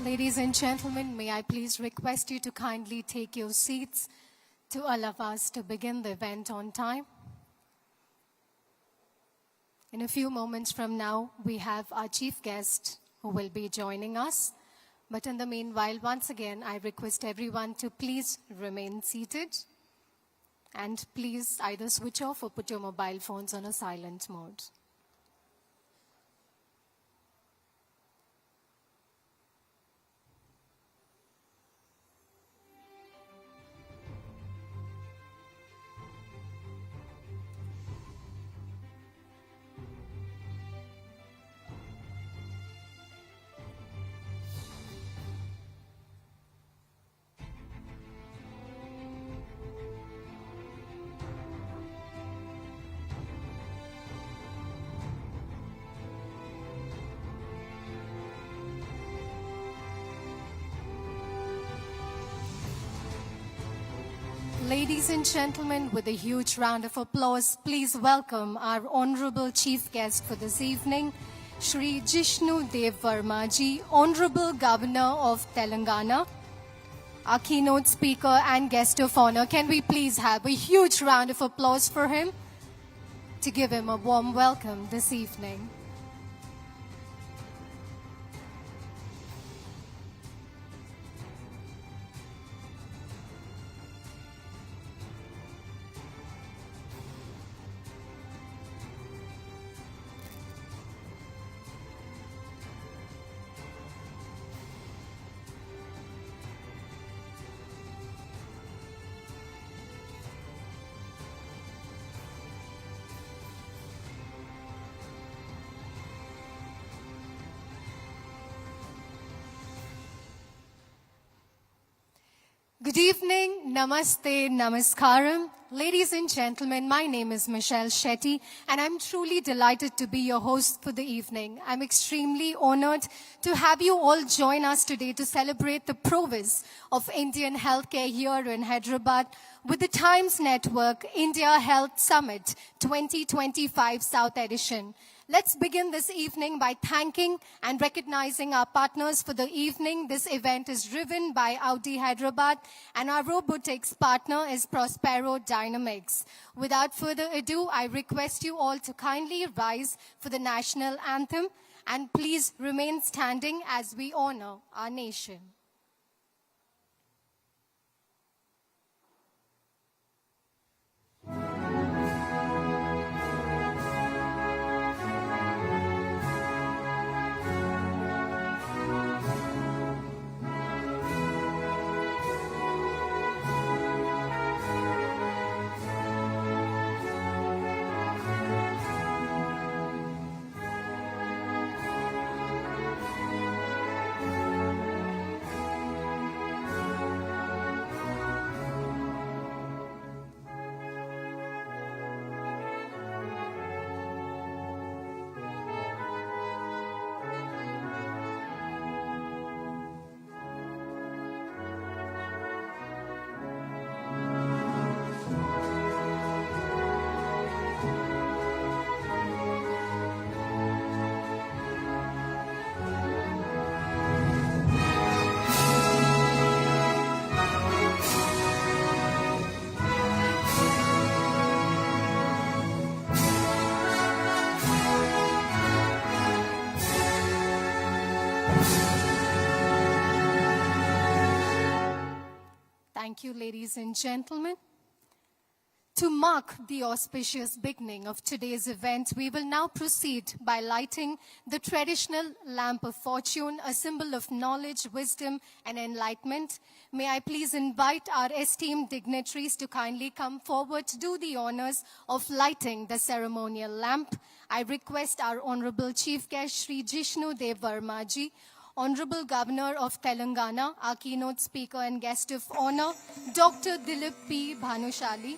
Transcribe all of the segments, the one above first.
Ladies and gentlemen, may I please request you to kindly take your seats to allow us to begin the event on time. In a few moments from now, we have our chief guest who will be joining us. But in the meanwhile, once again, I request everyone to please remain seated. And please either switch off or put your mobile phones on a silent mode. Ladies and gentlemen, with a huge round of applause, please welcome our honorable chief guest for this evening, Shri Jishnu Dev Verma Ji, Honorable Governor of Telangana, our keynote speaker and guest of honor. Can we please have a huge round of applause for him to give him a warm welcome this evening. Good evening, namaste, namaskaram. Ladies and gentlemen, my name is Michelle Shetty and I'm truly delighted to be your host for the evening. I'm extremely honored to have you all join us today to celebrate the prowess of Indian healthcare here in Hyderabad with the Times Network India Health Summit 2025 South Edition. Let's begin this evening by thanking and recognizing our partners for the evening. This event is driven by Audi Hyderabad and our robotics partner is Prospero Dynamics. Without further ado, I request you all to kindly rise for the national anthem and please remain standing as we honor our nation. Thank you, ladies and gentlemen. To mark the auspicious beginning of today's event, we will now proceed by lighting the traditional lamp of fortune, a symbol of knowledge, wisdom, and enlightenment. May I please invite our esteemed dignitaries to kindly come forward to do the honors of lighting the ceremonial lamp. I request our Honorable Chief Guest, Shri Jishnu Dev Verma Ji, Honorable Governor of Telangana, our keynote speaker and guest of honor, Dr. Dilip P. Bhanushali,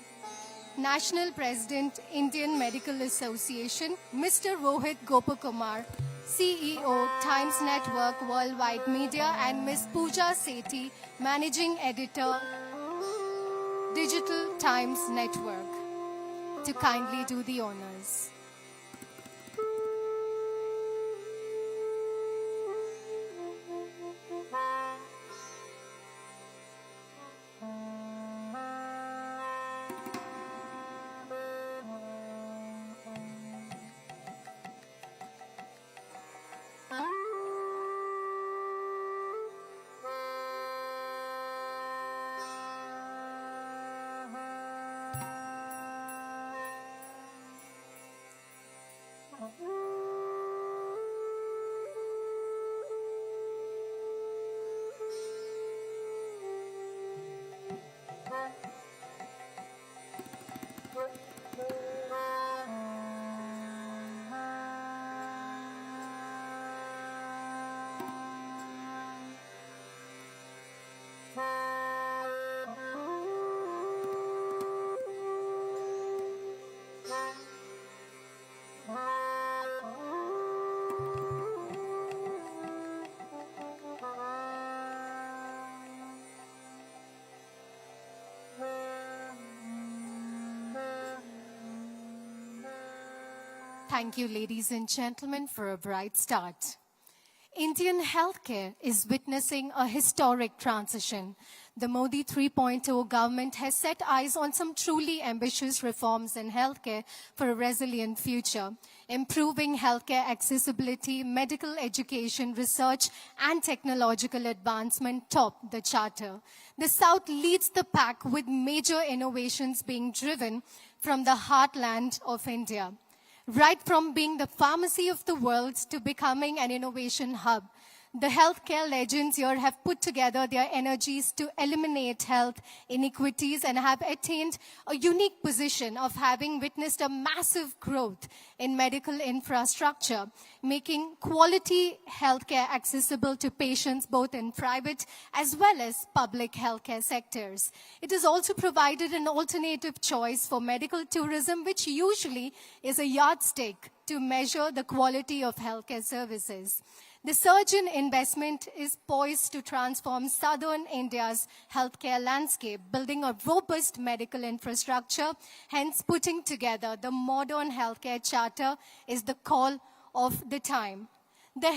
National President, Indian Medical Association, Mr. Rohit Gopakumar, CEO, Times Network Worldwide Media, and Ms. Pooja Sethi, Managing Editor, Digital Times Network, to kindly do the honors. Thank you, ladies and gentlemen, for a bright start. Indian healthcare is witnessing a historic transition. The Modi 3.0 government has set eyes on some truly ambitious reforms in healthcare for a resilient future. Improving healthcare accessibility, medical education, research, and technological advancement top the charter. The South leads the pack with major innovations being driven from the heartland of India. Right from being the pharmacy of the world to becoming an innovation hub, the healthcare legends here have put together their energies to eliminate health inequities and have attained a unique position of having witnessed a massive growth in medical infrastructure, making quality healthcare accessible to patients both in private as well as public healthcare sectors. It has also provided an alternative choice for medical tourism, which usually is a yardstick to measure the quality of healthcare services. The surge in investment is poised to transform southern India's healthcare landscape, building a robust medical infrastructure. Hence, putting together the modern healthcare charter is the call of the time. The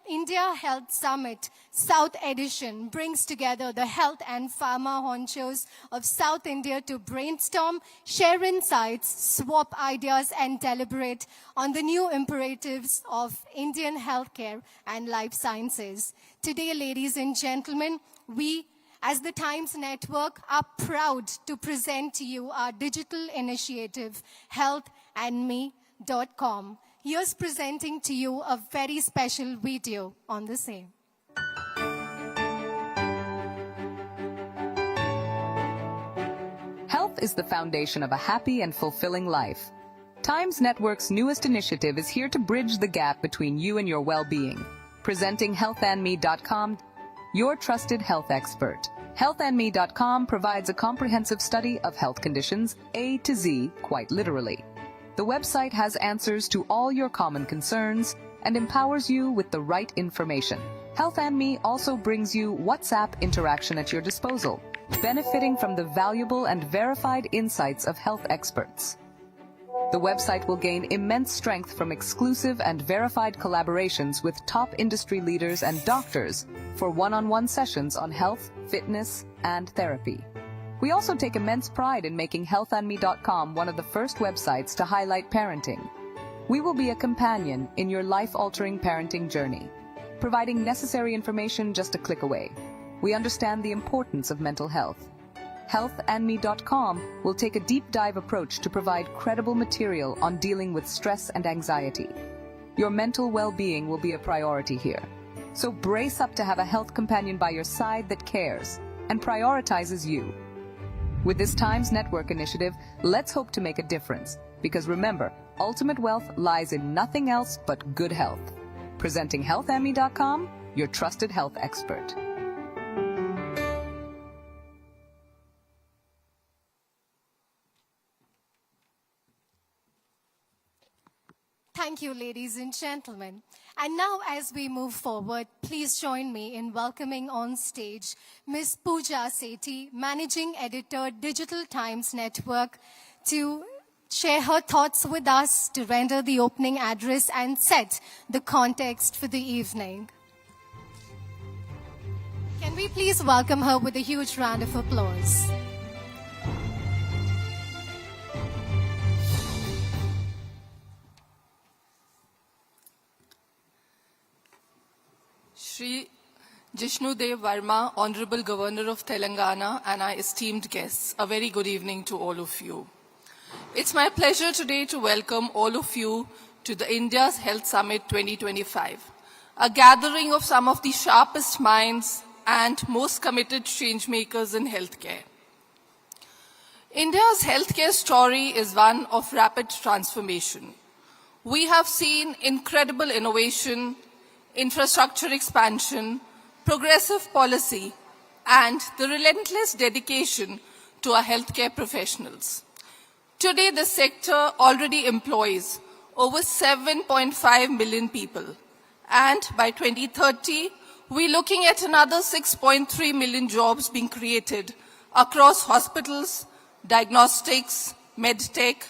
India Health Summit South Edition brings together the health and pharma honchos of South India to brainstorm, share insights, swap ideas, and deliberate on the new imperatives of Indian healthcare and life sciences. Today, ladies and gentlemen, we, as the Times Network, are proud to present to you our digital initiative, healthandme.com. Here's presenting to you a very special video on the same. Health is the foundation of a happy and fulfilling life. Times Network's newest initiative is here to bridge the gap between you and your well-being. Presenting healthandme.com, your trusted health expert. Healthandme.com provides a comprehensive study of health conditions, A to Z, quite literally. The website has answers to all your common concerns and empowers you with the right information. Health and Me also brings you WhatsApp interaction at your disposal, benefiting from the valuable and verified insights of health experts. The website will gain immense strength from exclusive and verified collaborations with top industry leaders and doctors for one-on-one sessions on health, fitness, and therapy. We also take immense pride in making healthandme.com one of the first websites to highlight parenting. We will be a companion in your life-altering parenting journey, providing necessary information just a click away. We understand the importance of mental health. Healthandme.com will take a deep dive approach to provide credible material on dealing with stress and anxiety. Your mental well-being will be a priority here. So brace up to have a health companion by your side that cares and prioritizes you. With this Times Network initiative, let's hope to make a difference. Because remember, ultimate wealth lies in nothing else but good health. Presenting healthandme.com, your trusted health expert. Thank you, ladies and gentlemen. And now, as we move forward, please join me in welcoming on stage Ms. Pooja Sethi, Managing Editor, Digital Times Network, to share her thoughts with us, to render the opening address and set the context for the evening. Can we please welcome her with a huge round of applause? Shri Jishnudev Verma, Honorable Governor of Telangana, and our esteemed guests, a very good evening to all of you. It's my pleasure today to welcome all of you to the India's Health Summit 2025, a gathering of some of the sharpest minds and most committed changemakers in healthcare. India's healthcare story is one of rapid transformation. We have seen incredible innovation, infrastructure expansion, progressive policy, and the relentless dedication to our healthcare professionals. Today, the sector already employs over 7.5 million people, and by 2030, we're looking at another 6.3 million jobs being created across hospitals, diagnostics, medtech,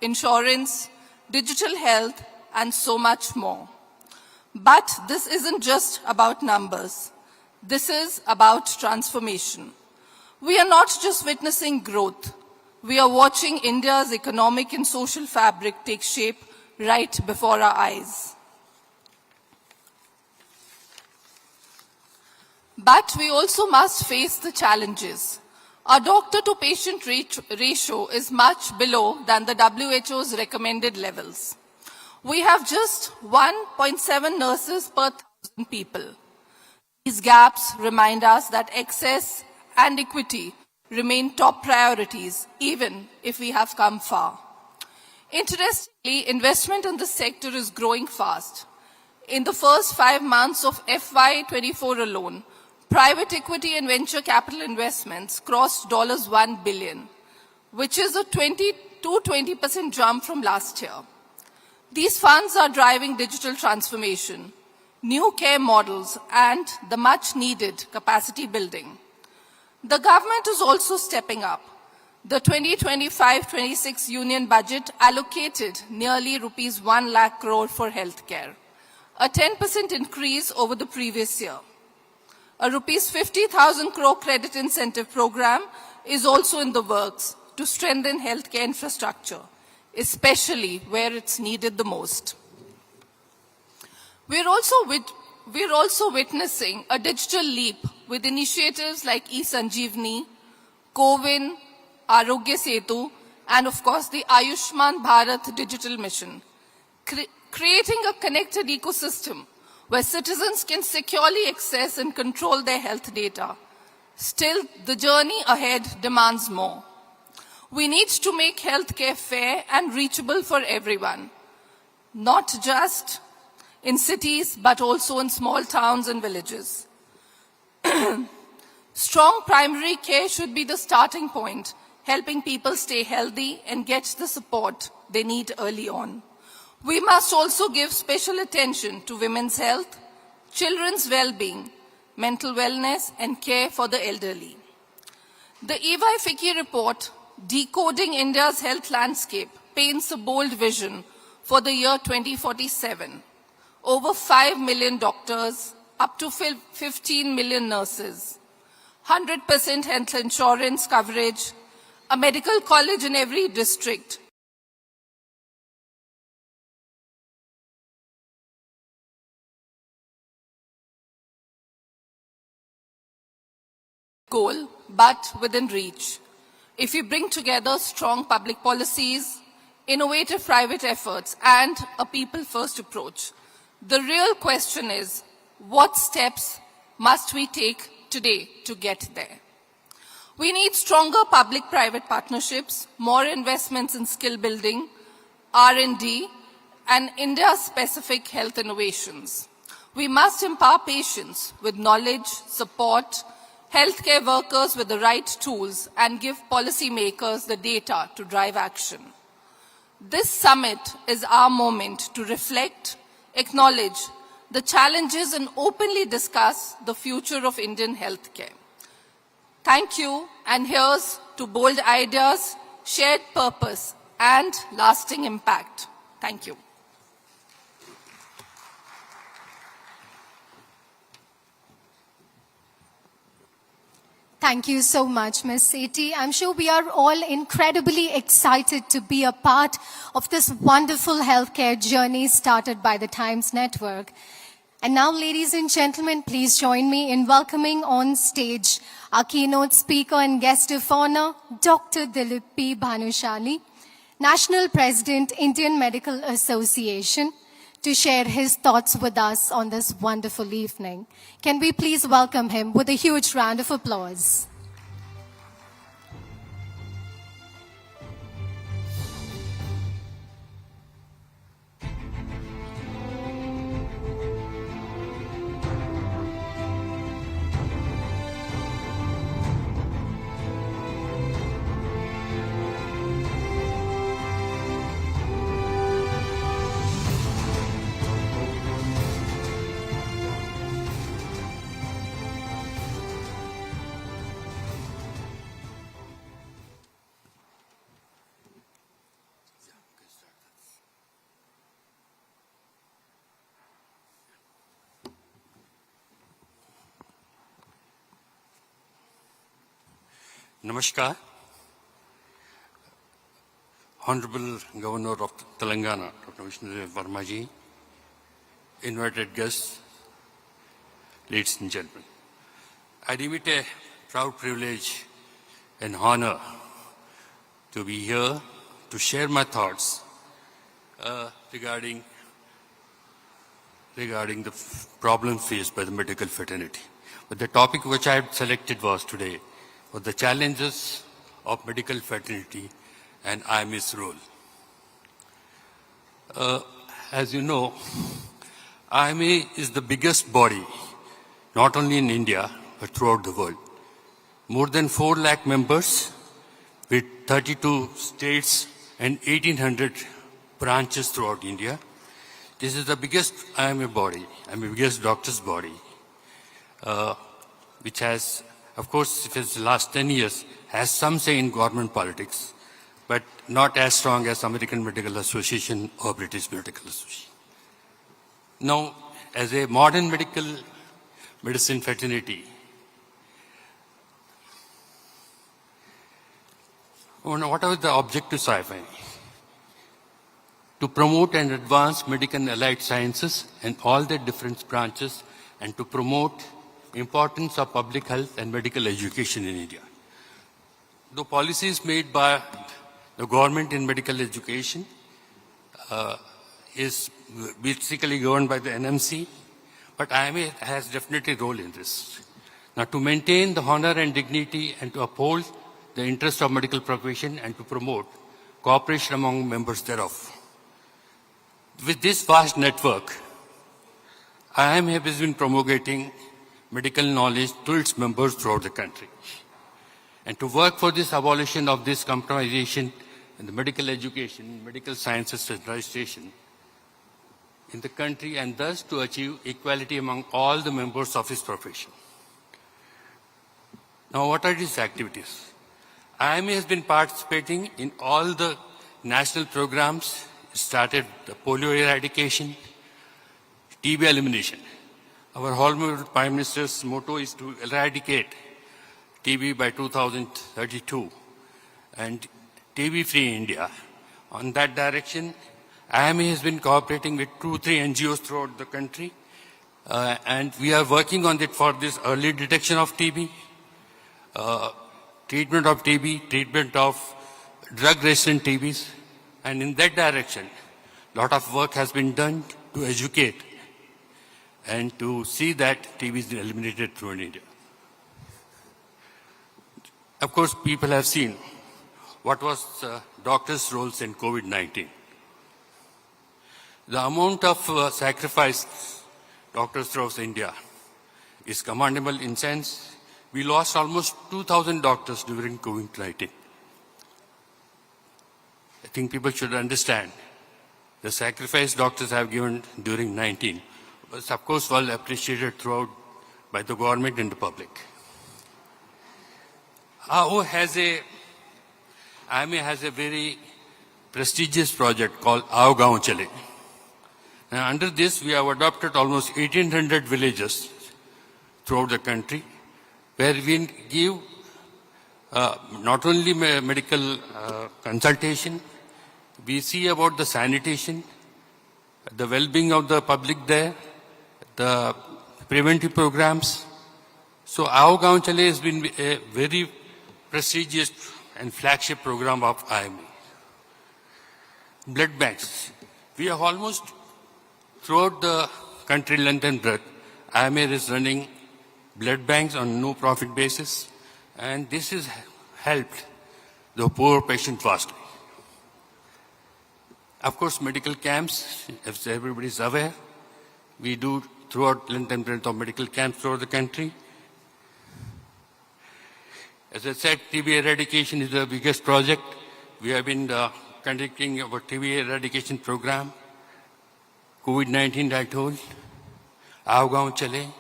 insurance, digital health, and so much more. But this isn't just about numbers. This is about transformation. We are not just witnessing growth. We are watching India's economic and social fabric take shape right before our eyes. But we also must face the challenges. Our doctor-to-patient ratio is much below than the WHO's recommended levels. We have just 1.7 nurses per 1,000 people. These gaps remind us that access and equity remain top priorities, even if we have come far. Interestingly, investment in this sector is growing fast. In the first 5 months of FY24 alone, private equity and venture capital investments crossed $1 billion, which is a 20% jump from last year. These funds are driving digital transformation, new care models, and the much-needed capacity building. The government is also stepping up. The 2025-26 union budget allocated nearly rupees 1 lakh crore for healthcare, a 10% increase over the previous year. A rupees 50,000 crore credit incentive program is also in the works to strengthen healthcare infrastructure, especially where it's needed the most. We're also witnessing a digital leap with initiatives like eSanjeevani, CoWIN, Arogya Setu, and of course the Ayushman Bharat digital mission, creating a connected ecosystem where citizens can securely access and control their health data. Still, the journey ahead demands more. We need to make healthcare fair and reachable for everyone, not just in cities, but also in small towns and villages. Strong primary care should be the starting point, helping people stay healthy and get the support they need early on. We must also give special attention to women's health, children's well-being, mental wellness, and care for the elderly. The EY FICCI report, Decoding India's Health Landscape, paints a bold vision for the year 2047. Over 5 million doctors, up to 15 million nurses, 100% health insurance coverage, a medical college in every district, goal, but within reach. If we bring together strong public policies, innovative private efforts, and a people-first approach, the real question is, what steps must we take today to get there? We need stronger public-private partnerships, more investments in skill building, R&D, and India-specific health innovations. We must empower patients with knowledge, support, healthcare workers with the right tools, and give policymakers the data to drive action. This summit is our moment to reflect, acknowledge the challenges, and openly discuss the future of Indian healthcare. Thank you, and here's to bold ideas, shared purpose, and lasting impact. Thank you. Thank you so much, Ms. Sethi. I'm sure we are all incredibly excited to be a part of this wonderful healthcare journey started by the Times Network. And now, ladies and gentlemen, please join me in welcoming on stage our keynote speaker and guest of honor, Dr. Dilip P. Bhanushali, National President, Indian Medical Association, to share his thoughts with us on this wonderful evening. Can we please welcome him with a huge round of applause? Namaskar. Honorable Governor of Telangana, Dr. Vishnu Vermaji, invited guests, ladies and gentlemen. I deem it a proud privilege and honor to be here to share my thoughts regarding the problem faced by the medical fraternity. But the topic which I had selected was today was the challenges of medical fraternity and IMA's role. As you know, IMA is the biggest body, not only in India, but throughout the world. More than 4 lakh members with 32 states and 1,800 branches throughout India. This is the biggest IMA body, biggest doctors body, which has, of course, for the last 10 years, has some say in government politics, but not as strong as American Medical Association or British Medical Association. Now, as a modern medicine fraternity, what are the objectives of IMA? To promote and advance medical and allied sciences and all their different branches, and to promote importance of public health and medical education in India. The policies made by the government in medical education is basically governed by the NMC, but IMA has definitely a role in this. Now, to maintain the honor and dignity and to uphold the interest of medical profession and to promote cooperation among members thereof. With this vast network, IMA has been promulgating medical knowledge to its members throughout the country. And to work for this abolition of this compromisation in the medical education, medical sciences centralization in the country, and thus to achieve equality among all the members of his profession. Now, what are these activities? IMA has been participating in all the national programs. It started the polio eradication, TB elimination. Our Honorable Prime Minister's motto is to eradicate TB by 2032 and TB-free India. On that direction, IMA has been cooperating with 2-3 NGOs throughout the country, and we are working on it for this early detection of TB, treatment of TB, treatment of drug-resistant TBs, and in that direction, a lot of work has been done to educate and to see that TB is eliminated through India. Of course, people have seen what was doctors' roles in COVID-19. The amount of sacrifice doctors throughout India is commendable in sense we lost almost 2,000 doctors during COVID-19. I think people should understand the sacrifice doctors have given during 19 was, of course, well appreciated throughout by the government and the public. IMA has a very prestigious project called Aao Gaon Chale. Now, under this, we have adopted almost 1,800 villages throughout the country, where we give not only medical consultation, we see about the sanitation, the well-being of the public there, the preventive programs. So Aao Gaon Chale has been a very prestigious and flagship program of IMA. Blood banks. We have almost throughout the country, length and breadth, IMA is running blood banks on no profit basis, and this has helped the poor patient vastly. Of course, medical camps, as everybody is aware, we do throughout length and breadth of medical camps throughout the country. As I said, TB eradication is the biggest project. We have been conducting our TB eradication program. COVID-19, I told, Aao Gaon Chale,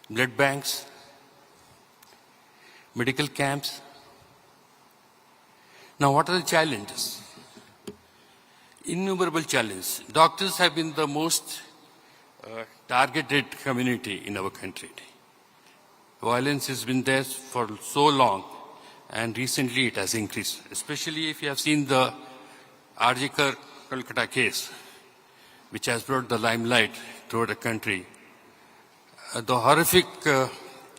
blood banks, medical camps. Now, what are the challenges? Innumerable challenges. Doctors have been the most targeted community in our country. Violence has been there for so long. and recently it has increased, especially if you have seen the R.J. Kolkata case, which has brought the limelight throughout the country. The horrific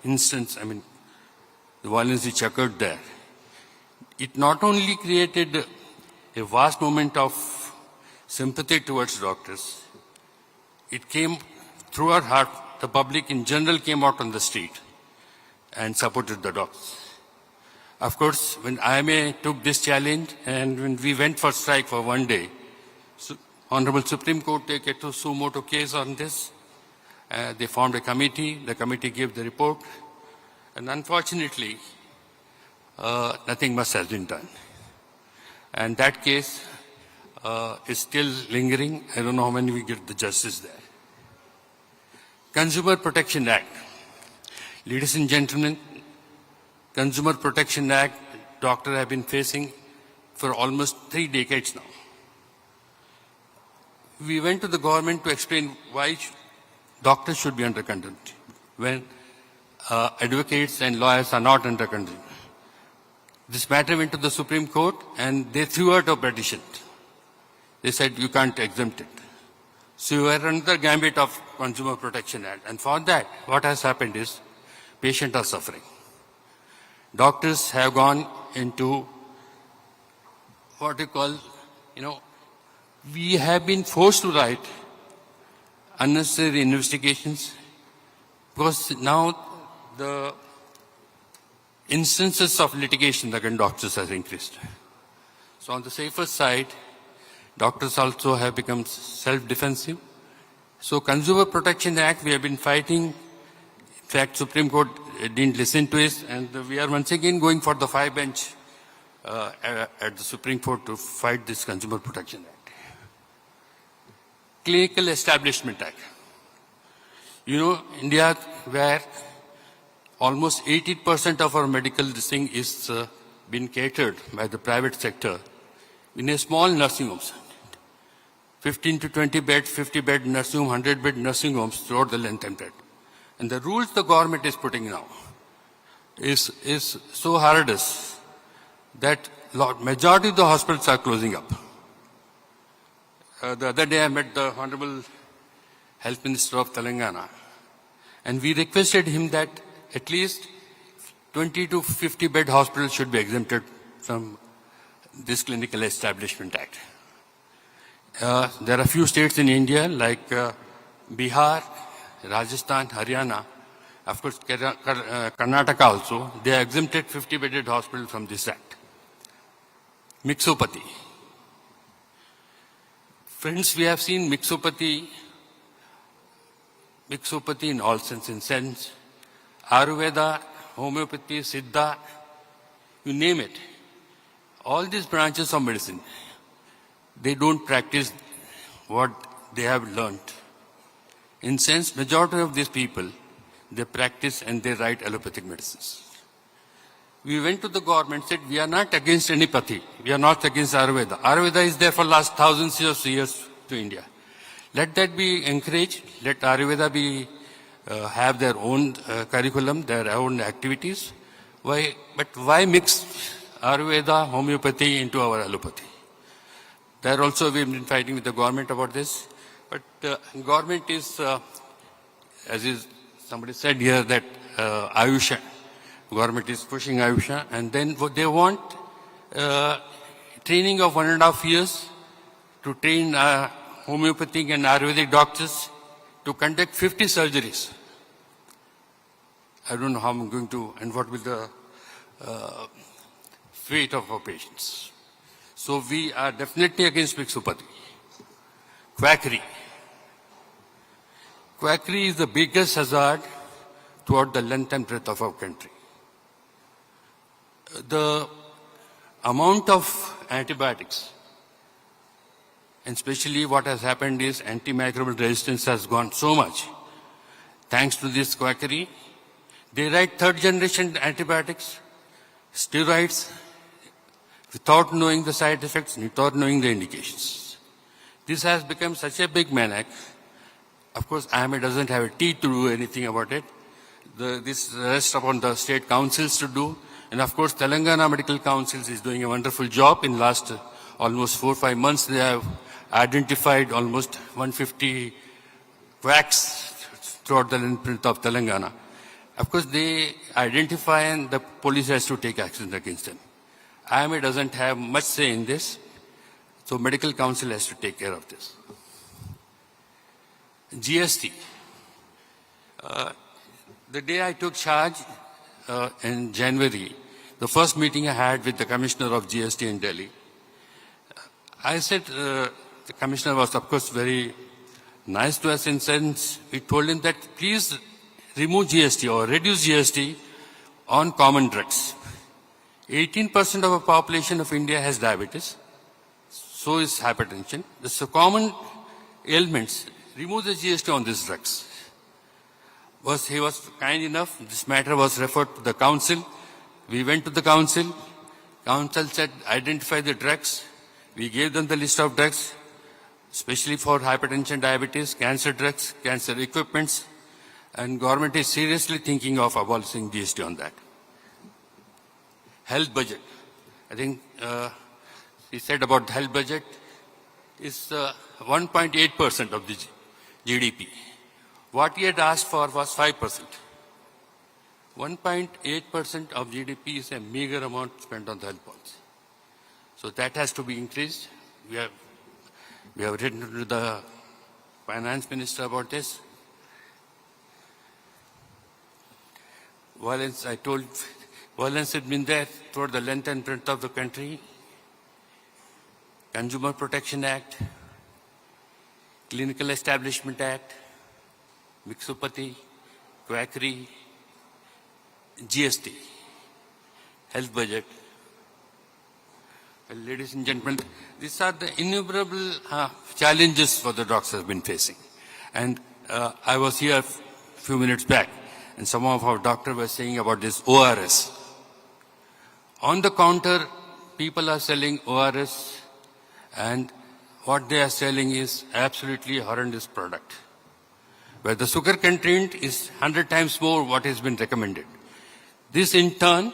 instance, the violence which occurred there, it not only created a vast moment of sympathy towards doctors, it came through our heart. The public in general came out on the street and supported the doctors. Of course, when IMA took this challenge and when we went for strike for one day, Honorable Supreme Court took a suo motu case on this. They formed a committee. The committee gave the report. And unfortunately, nothing much has been done. And that case is still lingering. I don't know how many we get the justice there. Consumer Protection Act. Ladies and gentlemen, Consumer Protection Act, doctors have been facing for almost 3 decades now. We went to the government to explain why doctors should be under contempt when advocates and lawyers are not under contempt. This matter went to the Supreme Court and they threw out a petition. They said you can't exempt it. So we are under the gambit of Consumer Protection Act. And for that, what has happened is patients are suffering. Doctors have gone into what you call, we have been forced to write unnecessary investigations because now the instances of litigation against doctors has increased. So on the safer side, doctors also have become self-defensive. So Consumer Protection Act, we have been fighting. In fact, Supreme Court didn't listen to us, and we are once again going for the 5-bench at the Supreme Court to fight this Consumer Protection Act. Clinical Establishment Act. India, where almost 80% of our medical thing is been catered by the private sector in a small nursing homes. 15 to 20 bed, 50 bed nursing home, 100 bed nursing homes throughout the length and breadth. And the rules the government is putting now is so horrendous that majority of the hospitals are closing up. The other day I met the Honorable Health Minister of Telangana, and we requested him that at least 20 to 50 bed hospitals should be exempted from this Clinical Establishment Act. There are few states in India like Bihar, Rajasthan, Haryana, of course Karnataka also, they are exempted 50-bedded hospitals from this act. Mixopathy. Friends, we have seen mixopathy in all sense, Ayurveda, homeopathy, Siddha, you name it. All these branches of medicine, they don't practice what they have learned. In sense, majority of these people, they practice and they write allopathic medicines. We went to the government and said, we are not against any pathy. We are not against Ayurveda. Ayurveda is there for last thousands of years to India. Let that be encouraged. Let Ayurveda have their own curriculum, their own activities. But why mix Ayurveda, homeopathy into our allopathy? There also we have been fighting with the government about this. But government is, somebody said here that Ayusha, government is pushing Ayusha, and then they want training of 1.5 years to train homeopathic and Ayurvedic doctors to conduct 50 surgeries. I don't know how I'm going to, and what will the fate of our patients. So we are definitely against mixopathy. Quackery. Quackery is the biggest hazard throughout the length and breadth of our country. The amount of antibiotics, and especially what has happened is antimicrobial resistance has gone so much. Thanks to this quackery, they write 3rd-generation antibiotics, steroids, without knowing the side effects, without knowing the indications. This has become such a big maniac. Of course, IMA doesn't have a teeth to do anything about it. This rests upon the state councils to do. And of course, Telangana Medical Council is doing a wonderful job. In last almost 4 or 5 months, they have identified almost 150 quacks throughout the length of Telangana. Of course, they identify and the police has to take action against them. IMA doesn't have much say in this, so medical council has to take care of this. GST. The day I took charge in January, the first meeting I had with the commissioner of GST in Delhi, I said, the commissioner was of course very nice to us in sense, we told him that please remove GST or reduce GST on common drugs. 18% of the population of India has diabetes, so is hypertension. This is common ailments. Remove the GST on these drugs. He was kind enough, this matter was referred to the council. We went to the council. Council said, identify the drugs. We gave them the list of drugs, especially for hypertension, diabetes, cancer drugs, cancer equipments, and government is seriously thinking of abolishing GST on that. Health budget. I think he said about health budget is 1.8% of the GDP. What he had asked for was 5%. 1.8% of GDP is a meager amount spent on the health policy. So that has to be increased. We have written to the finance minister about this. Violence, I told, violence has been there throughout the length and breadth of the country. Consumer Protection Act, Clinical Establishment Act, Mixopathy, quackery, GST, health budget. Well, ladies and gentlemen, these are the innumerable challenges for the doctors have been facing. And I was here a few minutes back, and some of our doctors were saying about this ORS. On the counter, people are selling ORS, and what they are selling is absolutely horrendous product, where the sugar content is 100 times more what has been recommended. This in turn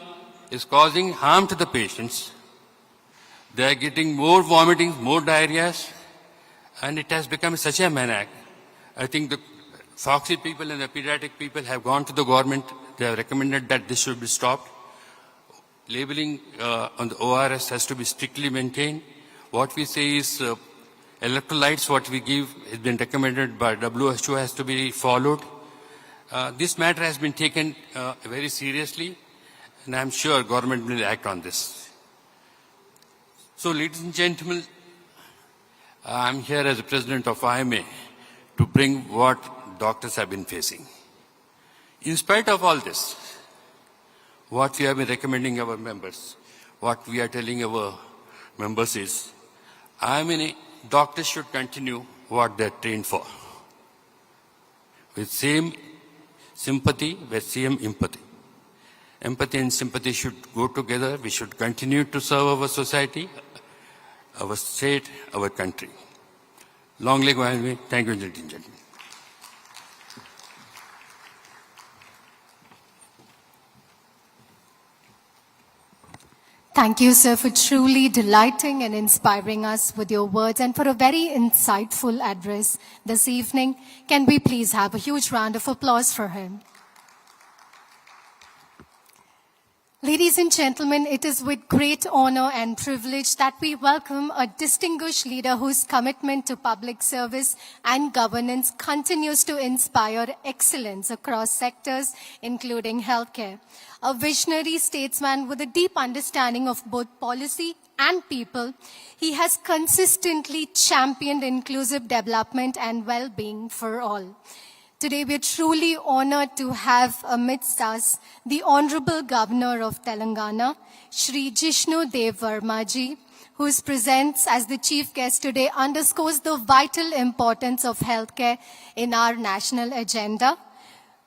is causing harm to the patients. They are getting more vomitings, more diarrheas, and it has become such a maniac. I think the Foxy people and the pediatric people have gone to the government. They have recommended that this should be stopped. Labeling on the ORS has to be strictly maintained. What we say is electrolytes, what we give, has been recommended by WHO, has to be followed. This matter has been taken very seriously, and I'm sure government will act on this. So, ladies and gentlemen, I'm here as the president of IMA to bring what doctors have been facing. In spite of all this, what we have been recommending our members, what we are telling our members is, doctors should continue what they're trained for. With same sympathy, with same empathy. Empathy and sympathy should go together. We should continue to serve our society, our state, our country. Long live IMA. Thank you, ladies and gentlemen. Thank you, sir, for truly delighting and inspiring us with your words and for a very insightful address this evening. Can we please have a huge round of applause for him? Ladies and gentlemen, it is with great honor and privilege that we welcome a distinguished leader whose commitment to public service and governance continues to inspire excellence across sectors, including healthcare. A visionary statesman with a deep understanding of both policy and people, he has consistently championed inclusive development and well-being for all. Today, we are truly honored to have amidst us the Honorable Governor of Telangana, Shri Jishnu Dev Verma ji, who is present as the chief guest today, underscores the vital importance of healthcare in our national agenda.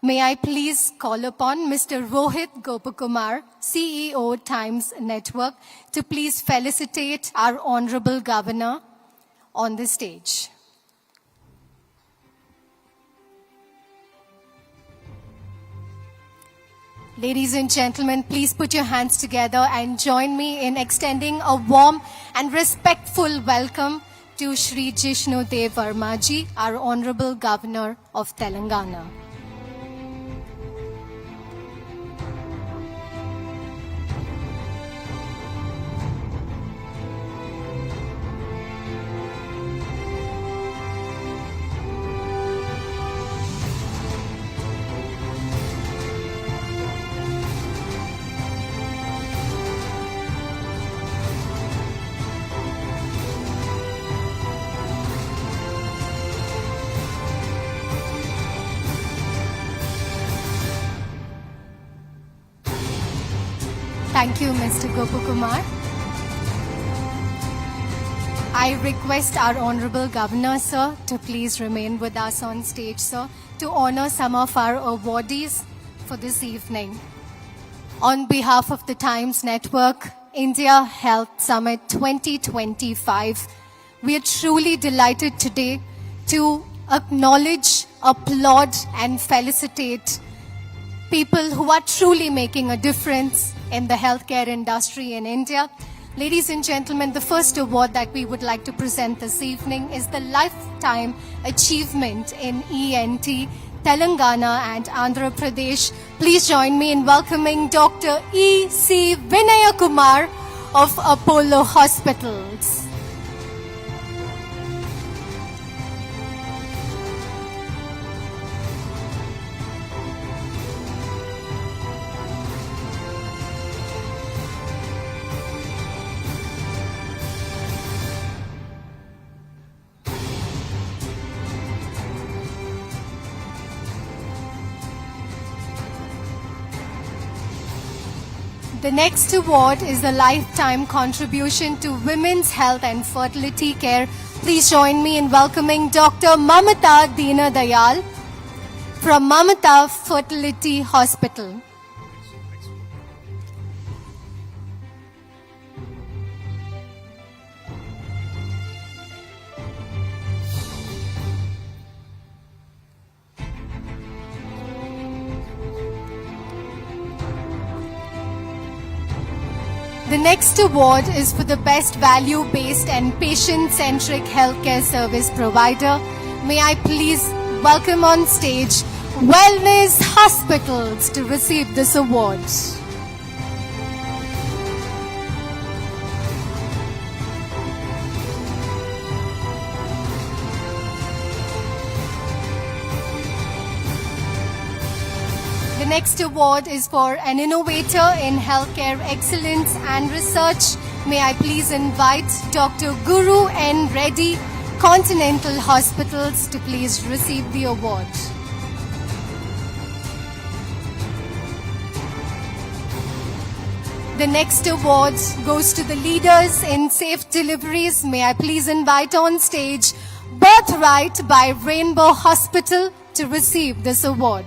May I please call upon Mr. Rohit Gopakumar, CEO Times Network, to please felicitate our Honorable Governor on the stage. Ladies and gentlemen, please put your hands together and join me in extending a warm and respectful welcome to Shri Jishnu Dev Verma ji, our Honorable Governor of Telangana. Thank you, Mr. Gopakumar. I request our Honorable Governor, sir, to please remain with us on stage, sir, to honor some of our awardees for this evening. On behalf of the Times Network, India Health Summit 2025, we are truly delighted today to acknowledge, applaud, and felicitate people who are truly making a difference in the healthcare industry in India. Ladies and gentlemen, the first award that we would like to present this evening is the Lifetime Achievement in ENT, Telangana and Andhra Pradesh. Please join me in welcoming Dr. E.C. Vinaya Kumar of Apollo Hospitals. The next award is the Lifetime Contribution to Women's Health and Fertility Care. Please join me in welcoming Dr. Mamata Deenadayal from Mamata Fertility Hospital. The next award is for the Best Value-Based and Patient-Centric Healthcare Service Provider. May I please welcome on stage Wellness Hospitals to receive this award. The next award is for an innovator in healthcare excellence and research. May I please invite Dr. Guru N. Reddy, Continental Hospitals, to please receive the award. The next award goes to the leaders in safe deliveries. May I please invite on stage Birthright by Rainbow Hospital to receive this award.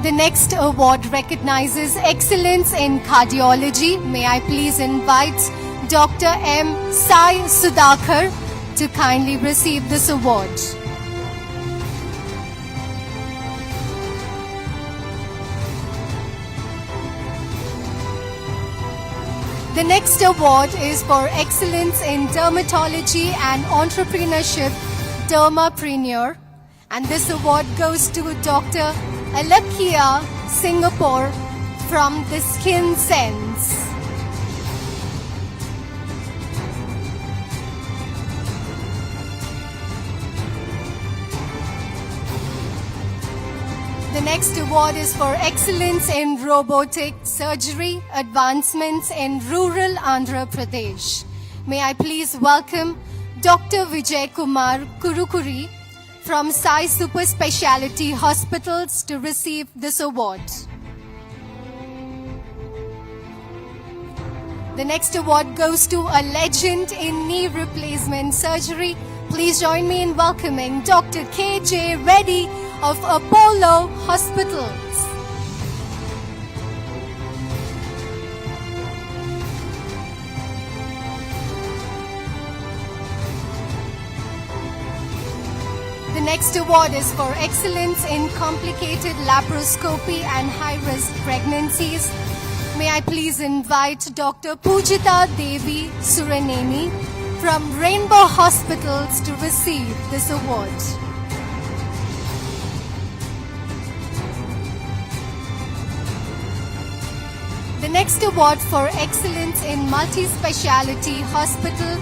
The next award recognizes excellence in cardiology. May I please invite Dr. M. Sai Sudhakar to kindly receive this award. The next award is for excellence in dermatology and entrepreneurship, Dermapreneur. And this award goes to Dr. Alakia Singapore from the Skin Sense. The next award is for excellence in robotic surgery advancements in rural Andhra Pradesh. May I please welcome Dr. Vijay Kumar Kurukuri from Sai Super Speciality Hospitals to receive this award. The next award goes to a legend in knee replacement surgery. Please join me in welcoming Dr. K.J. Reddy of Apollo Hospitals. next award is for excellence in complicated laparoscopy and high-risk pregnancies. May I please invite Dr. Pujita Devi Suraneni from Rainbow Hospitals to receive this award. The next award for excellence in multi-speciality hospital,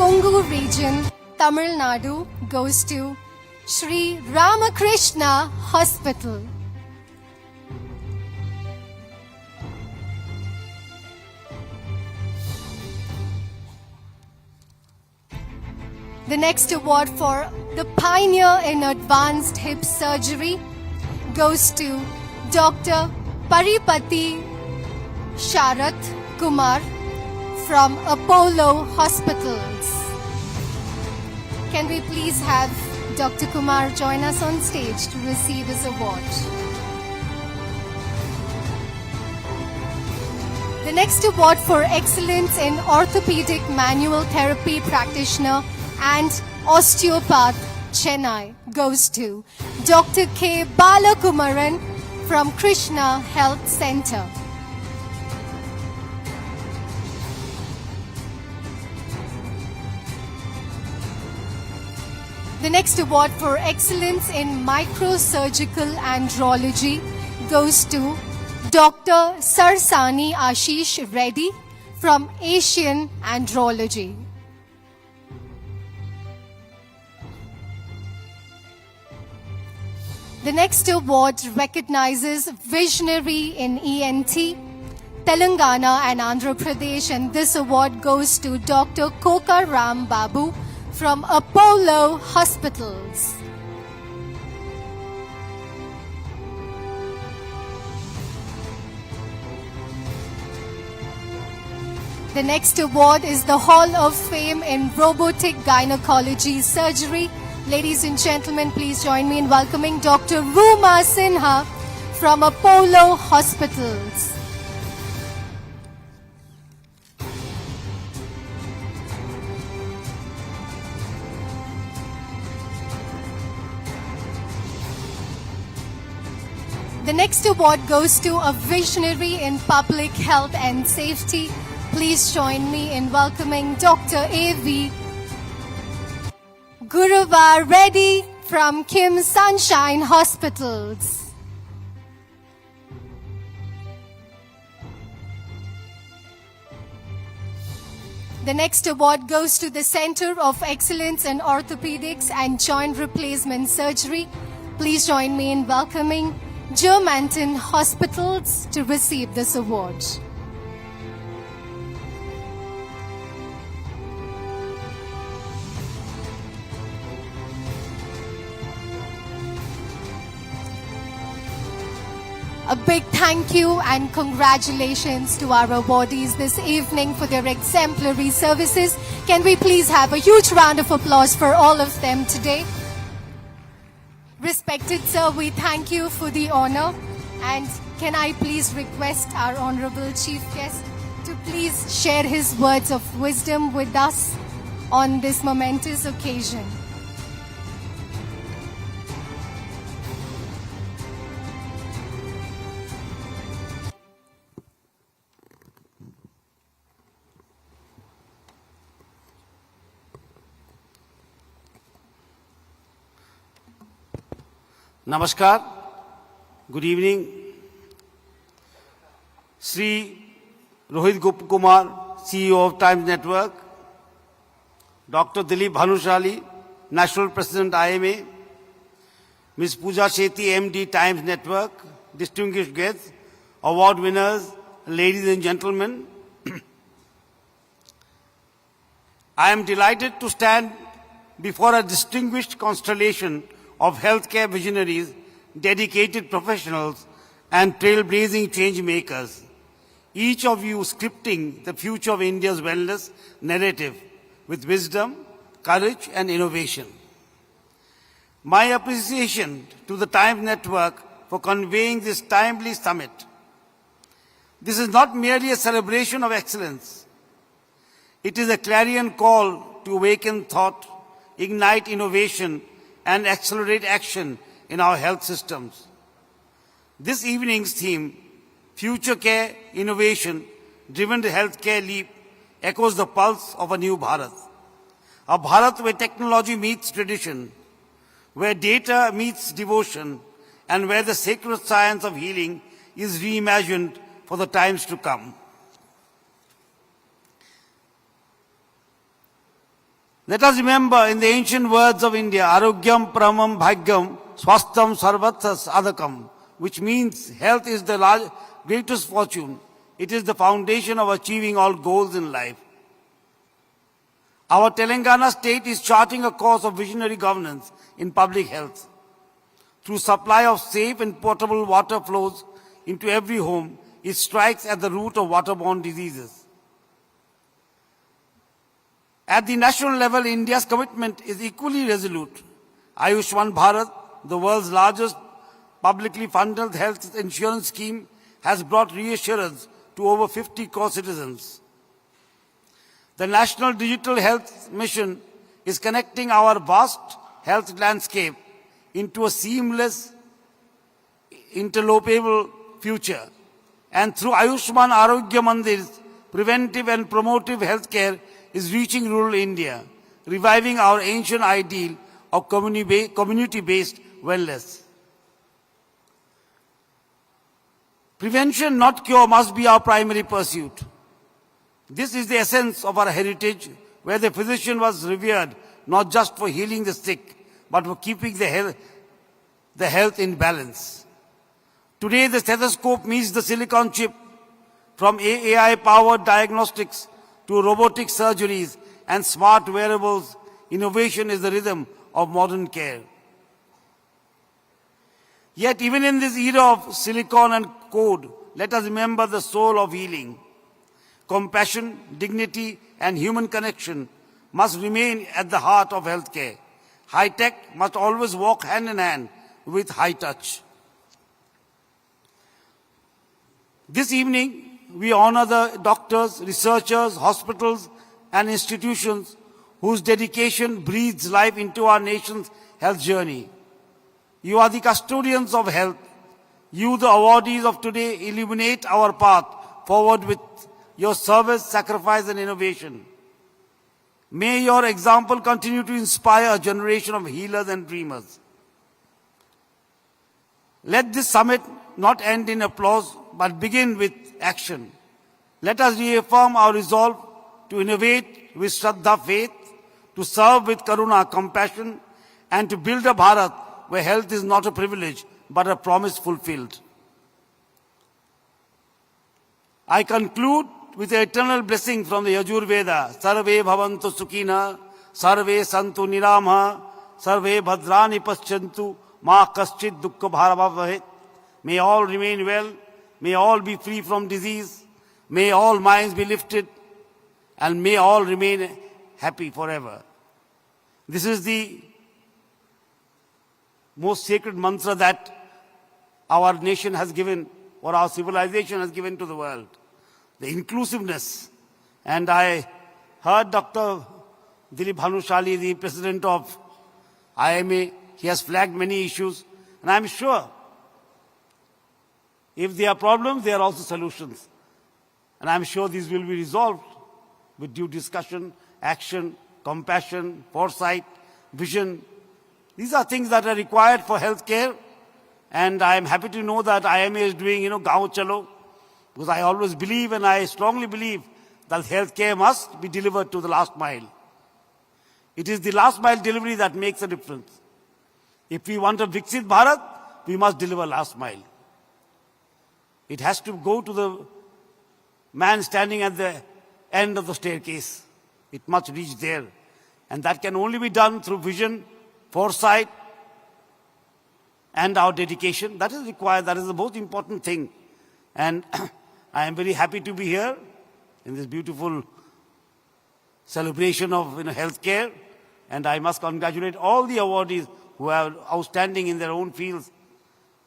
Kongu region, Tamil Nadu, goes to Sri Ramakrishna Hospital. The next award for the pioneer in advanced hip surgery goes to Dr. Paripati Sharath Kumar from Apollo Hospitals. Can we please have Dr. Kumar join us on stage to receive his award? The next award for excellence in orthopedic manual therapy practitioner and osteopath, Chennai, goes to Dr. K. Balakumaran from Krishna Health Center. The next award for excellence in microsurgical andrology goes to Dr. Sarsani Ashish Reddy from Asian Andrology. The next award recognizes visionary in ENT, Telangana and Andhra Pradesh, and this award goes to Dr. Koka Ram Babu from Apollo Hospitals. The next award is the Hall of Fame in Robotic Gynecology Surgery. Ladies and gentlemen, please join me in welcoming Dr. Ruma Sinha from Apollo Hospitals. The next award goes to a visionary in public health and safety. Please join me in welcoming Dr. A.V. Guruvar Reddy from Kim Sunshine Hospitals. The next award goes to the Center of Excellence in Orthopedics and Joint Replacement Surgery. Please join me in welcoming Germantown Hospitals to receive this award. A big thank you and congratulations to our awardees this evening for their exemplary services. Can we please have a huge round of applause for all of them today? Respected sir, we thank you for the honor, and can I please request our honorable chief guest to please share his words of wisdom with us on this momentous occasion. Namaskar, good evening. Sri Rohit Kumar, CEO of Times Network, Dr. Dilip Bhanushali, National President IMA, Ms. Pooja Shetty, MD, Times Network, distinguished guests, award winners, ladies and gentlemen. I am delighted to stand before a distinguished constellation of healthcare visionaries, dedicated professionals, and trailblazing change makers, each of you scripting the future of India's wellness narrative with wisdom, courage, and innovation. My appreciation to the Times Network for conveying this timely summit. This is not merely a celebration of excellence. It is a clarion call to awaken thought, ignite innovation, and accelerate action in our health systems. This evening's theme, Future Care, Innovation, Driven Healthcare Leap, echoes the pulse of a new Bharat. A Bharat where technology meets tradition, where data meets devotion, and where the sacred science of healing is reimagined for the times to come. Let us remember in the ancient words of India, Arogyam Paramam Bhagyam Swastham Sarvatra Sadhakam, which means health is the greatest fortune. It is the foundation of achieving all goals in life. Our Telangana state is charting a course of visionary governance in public health. Through supply of safe and potable water flows into every home, it strikes at the root of waterborne diseases. At the national level, India's commitment is equally resolute. Ayushman Bharat, the world's largest publicly funded health insurance scheme, has brought reassurance to over 50 crore citizens. The National Digital Health Mission is connecting our vast health landscape into a seamless, interlopable future. And through Ayushman Arogya Mandirs, preventive and promotive healthcare is reaching rural India, reviving our ancient ideal of community-based wellness. Prevention, not cure, must be our primary pursuit. This is the essence of our heritage, where the physician was revered not just for healing the sick, but for keeping the health in balance. Today, the stethoscope meets the silicon chip. From AI-powered diagnostics to robotic surgeries and smart wearables, innovation is the rhythm of modern care. Yet even in this era of silicon and code, let us remember the soul of healing. Compassion, dignity, and human connection must remain at the heart of healthcare. High tech must always walk hand in hand with high touch. This evening, we honor the doctors, researchers, hospitals, and institutions whose dedication breathes life into our nation's health journey. You are the custodians of health. You, the awardees of today, illuminate our path forward with your service, sacrifice, and innovation. May your example continue to inspire a generation of healers and dreamers. Let this summit not end in applause, but begin with action. Let us reaffirm our resolve to innovate with Shraddha, faith, to serve with Karuna, compassion, and to build a Bharat where health is not a privilege, but a promise fulfilled. I conclude with the eternal blessing from the Yajur Veda, Sarve Bhavantu Sukhina, Sarve Santu Niramha, Sarve Bhadrani Paschantu, Ma Kaschit Dukkha Bharabhavahet. May all remain well, may all be free from disease, may all minds be lifted, and may all remain happy forever. This is the most sacred mantra that our nation has given, or our civilization has given to the world. The inclusiveness. And I heard Dr. Dilip Bhanushali, the president of IMA, he has flagged many issues, and I'm sure if there are problems, there are also solutions. And I'm sure these will be resolved with due discussion, action, compassion, foresight, vision. These are things that are required for healthcare. And I'm happy to know that IMA is doing, Gaon Chalo, because I always believe and I strongly believe that healthcare must be delivered to the last mile. It is the last mile delivery that makes a difference. If we want a Viksit Bharat, we must deliver last mile. It has to go to the man standing at the end of the staircase. It must reach there. And that can only be done through vision, foresight, and our dedication. That is required. That is the most important thing. And I am very happy to be here in this beautiful celebration of healthcare. And I must congratulate all the awardees who are outstanding in their own fields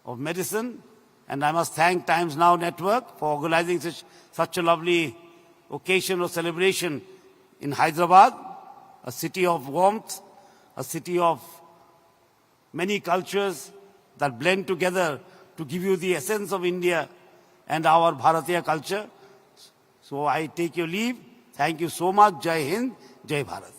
of medicine. And I must thank Times Now Network for organizing such a lovely occasion or celebration in Hyderabad, a city of warmth, a city of many cultures that blend together to give you the essence of India and our Bharatiya culture. So I take your leave. Thank you so much. Jai Hind, Jai Bharat.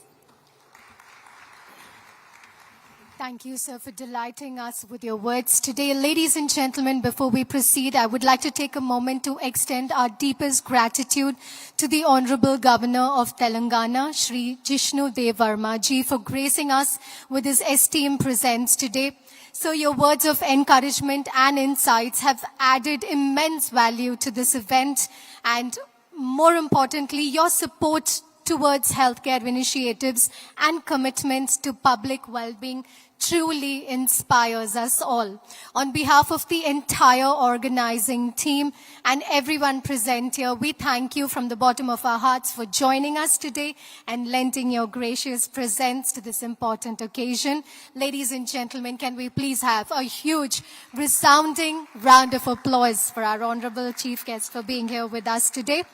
Thank you, sir, for delighting us with your words today. Ladies and gentlemen, before we proceed, I would like to take a moment to extend our deepest gratitude to the Honorable Governor of Telangana, Shri Jishnu Dev Verma ji, for gracing us with his esteemed presence today. So your words of encouragement and insights have added immense value to this event, and more importantly, your support towards healthcare initiatives and commitments to public well-being truly inspires us all. On behalf of the entire organizing team and everyone present here, we thank you from the bottom of our hearts for joining us today and lending your gracious presence to this important occasion. Ladies and gentlemen, can we please have a huge, resounding round of applause for our honorable chief guest for being here with us today.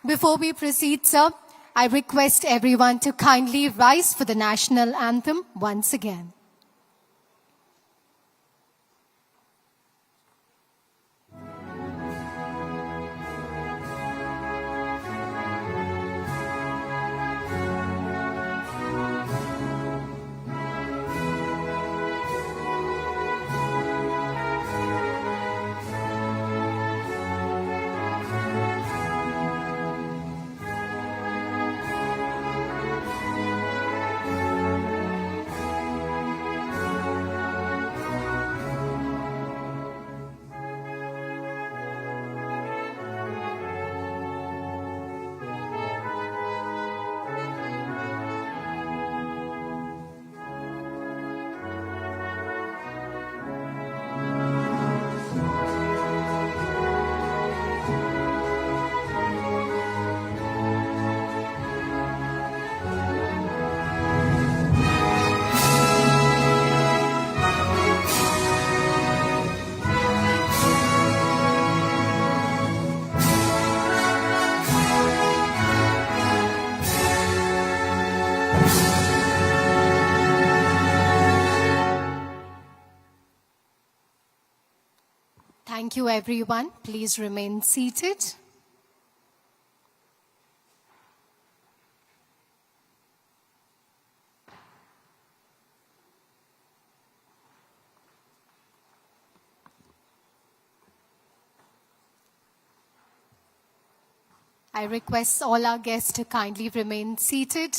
Before we proceed, sir, I request everyone to kindly rise for the national anthem once again. Thank you, everyone. Please remain seated. I request all our guests to kindly remain seated.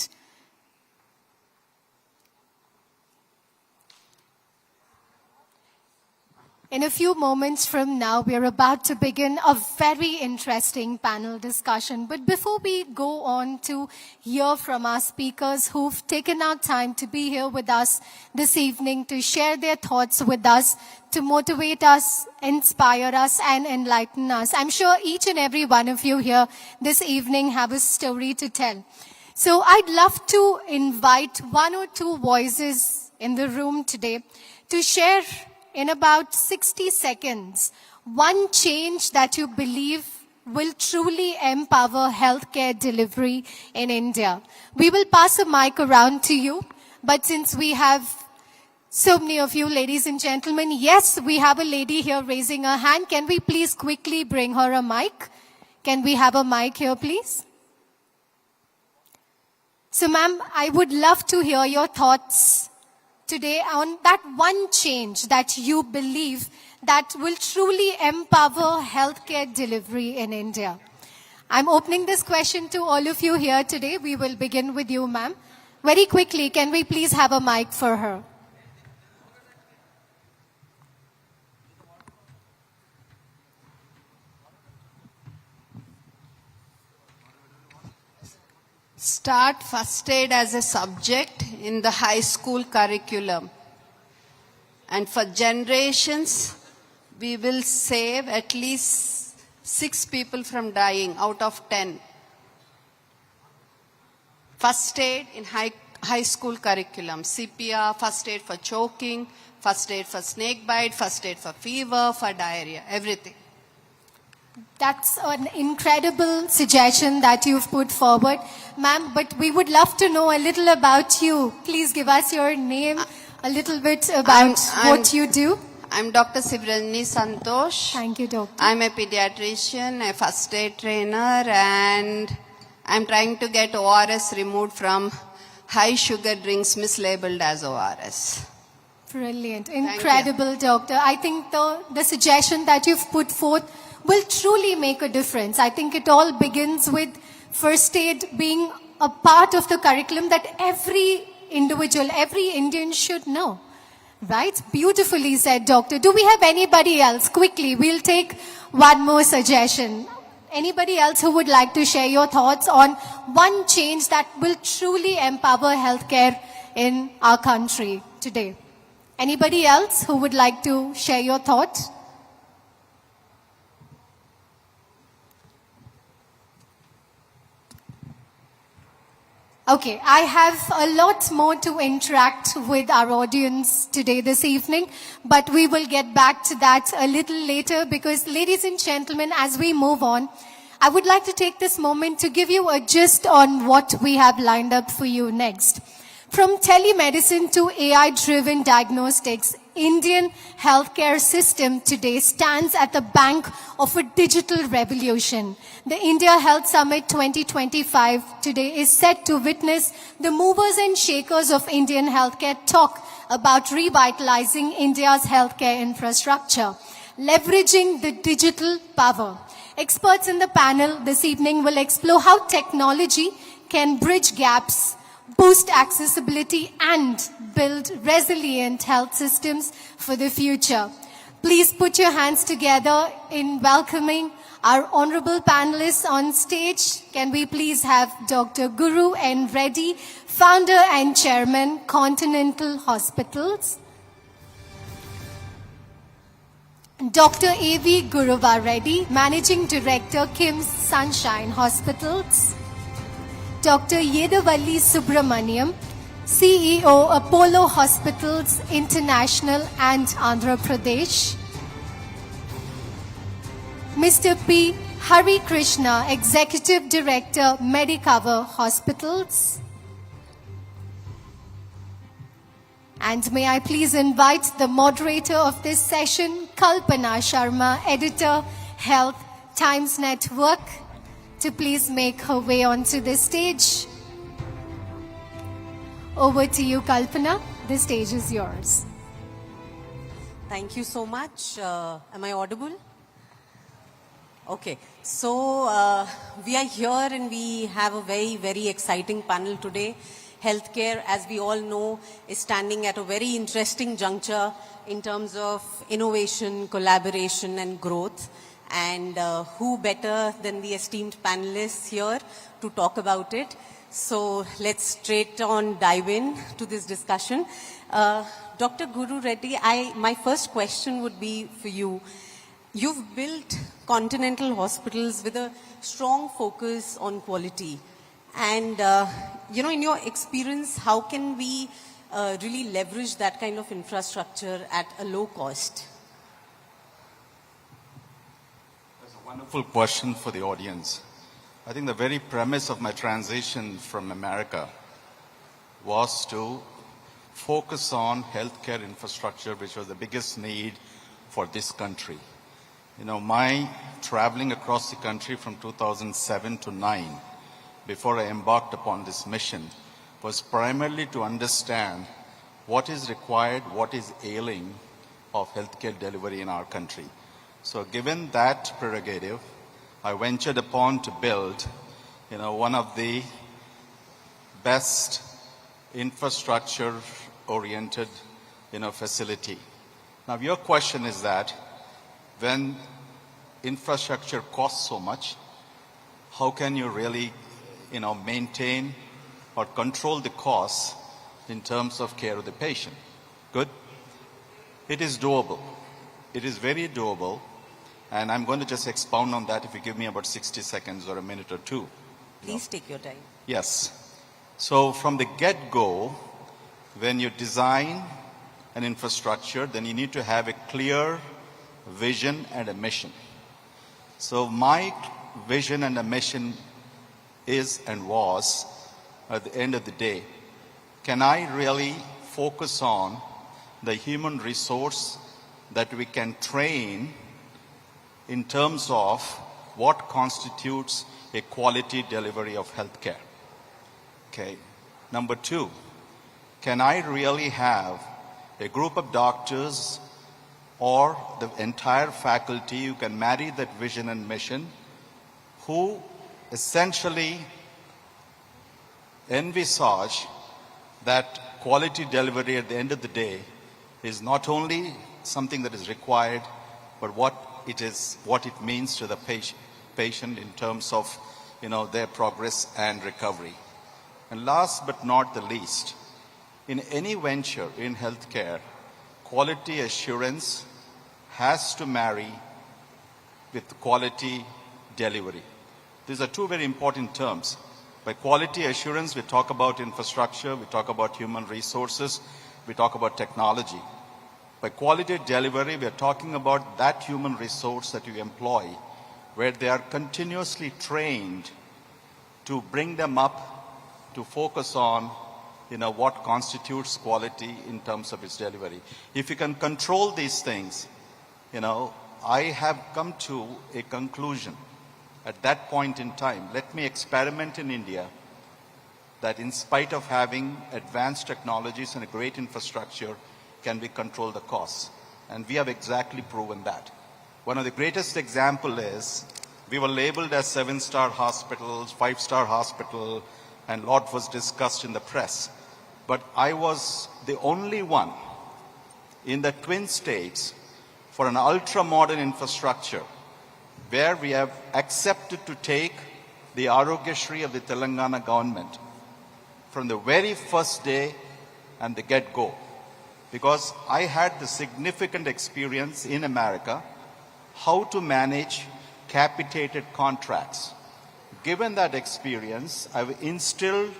In a few moments from now, we are about to begin a very interesting panel discussion. But before we go on to hear from our speakers who've taken out time to be here with us this evening to share their thoughts with us, to motivate us, inspire us, and enlighten us, I'm sure each and every one of you here this evening have a story to tell. So I'd love to invite one or two voices in the room today to share in about 60 seconds, one change that you believe will truly empower healthcare delivery in India. We will pass a mic around to you, but since we have so many of you, ladies and gentlemen, yes, we have a lady here raising her hand. Can we please quickly bring her a mic? Can we have a mic here, please? So, ma'am, I would love to hear your thoughts today on that one change that you believe that will truly empower healthcare delivery in India. I'm opening this question to all of you here today. We will begin with you, ma'am. Very quickly, can we please have a mic for her? Start first aid as a subject in the high school curriculum. And for generations, we will save at least 6 people from dying out of 10. First aid in high school curriculum. CPR, first aid for choking, first aid for snake bite, first aid for fever, for diarrhea, everything. That's an incredible suggestion that you've put forward. Ma'am, but we would love to know a little about you. Please give us your name. a little bit about what you do? I'm Dr. Sivrajni Santosh. Thank you, doctor. I'm a pediatrician, a first aid trainer, and I'm trying to get ORS removed from high sugar drinks mislabeled as ORS. Brilliant. Incredible, doctor. I think the suggestion that you've put forth will truly make a difference. I think it all begins with first aid being a part of the curriculum that every individual, every Indian should know. Right? Beautifully said, doctor. Do we have anybody else? Quickly, we'll take one more suggestion. Anybody else who would like to share your thoughts on one change that will truly empower healthcare in our country today? Anybody else who would like to share your thoughts? Okay, I have a lot more to interact with our audience today, this evening, but we will get back to that a little later because, ladies and gentlemen, as we move on, I would like to take this moment to give you a gist on what we have lined up for you next. From telemedicine to AI-driven diagnostics, Indian healthcare system today stands at the bank of a digital revolution. The India Health Summit 2025 today is set to witness the movers and shakers of Indian healthcare talk about revitalizing India's healthcare infrastructure, leveraging the digital power. Experts in the panel this evening will explore how technology can bridge gaps, boost accessibility, and build resilient health systems for the future. Please put your hands together in welcoming our honorable panelists on stage. Can we please have Dr. Guru N. Reddy, founder and chairman, Continental Hospitals. Dr. A.V. Guruva Reddy, managing director, Kim's Sunshine Hospitals. Dr. Yedavalli Subramaniam, CEO, Apollo Hospitals International and Andhra Pradesh. Mr. P. Hari Krishna, Executive Director, Medicover Hospitals. And may I please invite the moderator of this session, Kalpana Sharma, Editor, Health, Times Network, to please make her way onto the stage. Over to you, Kalpana. The stage is yours. Thank you so much. Am I audible? Okay. So we are here and we have a very, very exciting panel today. Healthcare, as we all know, is standing at a very interesting juncture in terms of innovation, collaboration, and growth. And who better than the esteemed panelists here to talk about it. So let's straight on dive in to this discussion. Dr. Guru Reddy, my first question would be for you. You've built Continental Hospitals with a strong focus on quality. And, in your experience, how can we really leverage that kind of infrastructure at a low cost? Wonderful question for the audience. I think the very premise of my transition from America was to focus on healthcare infrastructure, which was the biggest need for this country. My traveling across the country from 2007 to 2009, before I embarked upon this mission, was primarily to understand what is required, what is ailing of healthcare delivery in our country. So given that prerogative, I ventured upon to build, one of the best infrastructure-oriented, facility. Now, your question is that when infrastructure costs so much, how can you really, maintain or control the costs in terms of care of the patient? Good. It is doable. It is very doable. And I'm going to just expound on that if you give me about 60 seconds or a minute or two. Please take your time. Yes. So from the get-go, when you design an infrastructure, then you need to have a clear vision and a mission. So my vision and a mission is and was, at the end of the day, can I really focus on the human resource that we can train in terms of what constitutes a quality delivery of healthcare. Okay. Number two, can I really have a group of doctors or the entire faculty who can marry that vision and mission, who essentially envisage that quality delivery at the end of the day is not only something that is required, but what it means to the patient in terms of, their progress and recovery. And last but not the least, in any venture in healthcare, quality assurance has to marry with quality delivery. These are two very important terms. By quality assurance, we talk about infrastructure, we talk about human resources, we talk about technology. By quality delivery, we are talking about that human resource that you employ, where they are continuously trained to bring them up to focus on, what constitutes quality in terms of its delivery. If you can control these things, I have come to a conclusion at that point in time. Let me experiment in India that in spite of having advanced technologies and a great infrastructure, can we control the costs? And we have exactly proven that. One of the greatest examples is we were labeled as 7-star hospitals, 5-star hospital, and a lot was discussed in the press. But I was the only one in the Twin States for an ultra-modern infrastructure where we have accepted to take the Arogyashri of the Telangana government from the very first day and the get-go. Because I had the significant experience in America how to manage capitated contracts. Given that experience, I've instilled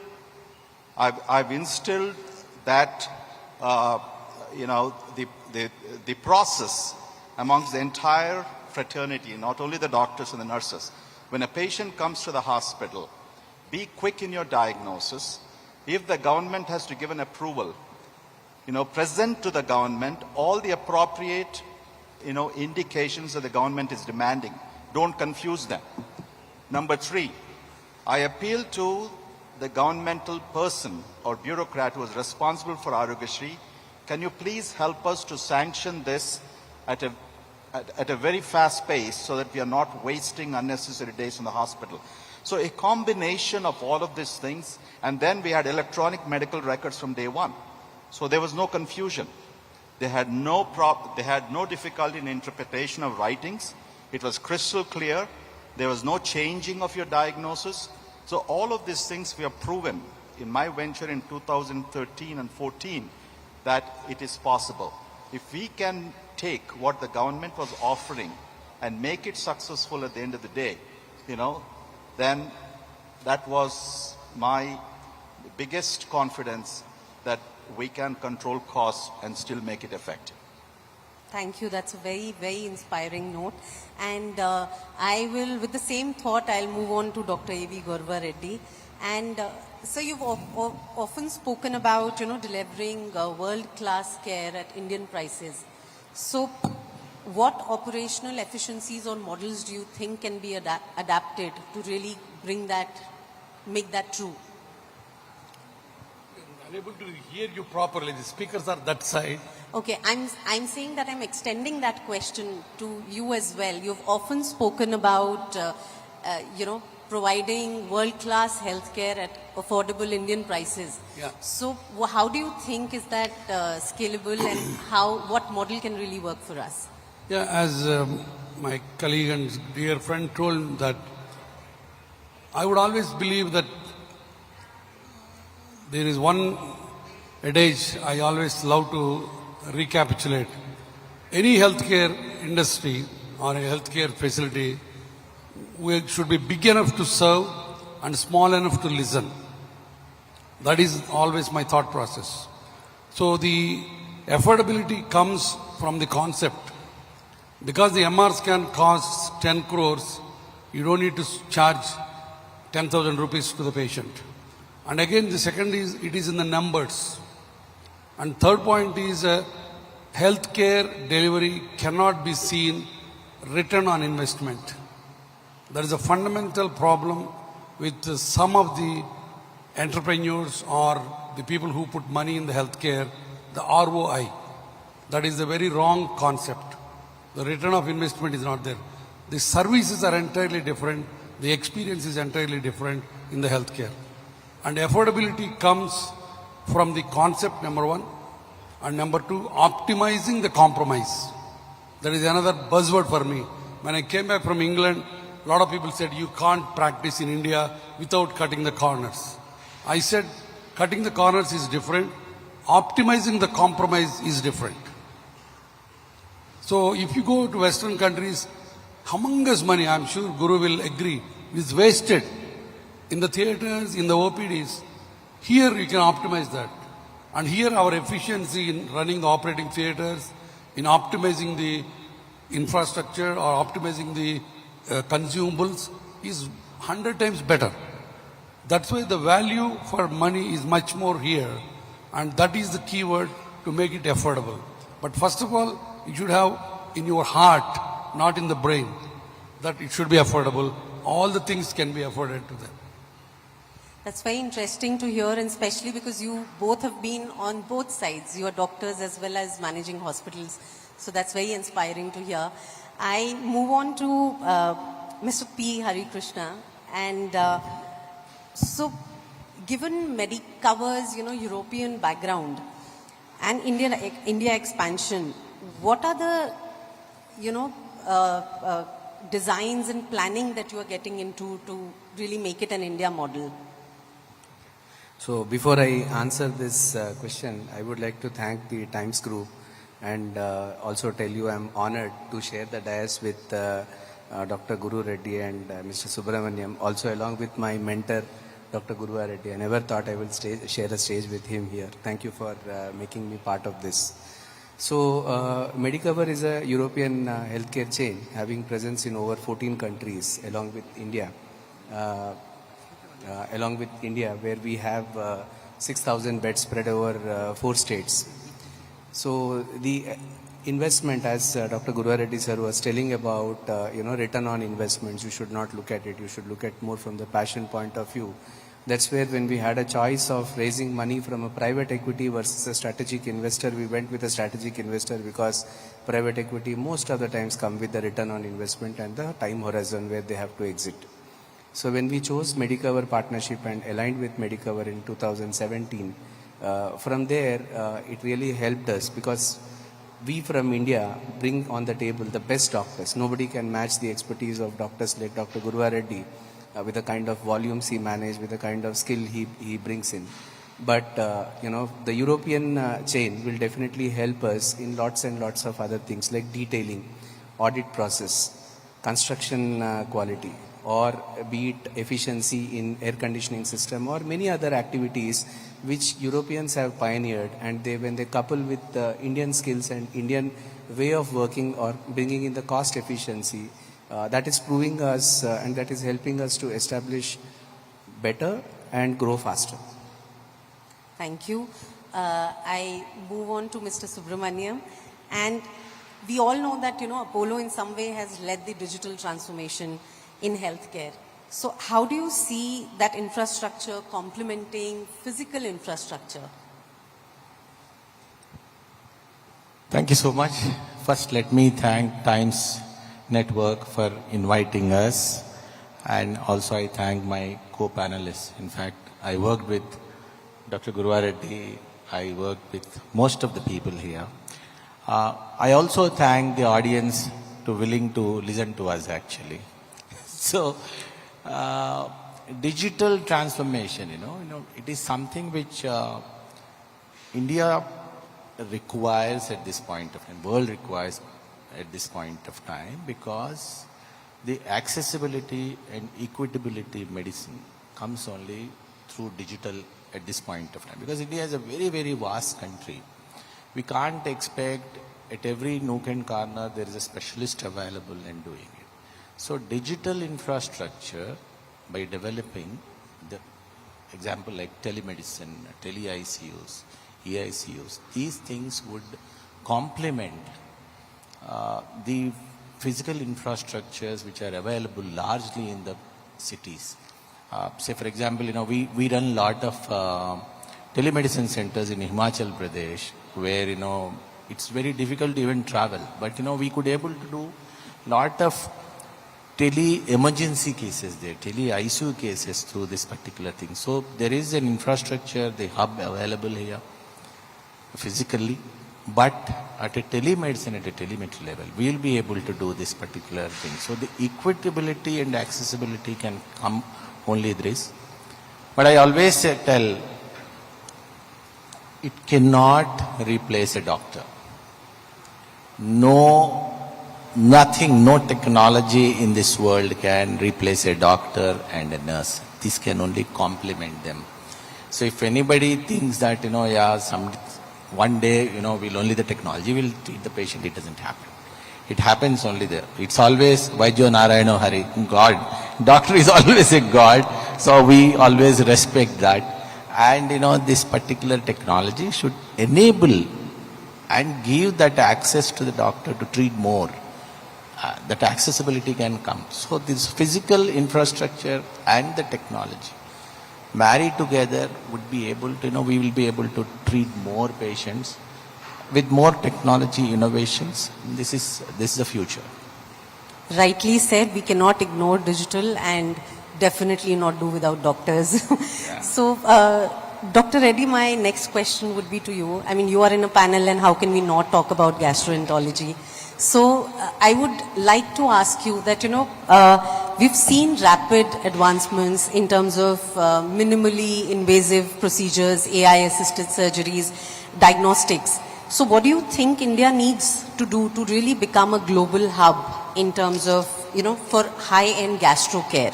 that, the process amongst the entire fraternity, not only the doctors and the nurses. When a patient comes to the hospital, be quick in your diagnosis. If the government has to give an approval, present to the government all the appropriate, indications that the government is demanding. Don't confuse them. Number 3, I appeal to the governmental person or bureaucrat who is responsible for Arogyashri. Can you please help us to sanction this at a very fast pace so that we are not wasting unnecessary days in the hospital? So a combination of all of these things, and then we had electronic medical records from day one. So there was no confusion. They had no difficulty in interpretation of writings. It was crystal clear. There was no changing of your diagnosis. So all of these things we have proven in my venture in 2013 and 14 that it is possible. If we can take what the government was offering and make it successful at the end of the day, then that was my biggest confidence that we can control costs and still make it effective. Thank you. That's a very, very inspiring note. And I will, with the same thought, I'll move on to Dr. A.V. Gorva Reddy. And so you've often spoken about, delivering world-class care at Indian prices. So what operational efficiencies or models do you think can be adapted to really make that true? I'm unable to hear you properly. The speakers are that side. Okay, I'm saying that I'm extending that question to you as well. You've often spoken about, providing world-class healthcare at affordable Indian prices. Yeah. So how do you think is that scalable, and what model can really work for us? Yeah, as my colleague and dear friend told that, I would always believe that there is one adage I always love to recapitulate. Any healthcare industry or a healthcare facility should be big enough to serve and small enough to listen. That is always my thought process. So the affordability comes from the concept. Because the MR scan costs 10 crores, you don't need to charge 10,000 rupees to the patient. And again, the second is, it is in the numbers. And third point is, healthcare delivery cannot be seen return on investment. There is a fundamental problem with some of the entrepreneurs or the people who put money in the healthcare, the ROI. That is a very wrong concept. The return of investment is not there. The services are entirely different. The experience is entirely different in the healthcare. And affordability comes from the concept, number one. And number two, optimizing the compromise. That is another buzzword for me. When I came back from England, a lot of people said, you can't practice in India without cutting the corners. I said, cutting the corners is different. Optimizing the compromise is different. So if you go to Western countries, humongous money, I'm sure Guru will agree, is wasted in the theaters, in the OPDs. Here you can optimize that. And here our efficiency in running the operating theaters, in optimizing the infrastructure or optimizing the consumables is 100 times better. That's why the value for money is much more here. And that is the key word to make it affordable. But first of all, you should have in your heart, not in the brain, that it should be affordable. All the things can be afforded to them. That's very interesting to hear, and especially because you both have been on both sides. You are doctors as well as managing hospitals. So that's very inspiring to hear. I move on to Mr. P. Hari Krishna. And so given Medicovers, European background and India expansion, what are the, designs and planning that you are getting into to really make it an India model? So before I answer this question, I would like to thank the Times Group and also tell you I'm honored to share the dais with Dr. Guru Reddy and Mr. Subramaniam, also along with my mentor, Dr. Guru Reddy. I never thought I would share a stage with him here. Thank you for making me part of this. So Medicover is a European healthcare chain having presence in over 14 countries along with India. Where we have 6,000 beds spread over 4 states. So the investment, as Dr. Guru Reddy sir was telling about, return on investments, you should not look at it. You should look at more from the passion point of view. That's where when we had a choice of raising money from a private equity versus a strategic investor, we went with a strategic investor because private equity most of the times come with the return on investment and the time horizon where they have to exit. So when we chose Medicover partnership and aligned with Medicover in 2017, from there it really helped us because we from India bring on the table the best doctors. Nobody can match the expertise of doctors like Dr. Guru Reddy with the kind of volumes he managed, with the kind of skill he brings in. But, the European chain will definitely help us in lots and lots of other things like detailing, audit process, construction quality, or be it efficiency in air conditioning system or many other activities which Europeans have pioneered, and when they couple with Indian skills and Indian way of working or bringing in the cost efficiency, that is proving us and that is helping us to establish better and grow faster. Thank you. I move on to Mr. Subramaniam. And we all know that, Apollo in some way has led the digital transformation in healthcare. So how do you see that infrastructure complementing physical infrastructure? Thank you so much. First, let me thank Times Network for inviting us. And also I thank my co-panelists. In fact, I worked with Dr. Guru Reddy. I worked with most of the people here. I also thank the audience to willing to listen to us actually. So, digital transformation, it is something which India requires at this point of time, world requires at this point of time, because the accessibility and equitability of medicine comes only through digital at this point of time. Because India is a very, very vast country. We can't expect at every nook and corner there is a specialist available and doing it. So digital infrastructure, by developing the example like telemedicine, tele-ICUs, e-ICUs, these things would complement the physical infrastructures which are available largely in the cities. Say for example, we run a lot of telemedicine centers in Himachal Pradesh where, it's very difficult to even travel. But, we could able to do lot of tele-emergency cases there, tele-ICU cases through this particular thing. So there is an infrastructure, the hub available here physically, but at a telemedicine, at a telemetry level, we will be able to do this particular thing. So the equitability and accessibility can come only this. But I always tell, it cannot replace a doctor. Nothing, no technology in this world can replace a doctor and a nurse. This can only complement them. So if anybody thinks that, one day, we'll only the technology will treat the patient, it doesn't happen. It happens only there. It's always Vaidyo Narayano Hari, God. Doctor is always a God. So we always respect that. And, this particular technology should enable and give that access to the doctor to treat more. That accessibility can come. So this physical infrastructure and the technology married together would be able to, we will be able to treat more patients with more technology innovations. This is the future. Rightly said, we cannot ignore digital and definitely not do without doctors. Yeah. So, Dr. Reddy, my next question would be to you. I mean, you are in a panel and how can we not talk about gastroenterology? So, I would like to ask you that, we've seen rapid advancements in terms of minimally invasive procedures, AI-assisted surgeries, diagnostics. So what do you think India needs to do to really become a global hub in terms of, for high-end gastro care?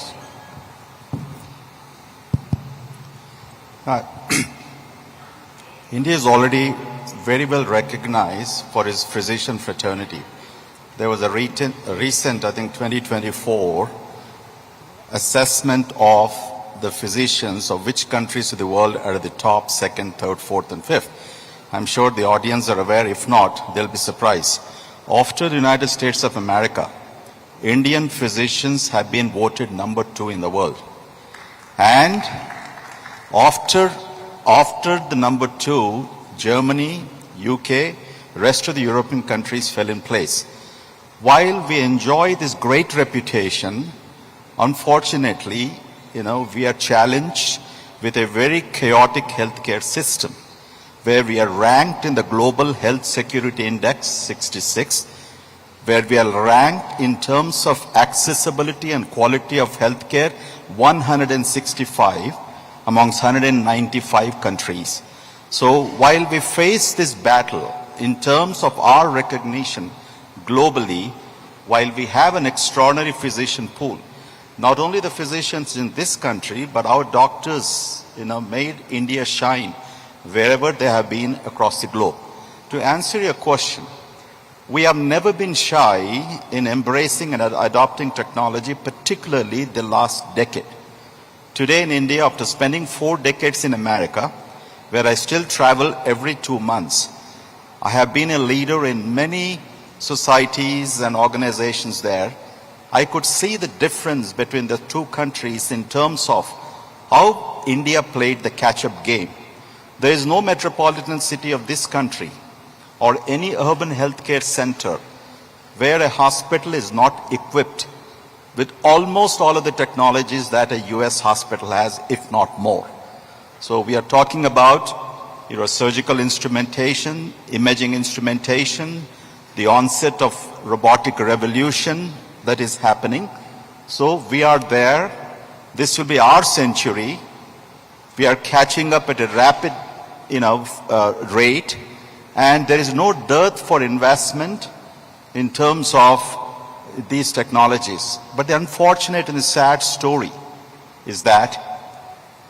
India is already very well recognized for its physician fraternity. There was a recent, I think, 2024 assessment of the physicians of which countries of the world are at the top, second, third, fourth, and fifth. I'm sure the audience are aware. If not, they'll be surprised. After the United States of America, Indian physicians have been voted number 2 in the world. And after the number 2, Germany, UK, rest of the European countries fell in place. While we enjoy this great reputation, unfortunately, we are challenged with a very chaotic healthcare system, where we are ranked in the Global Health Security Index 66, where we are ranked in terms of accessibility and quality of healthcare 165 amongst 195 countries. So while we face this battle in terms of our recognition globally, while we have an extraordinary physician pool, not only the physicians in this country, but our doctors, made India shine wherever they have been across the globe. To answer your question, we have never been shy in embracing and adopting technology, particularly the last decade. Today in India, after spending 4 decades in America, where I still travel every 2 months, I have been a leader in many societies and organizations there. I could see the difference between the 2 countries in terms of how India played the catch-up game. There is no metropolitan city of this country or any urban healthcare center where a hospital is not equipped with almost all of the technologies that a US hospital has, if not more. So we are talking about surgical instrumentation, imaging instrumentation, the onset of robotic revolution that is happening. So we are there. This will be our century. We are catching up at a rapid rate, and there is no dearth for investment in terms of these technologies. But the unfortunate and the sad story is that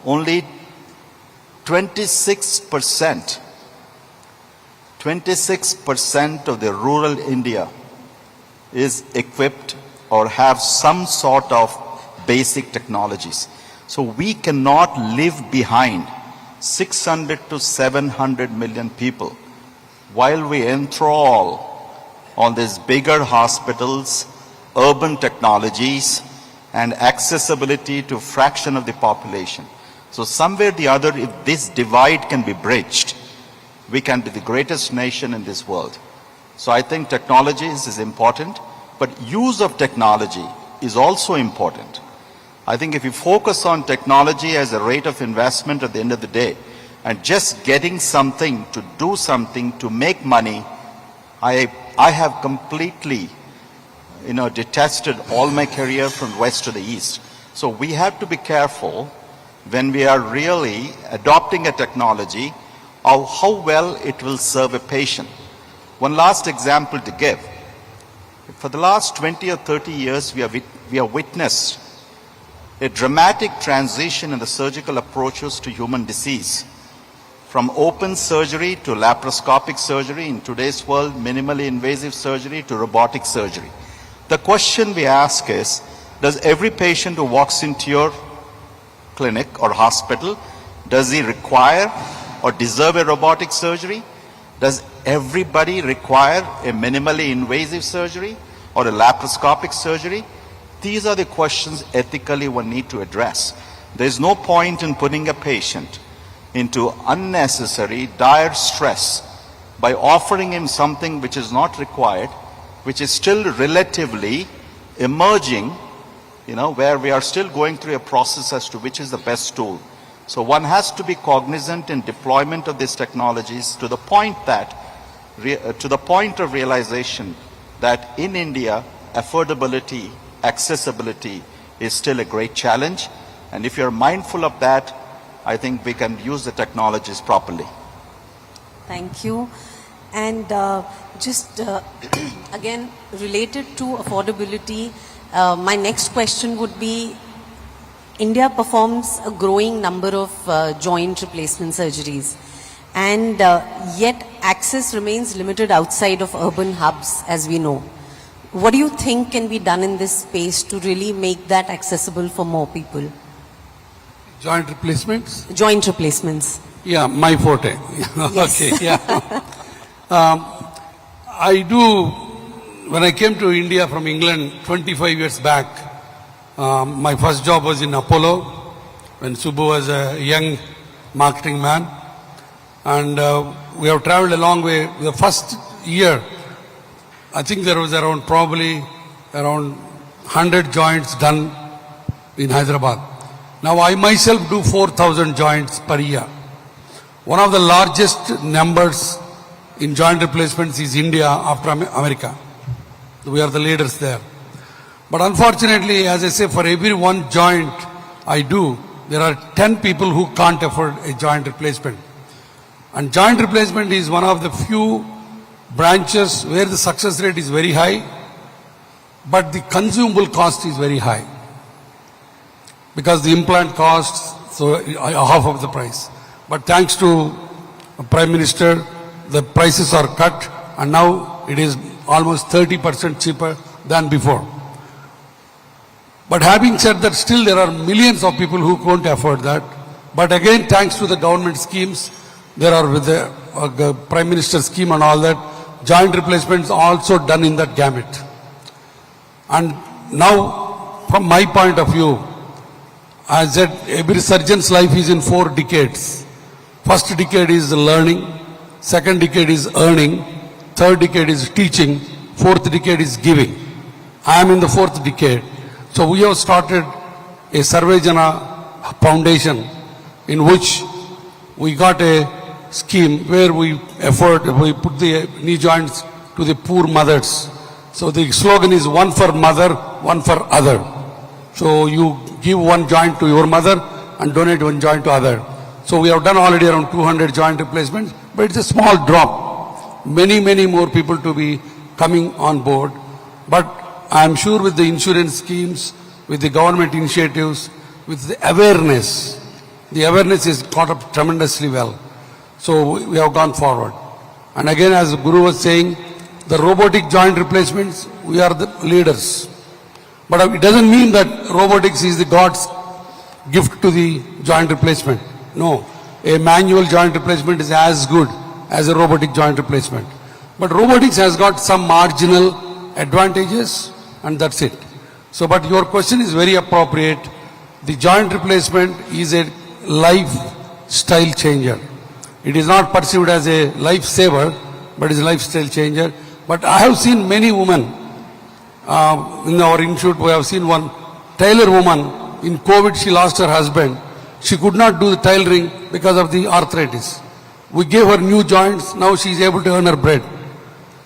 only 26% of the rural India is equipped or have some sort of basic technologies. So we cannot live behind 600 to 700 million people while we enthrall on these bigger hospitals, urban technologies, and accessibility to a fraction of the population. So somewhere or the other, if this divide can be bridged, we can be the greatest nation in this world. So I think technologies is important, but use of technology is also important. I think if you focus on technology as a rate of investment at the end of the day, and just getting something to do something to make money, I have completely, detested all my career from west to the east. So we have to be careful when we are really adopting a technology of how well it will serve a patient. One last example to give. For the last 20 or 30 years, we have witnessed a dramatic transition in the surgical approaches to human disease. From open surgery to laparoscopic surgery, in today's world, minimally invasive surgery to robotic surgery. The question we ask is, does every patient who walks into your clinic or hospital, does he require or deserve a robotic surgery? Does everybody require a minimally invasive surgery or a laparoscopic surgery? These are the questions ethically one need to address. There is no point in putting a patient into unnecessary, dire stress by offering him something which is not required, which is still relatively emerging, where we are still going through a process as to which is the best tool. So one has to be cognizant in deployment of these technologies to the point of realization that in India, affordability, accessibility is still a great challenge. And if you're mindful of that, I think we can use the technologies properly. Thank you. And again, related to affordability, my next question would be, India performs a growing number of joint replacement surgeries, and yet access remains limited outside of urban hubs, as we know. What do you think can be done in this space to really make that accessible for more people? Joint replacements? Joint replacements. Yeah, my forte. Yes. Okay, yeah. When I came to India from England 25 years back, my first job was in Apollo, when Subbu was a young marketing man. And we have traveled a long way. The first year, I think there was probably around 100 joints done in Hyderabad. Now I myself do 4,000 joints per year. One of the largest numbers in joint replacements is India after America. We are the leaders there. But unfortunately, as I say, for every one joint I do, there are 10 people who can't afford a joint replacement. And joint replacement is one of the few branches where the success rate is very high, but the consumable cost is very high. Because the implant costs half of the price. But thanks to Prime Minister, the prices are cut, and now it is almost 30% cheaper than before. But having said that, still there are millions of people who can't afford that. But again, thanks to the government schemes, there are with the Prime Minister scheme and all that, joint replacements also done in that gamut. And now, from my point of view, I said every surgeon's life is in 4 decades. First decade is learning, second decade is earning, third decade is teaching, fourth decade is giving. I am in the 4th decade. So we have started a Sarvejana Foundation in which we got a scheme where we put the knee joints to the poor mothers. So the slogan is one for mother, one for other. So you give one joint to your mother and donate one joint to other. So we have done already around 200 joint replacements, but it's a small drop. Many, many more people to be coming on board. But I'm sure with the insurance schemes, with the government initiatives, with the awareness is caught up tremendously well. So we have gone forward. And again, as the Guru was saying, the robotic joint replacements, we are the leaders. But it doesn't mean that robotics is the God's gift to the joint replacement. No, a manual joint replacement is as good as a robotic joint replacement. But robotics has got some marginal advantages, and that's it. So, but your question is very appropriate. The joint replacement is a lifestyle changer. It is not perceived as a lifesaver, but is a lifestyle changer. But I have seen many women in our institute. We have seen one tailor woman. In COVID, she lost her husband. She could not do the tailoring because of the arthritis. We gave her new joints. Now she is able to earn her bread.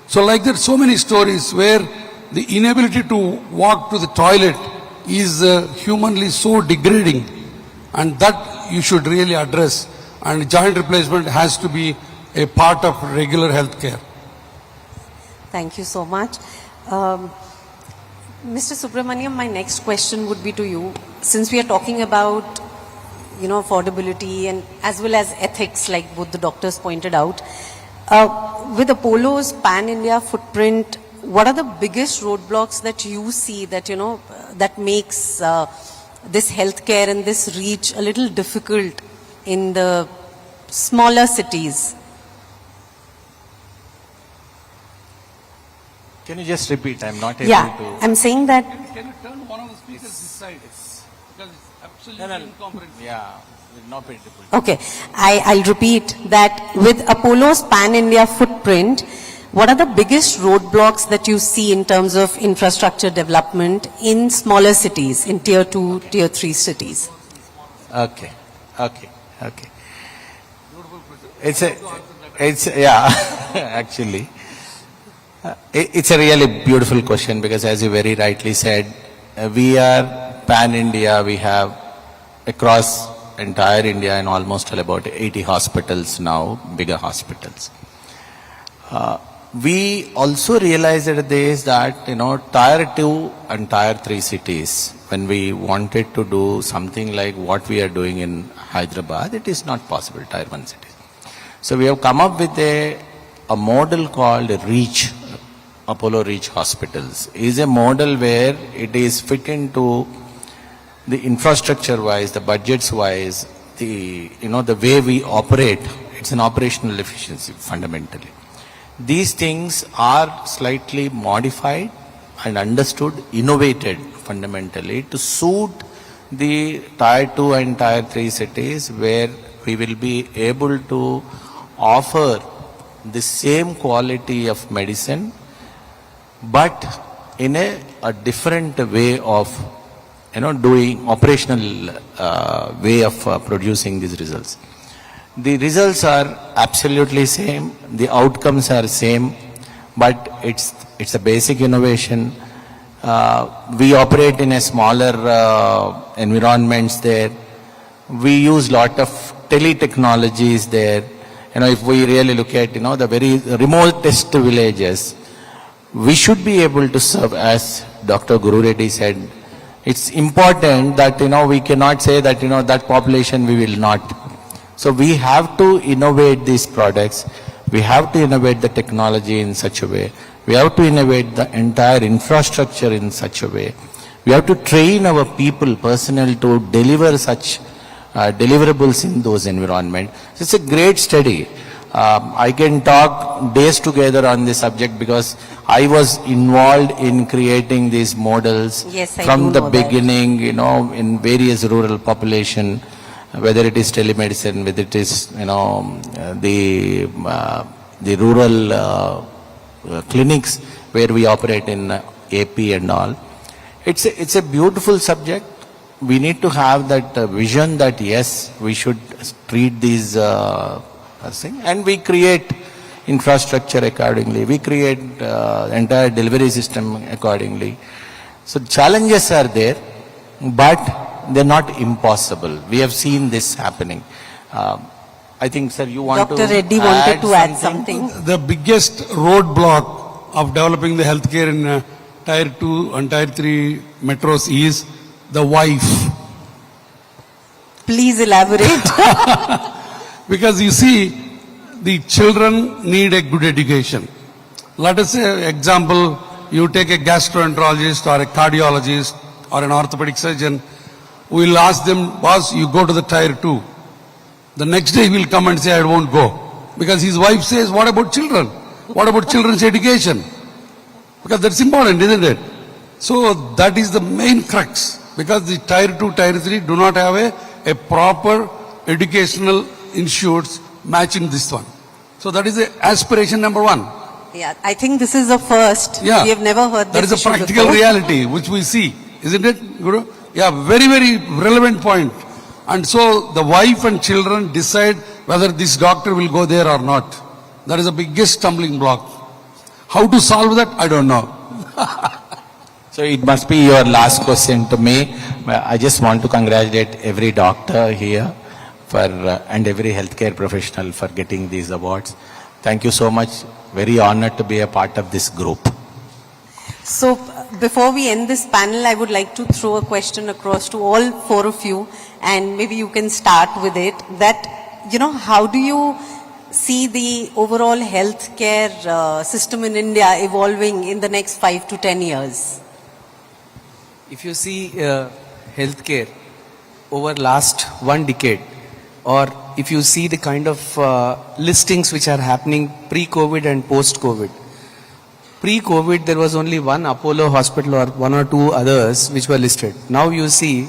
So like that, so many stories where the inability to walk to the toilet is humanly so degrading, and that you should really address. And joint replacement has to be a part of regular health care. Thank you so much. Mr. Subramaniam, my next question would be to you. Since we are talking about, affordability and as well as ethics, like both the doctors pointed out, with Apollo's pan-India footprint, what are the biggest roadblocks that you see that, that makes this healthcare and this reach a little difficult in the smaller cities? Can you just repeat? I'm not able to. Yeah, I'm saying that. Can you turn one of the speakers this side? Because it's absolutely incomprehensible. Yeah, not very difficult. Okay, I'll repeat that with Apollo's pan-India footprint, what are the biggest roadblocks that you see in terms of infrastructure development in smaller cities, in tier 2, tier 3 cities? Okay. Yeah, actually. It's a really beautiful question because, as you very rightly said, we are pan-India. We have across entire India and almost about 80 hospitals now, bigger hospitals. We also realized at this that, tier 2 and tier 3 cities, when we wanted to do something like what we are doing in Hyderabad, it is not possible, tier 1 cities. So we have come up with a model called REACH, Apollo REACH Hospitals. It is a model where it is fit into the infrastructure wise, the budgets wise, the way we operate. It's an operational efficiency fundamentally. These things are slightly modified and understood, innovated fundamentally to suit the tier 2 and tier 3 cities, where we will be able to offer the same quality of medicine, but in a different way of doing operational way of producing these results. The results are absolutely same, the outcomes are same, but it's a basic innovation. We operate in a smaller environments there. We use lot of tele-technologies there. If we really look at the very remotest villages, we should be able to serve, as Dr. Guru Reddy said. It's important that we cannot say that that population we will not. So we have to innovate these products. We have to innovate the technology in such a way. We have to innovate the entire infrastructure in such a way. We have to train our people, personnel, to deliver such deliverables in those environments. So it's a great study. I can talk days together on this subject because I was involved in creating these models from the beginning, in various rural population, whether it is telemedicine, whether it is, the rural clinics where we operate in AP and all. It's a beautiful subject. We need to have that vision that yes, we should treat these things, and we create infrastructure accordingly. We create entire delivery system accordingly. So challenges are there, but they're not impossible. We have seen this happening. I think, sir, you want Dr. Reddy wanted to add something. The biggest roadblock of developing the healthcare in tier 2 and tier 3 metros is the wife. Please elaborate. Because you see, the children need a good education. Let us say, example, you take a gastroenterologist or a cardiologist or an orthopedic surgeon. We will ask them, boss, you go to the tier 2. The next day he will come and say, I won't go. Because his wife says, what about children? What about children's education? Because that's important, isn't it? So that is the main crux. Because the tier 2, tier 3 do not have a proper educational institutes matching this one. So that is the aspiration number 1. Yeah, I think this is the first. Yeah. We have never heard this That is a issue practical before. reality which we see, isn't it, Guru? Yeah, very, very relevant point. And so the wife and children decide whether this doctor will go there or not. That is the biggest stumbling block. How to solve that? I don't know. So it must be your last question to me. I just want to congratulate every doctor here for and every healthcare professional for getting these awards. Thank you so much. Very honored to be a part of this group. So before we end this panel, I would like to throw a question across to all 4 of you, and maybe you can start with it. That, how do you see the overall healthcare system in India evolving in the next 5 to 10 years? If you see healthcare over last 1 decade, or if you see the kind of listings which are happening pre-COVID and post-COVID. Pre-COVID, there was only one Apollo hospital or 1 or 2 others which were listed. Now you see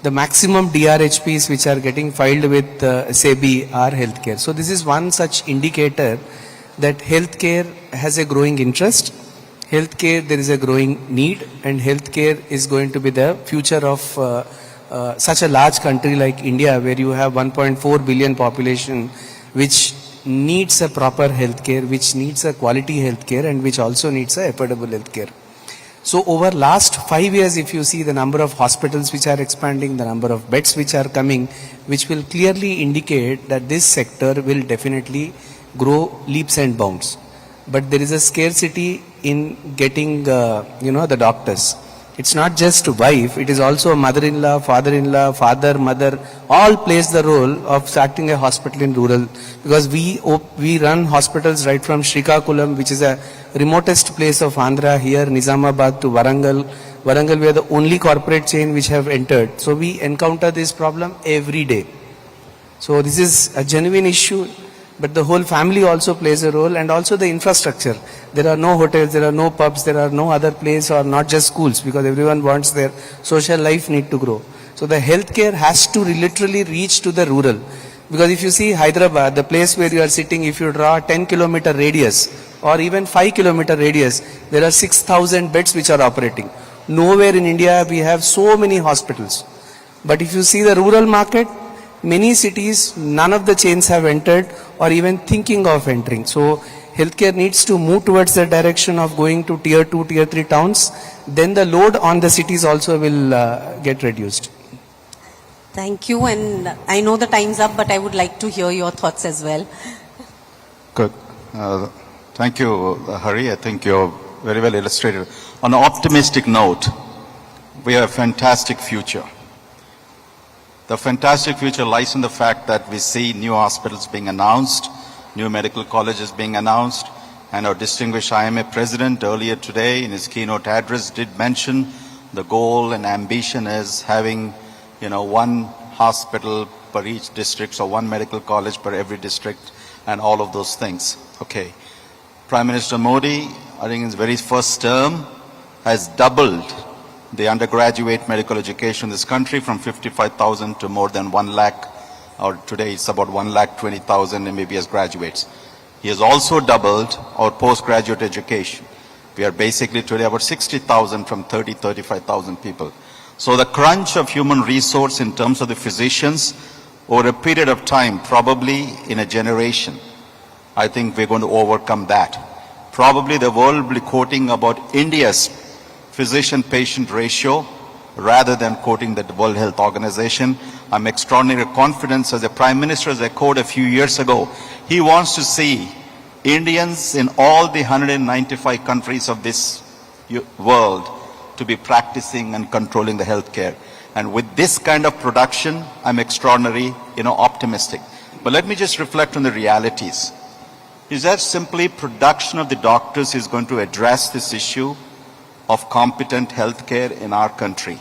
the maximum DRHPs which are getting filed with SEBI are healthcare. So this is one such indicator that healthcare has a growing interest. Healthcare, there is a growing need, and healthcare is going to be the future of such a large country like India, where you have 1.4 billion population, which needs a proper healthcare, which needs a quality healthcare, and which also needs a affordable healthcare. So over last 5 years, if you see the number of hospitals which are expanding, the number of beds which are coming, which will clearly indicate that this sector will definitely grow leaps and bounds. But there is a scarcity in getting, the doctors. It's not just wife, it is also mother-in-law, father-in-law, father, mother, all plays the role of starting a hospital in rural. Because we run hospitals right from Srikakulam, which is a remotest place of Andhra, here, Nizamabad to Warangal. Warangal, we are the only corporate chain which have entered. So we encounter this problem every day. So this is a genuine issue. But the whole family also plays a role, and also the infrastructure. There are no hotels, there are no pubs, there are no other place, or not just schools, because everyone wants their social life need to grow. So the healthcare has to literally reach to the rural. Because if you see Hyderabad, the place where you are sitting, if you draw a 10-kilometer radius or even 5-kilometer radius, there are 6,000 beds which are operating. Nowhere in India we have so many hospitals. But if you see the rural market, many cities, none of the chains have entered or even thinking of entering. So healthcare needs to move towards the direction of going to tier 2, tier 3 towns. Then the load on the cities also will get reduced. Thank you. And I know the time's up, but I would like to hear your thoughts as well. Good. Thank you, Hari. I think you're very well illustrated. On an optimistic note, we have a fantastic future. The fantastic future lies in the fact that we see new hospitals being announced, new medical colleges being announced, and our distinguished IMA president earlier today in his keynote address did mention the goal and ambition is having, one hospital per each district, so one medical college per every district, and all of those things. Okay. Prime Minister Modi, I think in his very first term, has doubled the undergraduate medical education in this country from 55,000 to more than 1 lakh, or today it's about 1,20,000 MBBS graduates. He has also doubled our postgraduate education. We are basically today about 60,000 from 35,000 people. So the crunch of human resource in terms of the physicians over a period of time, probably in a generation, I think we're going to overcome that. Probably the world will be quoting about India's physician-patient ratio rather than quoting the World Health Organization. I'm extraordinarily confident, as the Prime Minister has echoed a few years ago, he wants to see Indians in all the 195 countries of this world to be practicing and controlling the healthcare. And with this kind of production, I'm extraordinarily, optimistic. But let me just reflect on the realities. Is that simply production of the doctors is going to address this issue of competent healthcare in our country?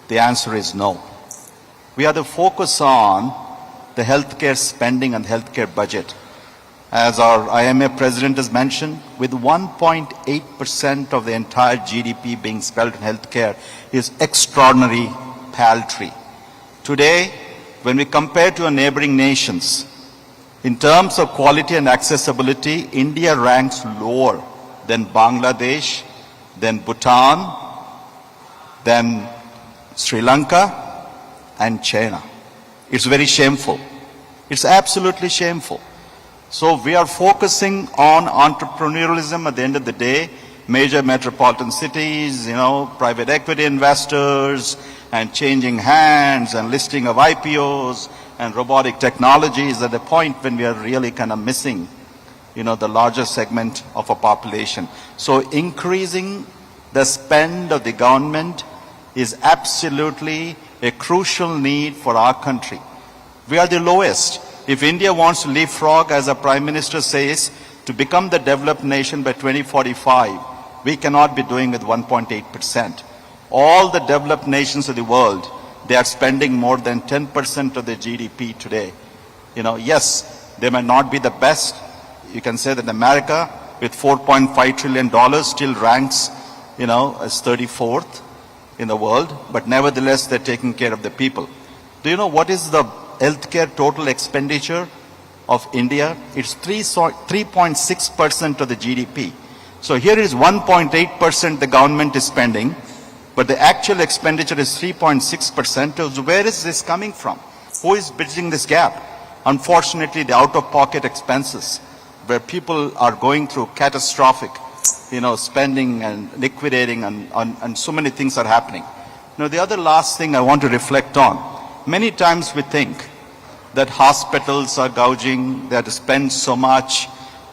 The answer is no. We have to focus on the healthcare spending and healthcare budget. As our IMA president has mentioned, with 1.8% of the entire GDP being spent on healthcare is extraordinary, paltry. Today, when we compare to our neighboring nations, in terms of quality and accessibility, India ranks lower than Bangladesh, than Bhutan, than Sri Lanka, and China. It's very shameful. It's absolutely shameful. So we are focusing on entrepreneurialism at the end of the day, major metropolitan cities, private equity investors, and changing hands, and listing of IPOs, and robotic technologies at a point when we are really kind of missing, the larger segment of a population. So increasing the spend of the government is absolutely a crucial need for our country. We are the lowest. If India wants to leapfrog, as our Prime Minister says, to become the developed nation by 2045, we cannot be doing with 1.8%. All the developed nations of the world, they are spending more than 10% of their GDP today. Yes, they may not be the best. You can say that America, with $4.5 trillion, still ranks, as 34th in the world, but nevertheless, they're taking care of the people. Do you know what is the healthcare total expenditure of India? It's 3.6% of the GDP. So here is 1.8% the government is spending, but the actual expenditure is 3.6%. So where is this coming from? Who is bridging this gap? Unfortunately, the out-of-pocket expenses, where people are going through catastrophic, spending and liquidating, and so many things are happening. The other last thing I want to reflect on, many times we think that hospitals are gouging, they have to spend so much,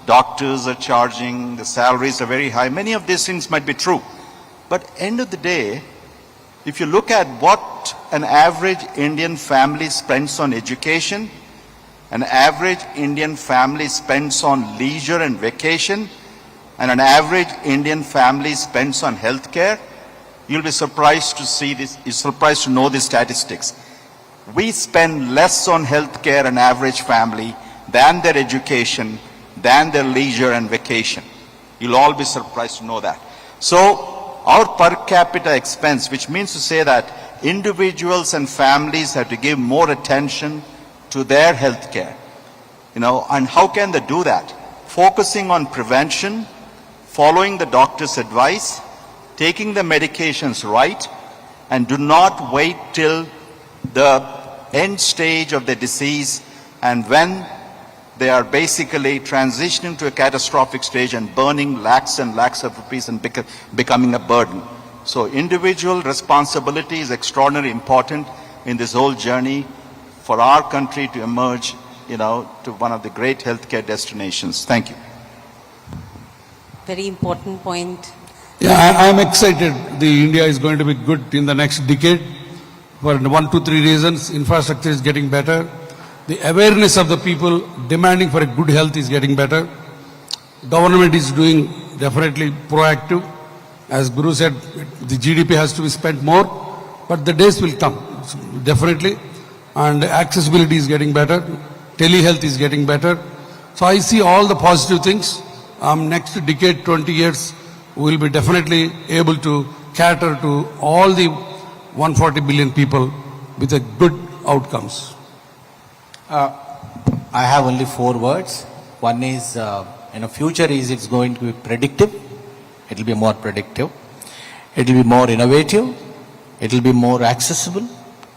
doctors are charging, the salaries are very high. Many of these things might be true. But end of the day, if you look at what an average Indian family spends on education, an average Indian family spends on leisure and vacation, and an average Indian family spends on healthcare, you'll be surprised to see this, you're surprised to know the statistics. We spend less on healthcare, an average family, than their education, than their leisure and vacation. You'll all be surprised to know that. So our per capita expense, which means to say that individuals and families have to give more attention to their healthcare. And how can they do that? Focusing on prevention, following the doctor's advice, taking the medications right, and do not wait till the end stage of the disease and when they are basically transitioning to a catastrophic stage and burning lakhs and lakhs of rupees and becoming a burden. So individual responsibility is extraordinarily important in this whole journey for our country to emerge, to one of the great healthcare destinations. Thank you. Very important point. Yeah, I'm excited. India is going to be good in the next decade for 1, 2, 3 reasons. Infrastructure is getting better. The awareness of the people demanding for a good health is getting better. Government is doing definitely proactive. As Guru said, the GDP has to be spent more, but the days will come, definitely. And accessibility is getting better. Telehealth is getting better. So I see all the positive things. Next decade, 20 years, we will be definitely able to cater to all the 140 billion people with a good outcomes. I have only 4 words. One is, future is it's going to be predictive. It will be more predictive. It will be more innovative. It will be more accessible.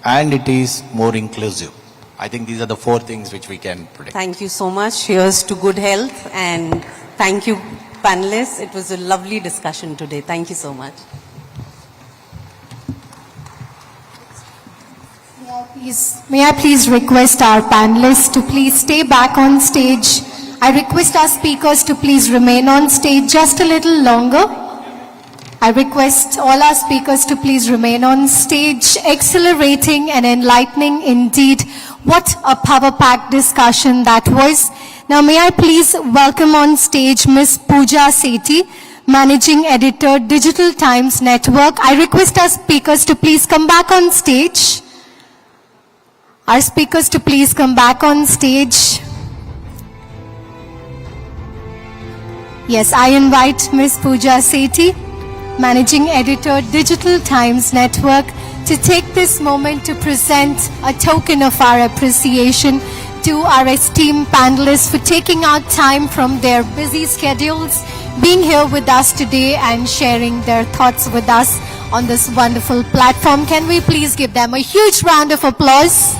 And it is more inclusive. I think these are the 4 things which we can predict. Thank you so much. Here's to good health. And thank you, panelists. It was a lovely discussion today. Thank you so much. May I please request our panelists to please stay back on stage. I request our speakers to please remain on stage just a little longer. I request all our speakers to please remain on stage. Exhilarating and enlightening indeed. What a power-packed discussion that was. Now may I please welcome on stage Ms. Pooja Sethi, Managing Editor, Digital Times Network. I request our speakers to please come back on stage. Our speakers to please come back on stage. Yes, I invite Ms. Pooja Sethi, Managing Editor, Digital Times Network, to take this moment to present a token of our appreciation to our esteemed panelists for taking out time from their busy schedules, being here with us today and sharing their thoughts with us on this wonderful platform. Can we please give them a huge round of applause?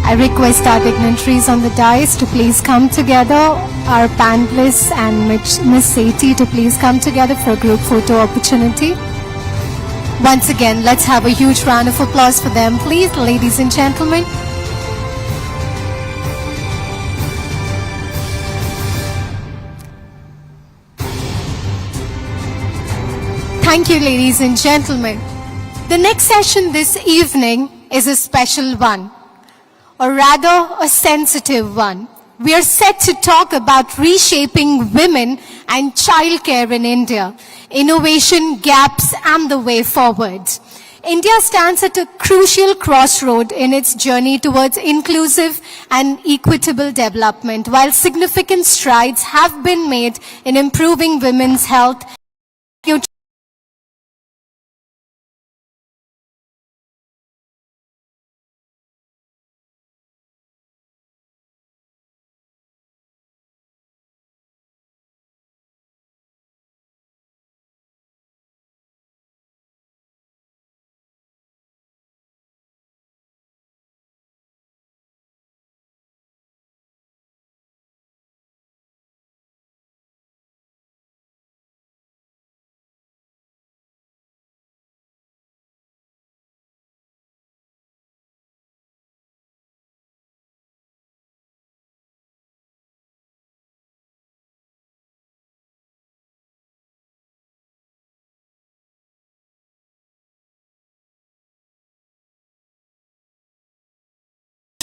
I request our dignitaries on the dais to please come together, our panelists and Ms. Sethi to please come together for a group photo opportunity. Once again, let's have a huge round of applause for them, please, ladies and gentlemen. Thank you, ladies and gentlemen. The next session this evening is a special one, or rather a sensitive one. We are set to talk about reshaping women and childcare in India, innovation, gaps and the way forward. India stands at a crucial crossroad in its journey towards inclusive and equitable development. While significant strides have been made in improving women's health,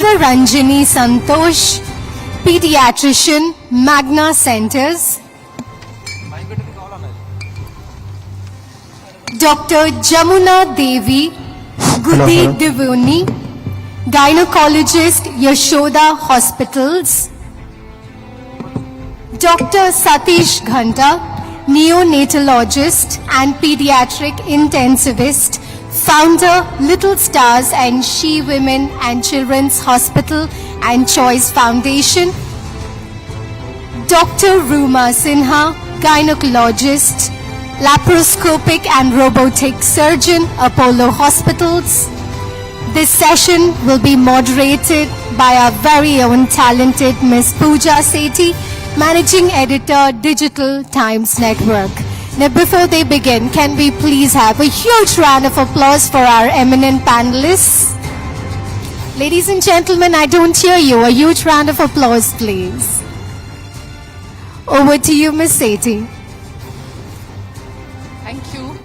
Ranjini Santosh, pediatrician, Magna Centers. Dr. Jamuna Devi, Gudi Divoni, gynecologist, Yashoda Hospitals. Dr. Satish Ghanta, neonatologist and pediatric intensivist, founder, Little Stars and She Women and Children's Hospital and Choice Foundation. Dr. Ruma Sinha, gynecologist, laparoscopic and robotic surgeon, Apollo Hospitals. This session will be moderated by our very own talented Ms. Pooja Sethi, Managing Editor, Digital Times Network. Now, before they begin, can we please have a huge round of applause for our eminent panelists? Ladies and gentlemen, I don't hear you. A huge round of applause, please. Over to you, Ms. Sethi. Thank you.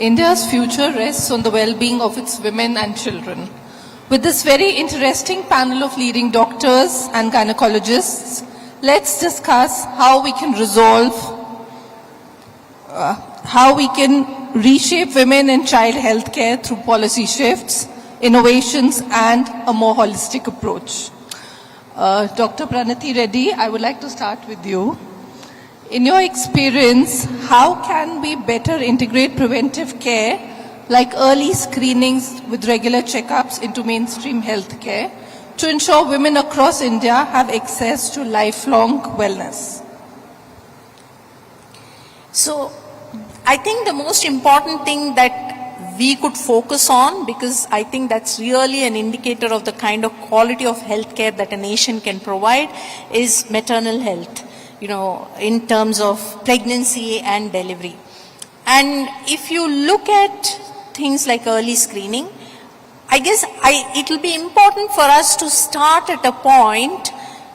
India's future rests on the well-being of its women and children. With this very interesting panel of leading doctors and gynecologists, let's discuss how we can reshape women and child health care through policy shifts, innovations, and a more holistic approach. Dr. Pranati Reddy, I would like to start with you. In your experience, how can we better integrate preventive care like early screenings with regular checkups into mainstream health care to ensure women across India have access to lifelong wellness? So I think the most important thing that we could focus on, because I think that's really an indicator of the kind of quality of healthcare that a nation can provide, is maternal health, in terms of pregnancy and delivery. And if you look at things like early screening, I guess it will be important for us to start at a point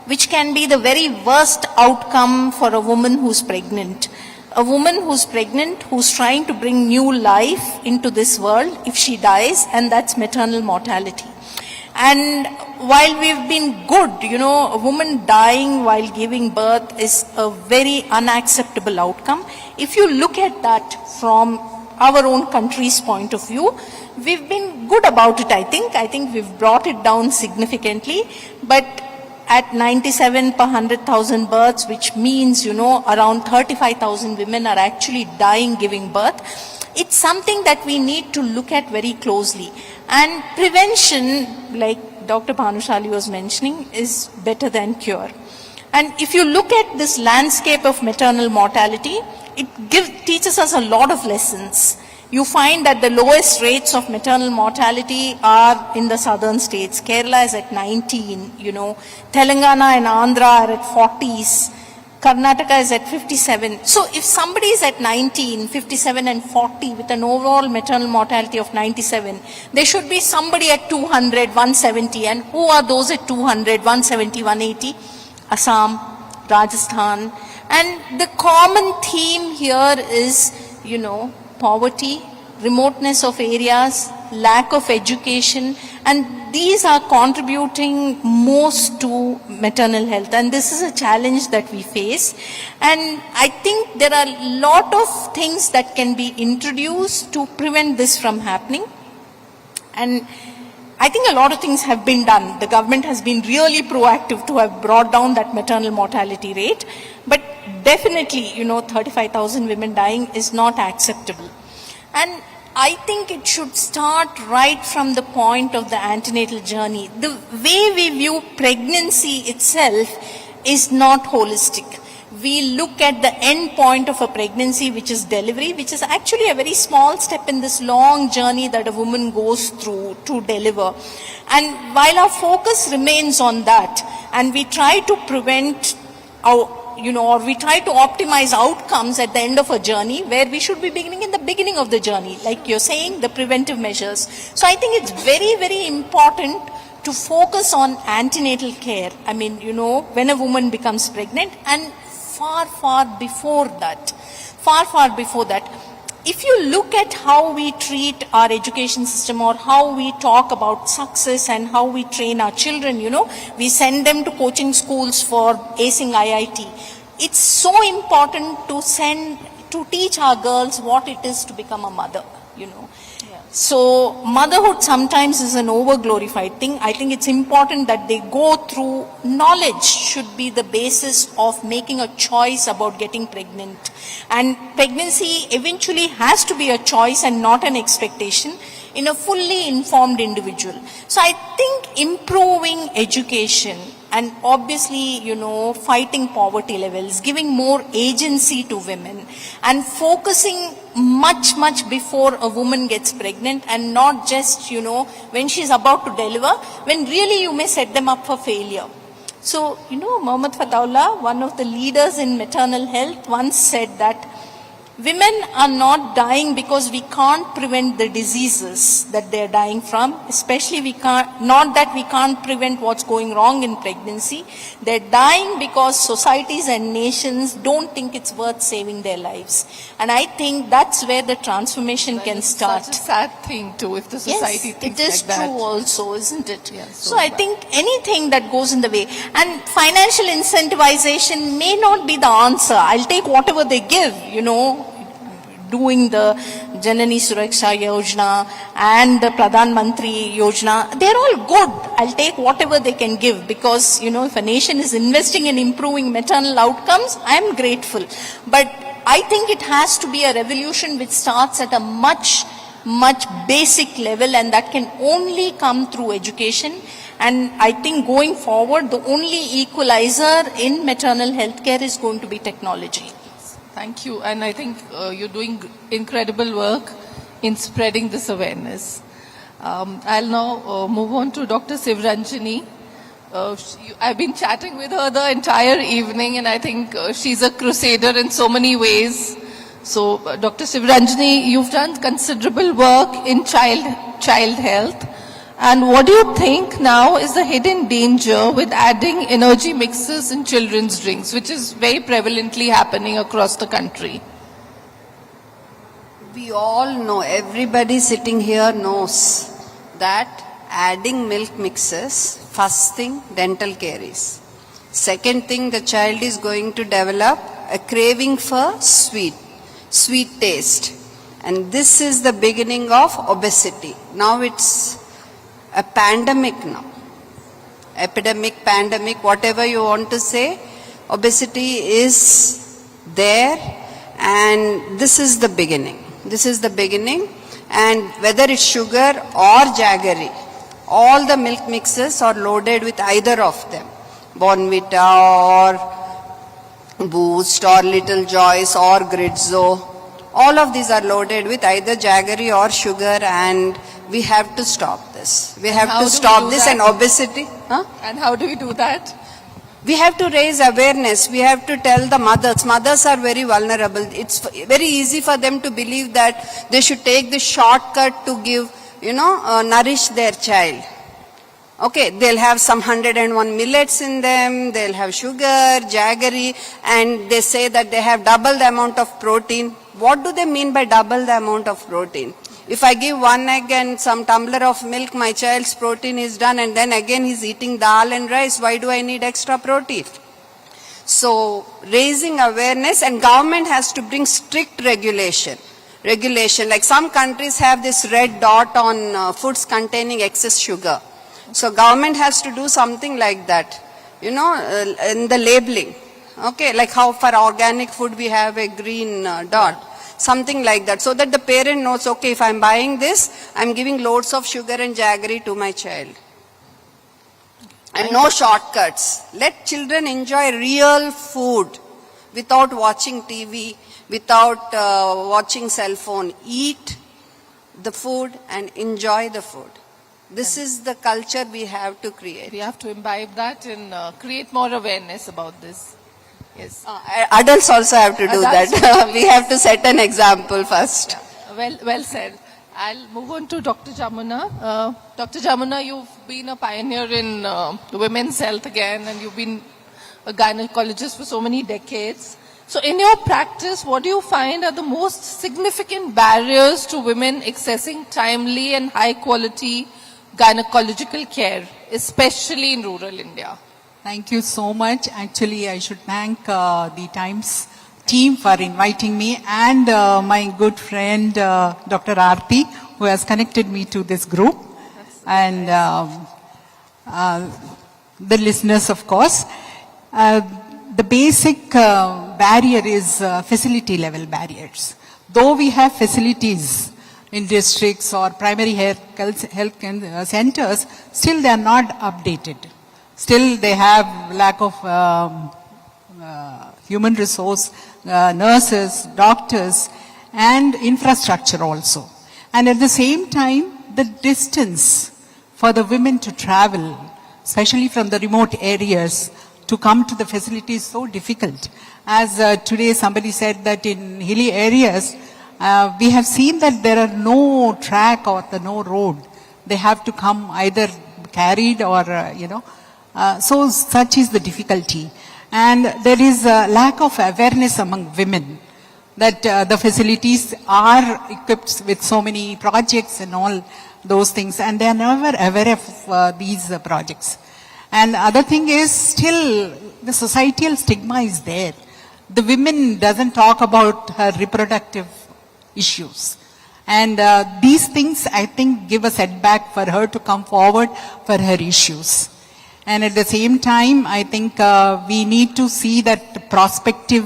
which can be the very worst outcome for a woman who's pregnant. A woman who's pregnant, who's trying to bring new life into this world, if she dies, and that's maternal mortality. And while we've been good, a woman dying while giving birth is a very unacceptable outcome. If you look at that from our own country's point of view, we've been good about it, I think. I think we've brought it down significantly. But at 97 per 100,000 births, which means, around 35,000 women are actually dying giving birth, it's something that we need to look at very closely. And prevention, like Dr. Bhanushali was mentioning, is better than cure. And if you look at this landscape of maternal mortality, it teaches us a lot of lessons. You find that the lowest rates of maternal mortality are in the southern states. Kerala is at 19, Telangana and Andhra are at 40s. Karnataka is at 57. So if somebody is at 19, 57 and 40 with an overall maternal mortality of 97, there should be somebody at 200, 170. And who are those at 200, 170, 180? Assam, Rajasthan. And the common theme here is, poverty, remoteness of areas, lack of education, and these are contributing most to maternal health. And this is a challenge that we face. And I think there are a lot of things that can be introduced to prevent this from happening. And I think a lot of things have been done. The government has been really proactive to have brought down that maternal mortality rate. But definitely, 35,000 women dying is not acceptable. And I think it should start right from the point of the antenatal journey. The way we view pregnancy itself is not holistic. We look at the end point of a pregnancy, which is delivery, which is actually a very small step in this long journey that a woman goes through to deliver. And while our focus remains on that, and we try to prevent or we try to optimize outcomes at the end of a journey, where we should be beginning in the beginning of the journey, like you're saying, the preventive measures. So I think it's very, very important to focus on antenatal care. I mean, when a woman becomes pregnant, and far before that. If you look at how we treat our education system, or how we talk about success and how we train our children, we send them to coaching schools for acing IIT. It's so important to teach our girls what it is to become a mother, So motherhood sometimes is an over-glorified thing. I think it's important that they go through knowledge should be the basis of making a choice about getting pregnant. And pregnancy eventually has to be a choice and not an expectation in a fully informed individual. So I think improving education and obviously, fighting poverty levels, giving more agency to women, and focusing much before a woman gets pregnant, and not just, when she's about to deliver, when really you may set them up for failure. So, Muhammad Fatahullah, one of the leaders in maternal health, once said that women are not dying because we can't prevent the diseases that they're dying from, especially not that we can't prevent what's going wrong in pregnancy. They're dying because societies and nations don't think it's worth saving their lives. And I think that's where the transformation can start. Such a sad thing too, if the society thinks it is like that. true also, isn't it? Yeah, so I think anything that goes in the way, and financial incentivization may not be the answer. I'll take whatever they give, doing the Janani Suraksha Yojana and the Pradhan Mantri Yojana. They're all good. I'll take whatever they can give, because, if a nation is investing in improving maternal outcomes, I'm grateful. But I think it has to be a revolution which starts at a much basic level, and that can only come through education. And I think going forward, the only equalizer in maternal health care is going to be technology. Thank you. And I think you're doing incredible work in spreading this awareness. I'll now move on to Dr. Sivranjani. I've been chatting with her the entire evening, and I think she's a crusader in so many ways. So, Dr. Sivranjani, you've done considerable work in child health. And what do you think now is the hidden danger with adding energy mixes in children's drinks, which is very prevalently happening across the country? We all know, everybody sitting here knows that adding milk mixes, first thing, dental caries. Second thing, the child is going to develop a craving for sweet taste. And this is the beginning of obesity. Now it's a pandemic now. Epidemic, pandemic, whatever you want to say, obesity is there, and this is the beginning. This is the beginning, and whether it's sugar or jaggery, all the milk mixes are loaded with either of them. Bonvita or Boost or Little Joyce or Grizzo. All of these are loaded with either jaggery or sugar, and we have to stop this. We have to stop this, and obesity. And how do we do that? We have to raise awareness. We have to tell the mothers. Mothers are very vulnerable. It's very easy for them to believe that they should take the shortcut to give, nourish their child. Okay, they'll have some 101 millets in them, they'll have sugar, jaggery, and they say that they have double the amount of protein. What do they mean by double the amount of protein? If I give one egg and some tumbler of milk, my child's protein is done, and then again he's eating dal and rice. Why do I need extra protein? So, raising awareness, and government has to bring strict regulation. Like some countries have this red dot on foods containing excess sugar. So government has to do something like that, in the labeling. Okay, like how for organic food we have a green dot. Something like that, so that the parent knows, okay, if I'm buying this, I'm giving loads of sugar and jaggery to my child. And no shortcuts. Let children enjoy real food without watching TV, without watching cell phone. Eat the food and enjoy the food. This is the culture we have to create. We have to imbibe that and create more awareness about this. Yes. Adults also have to do that. We have to set an example first. Yeah. Well said. I'll move on to Dr. Jamuna. Dr. Jamuna, you've been a pioneer in women's health again, and you've been a gynecologist for so many decades. So in your practice, what do you find are the most significant barriers to women accessing timely and high quality gynecological care, especially in rural India? Thank you so much. Actually, I should thank the Times team for inviting me, and my good friend Dr. Aarti, who has connected me to this group, and the listeners, of course. The basic barrier is facility level barriers. Though we have facilities in districts or primary health centers, still they are not updated. Still they have lack of human resource, nurses, doctors, and infrastructure also. And at the same time, the distance for the women to travel, especially from the remote areas, to come to the facility is so difficult. As today somebody said that in hilly areas, we have seen that there are no track or no road. They have to come either carried or, so such is the difficulty. And there is a lack of awareness among women that the facilities are equipped with so many projects and all those things, and they are never aware of these projects. And other thing is, still the societal stigma is there. The women doesn't talk about her reproductive issues. And these things, I think, give a setback for her to come forward for her issues. And at the same time, I think we need to see that prospective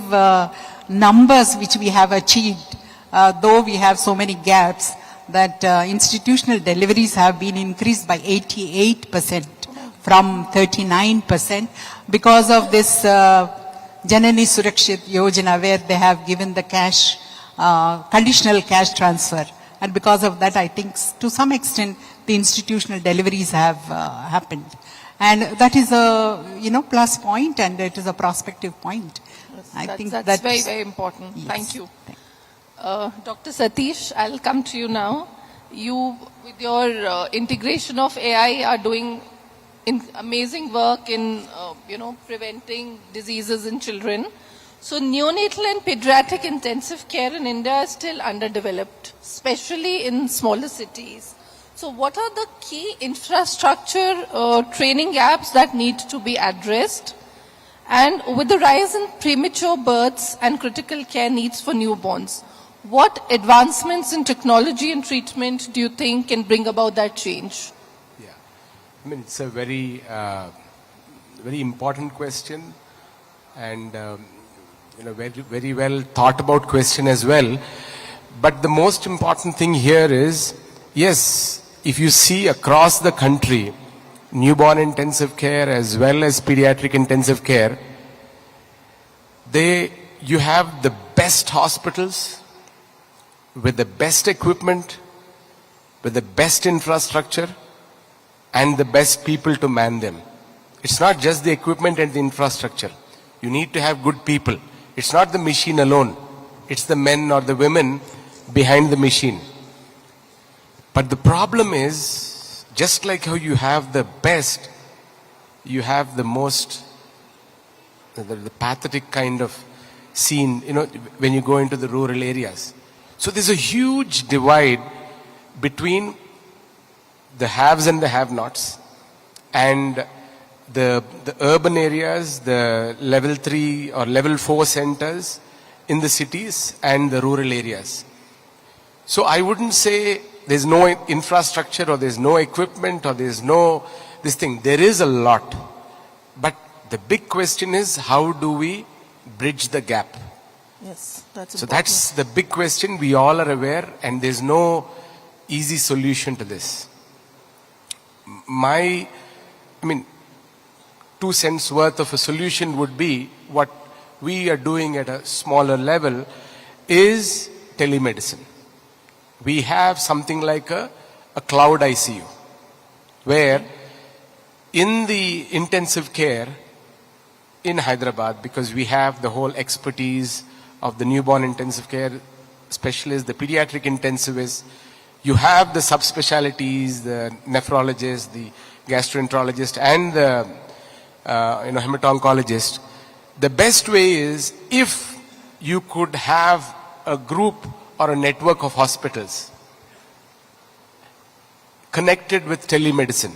numbers which we have achieved, though we have so many gaps, that institutional deliveries have been increased by 88% from 39% because of this Janani Surakshit Yojana, where they have given the cash, conditional cash transfer. And because of that, I think to some extent, the institutional deliveries have happened. And that is a, plus point, and it is a prospective point. I think that's very, very important. Yes. Thank you. Dr. Satish, I'll come to you now. You, with your integration of AI, are doing amazing work in, preventing diseases in children. So neonatal and pediatric intensive care in India is still underdeveloped, especially in smaller cities. So what are the key infrastructure training gaps that need to be addressed? And with the rise in premature births and critical care needs for newborns, what advancements in technology and treatment do you think can bring about that change? Yeah, I mean, it's a very, very important question, and very, very well thought about question as well. But the most important thing here is, yes, if you see across the country, newborn intensive care as well as pediatric intensive care, you have the best hospitals with the best equipment, with the best infrastructure, and the best people to man them. It's not just the equipment and the infrastructure. You need to have good people. It's not the machine alone. It's the men or the women behind the machine. But the problem is, just like how you have the best, you have the most, the pathetic kind of scene, when you go into the rural areas. So there's a huge divide between the haves and the have-nots, and the urban areas, the level 3 or level 4 centers in the cities, and the rural areas. So I wouldn't say there's no infrastructure or there's no equipment or there's no this thing. There is a lot. But the big question is, how do we bridge the gap? Yes, that's so important. that's the big question. We all are aware, and there's no easy solution to this. 2 cents worth of a solution would be, what we are doing at a smaller level is telemedicine. We have something like a cloud ICU, where in the intensive care in Hyderabad, because we have the whole expertise of the newborn intensive care specialists, the pediatric intensivists, you have the subspecialties, the nephrologist, the gastroenterologist, and the hemato-oncologist. The best way is if you could have a group or a network of hospitals connected with telemedicine,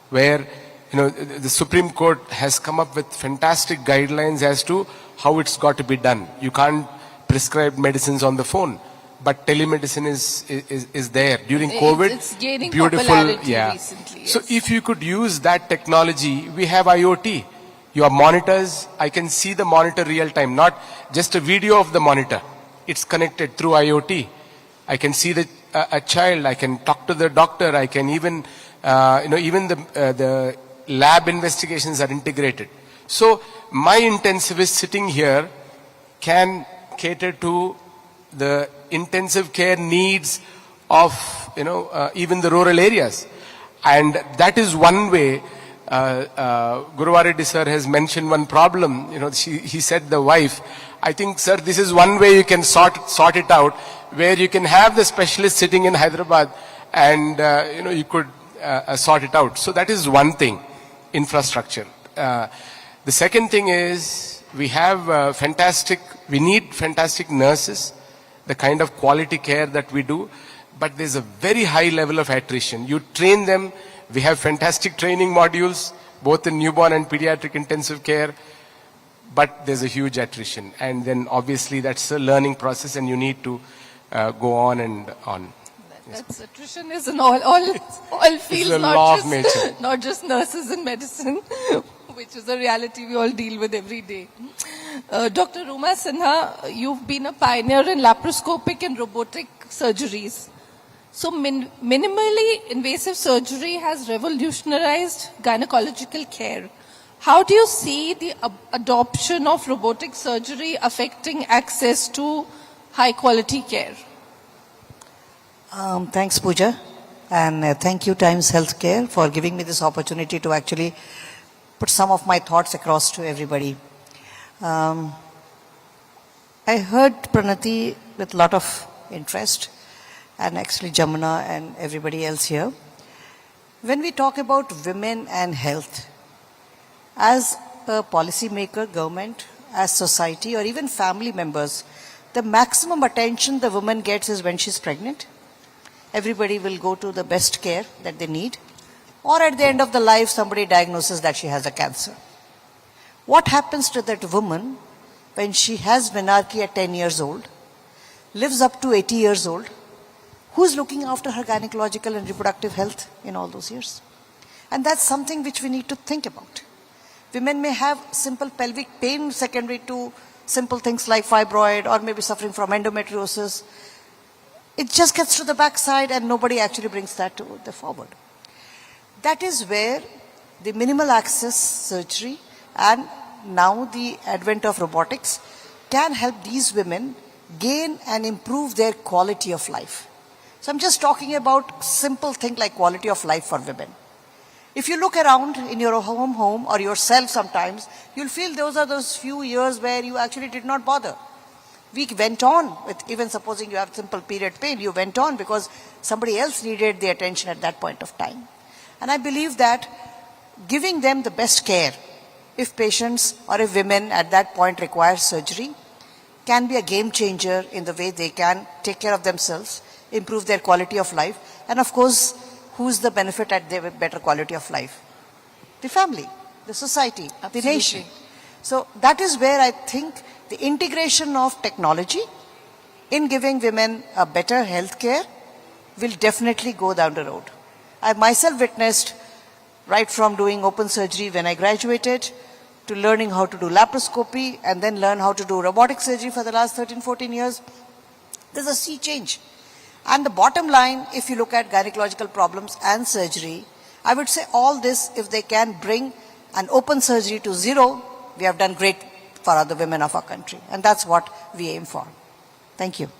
where the Supreme Court has come up with fantastic guidelines as to how it's got to be done. You can't prescribe medicines on the phone, but telemedicine is there. During COVID, it's gaining beautiful, popularity recently. Yes. So if you could use that technology, we have IoT. Your monitors, I can see the monitor real time, not just a video of the monitor. It's connected through IoT. I can see a child, I can talk to the doctor, I can even, even the lab investigations are integrated. So my intensivist sitting here can cater to the intensive care needs of, even the rural areas. And that is one way. Guruvareddy sir has mentioned one problem. He said the wife, I think, sir, this is one way you can sort it out, where you can have the specialist sitting in Hyderabad and, you could sort it out. So that is one thing, infrastructure. The second thing is, we have we need fantastic nurses, the kind of quality care that we do, but there's a very high level of attrition. You train them, we have fantastic training modules, both in newborn and pediatric intensive care, but there's a huge attrition. And then obviously that's a learning process, and you need to go on and on. That's attrition is in all fields, not just nurses in medicine, which is a reality we all deal with every day. Dr. Ruma Sinha, you've been a pioneer in laparoscopic and robotic surgeries. So minimally invasive surgery has revolutionized gynecological care. how do you see the adoption of robotic surgery affecting access to high quality care? Thanks, Pooja. And thank you, Times Healthcare, for giving me this opportunity to actually put some of my thoughts across to everybody. I heard Pranati with a lot of interest, and actually Jamuna and everybody else here. When we talk about women and health, as a policymaker, government, as society, or even family members, the maximum attention the woman gets is when she's pregnant. Everybody will go to the best care that they need. Or at the end of the life, somebody diagnoses that she has a cancer. What happens to that woman when she has menarche at 10 years old, lives up to 80 years old? Who's looking after her gynecological and reproductive health in all those years? And that's something which we need to think about. Women may have simple pelvic pain secondary to simple things like fibroid, or maybe suffering from endometriosis. It just gets to the backside and nobody actually brings that to the forward. That is where the minimal access surgery and now the advent of robotics can help these women gain and improve their quality of life. So I'm just talking about simple things like quality of life for women. If you look around in your home or yourself sometimes, you'll feel those are those few years where you actually did not bother. We went on with, even supposing you have simple period pain, you went on because somebody else needed the attention at that point of time. And I believe that giving them the best care, if patients or if women at that point require surgery, can be a game changer in the way they can take care of themselves, improve their quality of life, and of course, who's the benefit at their better quality of life? The family, the society, the nation. So that is where I think the integration of technology in giving women a better health care will definitely go down the road. I myself witnessed right from doing open surgery when I graduated to learning how to do laparoscopy and then learn how to do robotic surgery for the last 13, 14 years. There's a sea change. And the bottom line, if you look at gynecological problems and surgery, I would say all this, if they can bring an open surgery to zero, we have done great for other women of our country. And that's what we aim for. Thank you.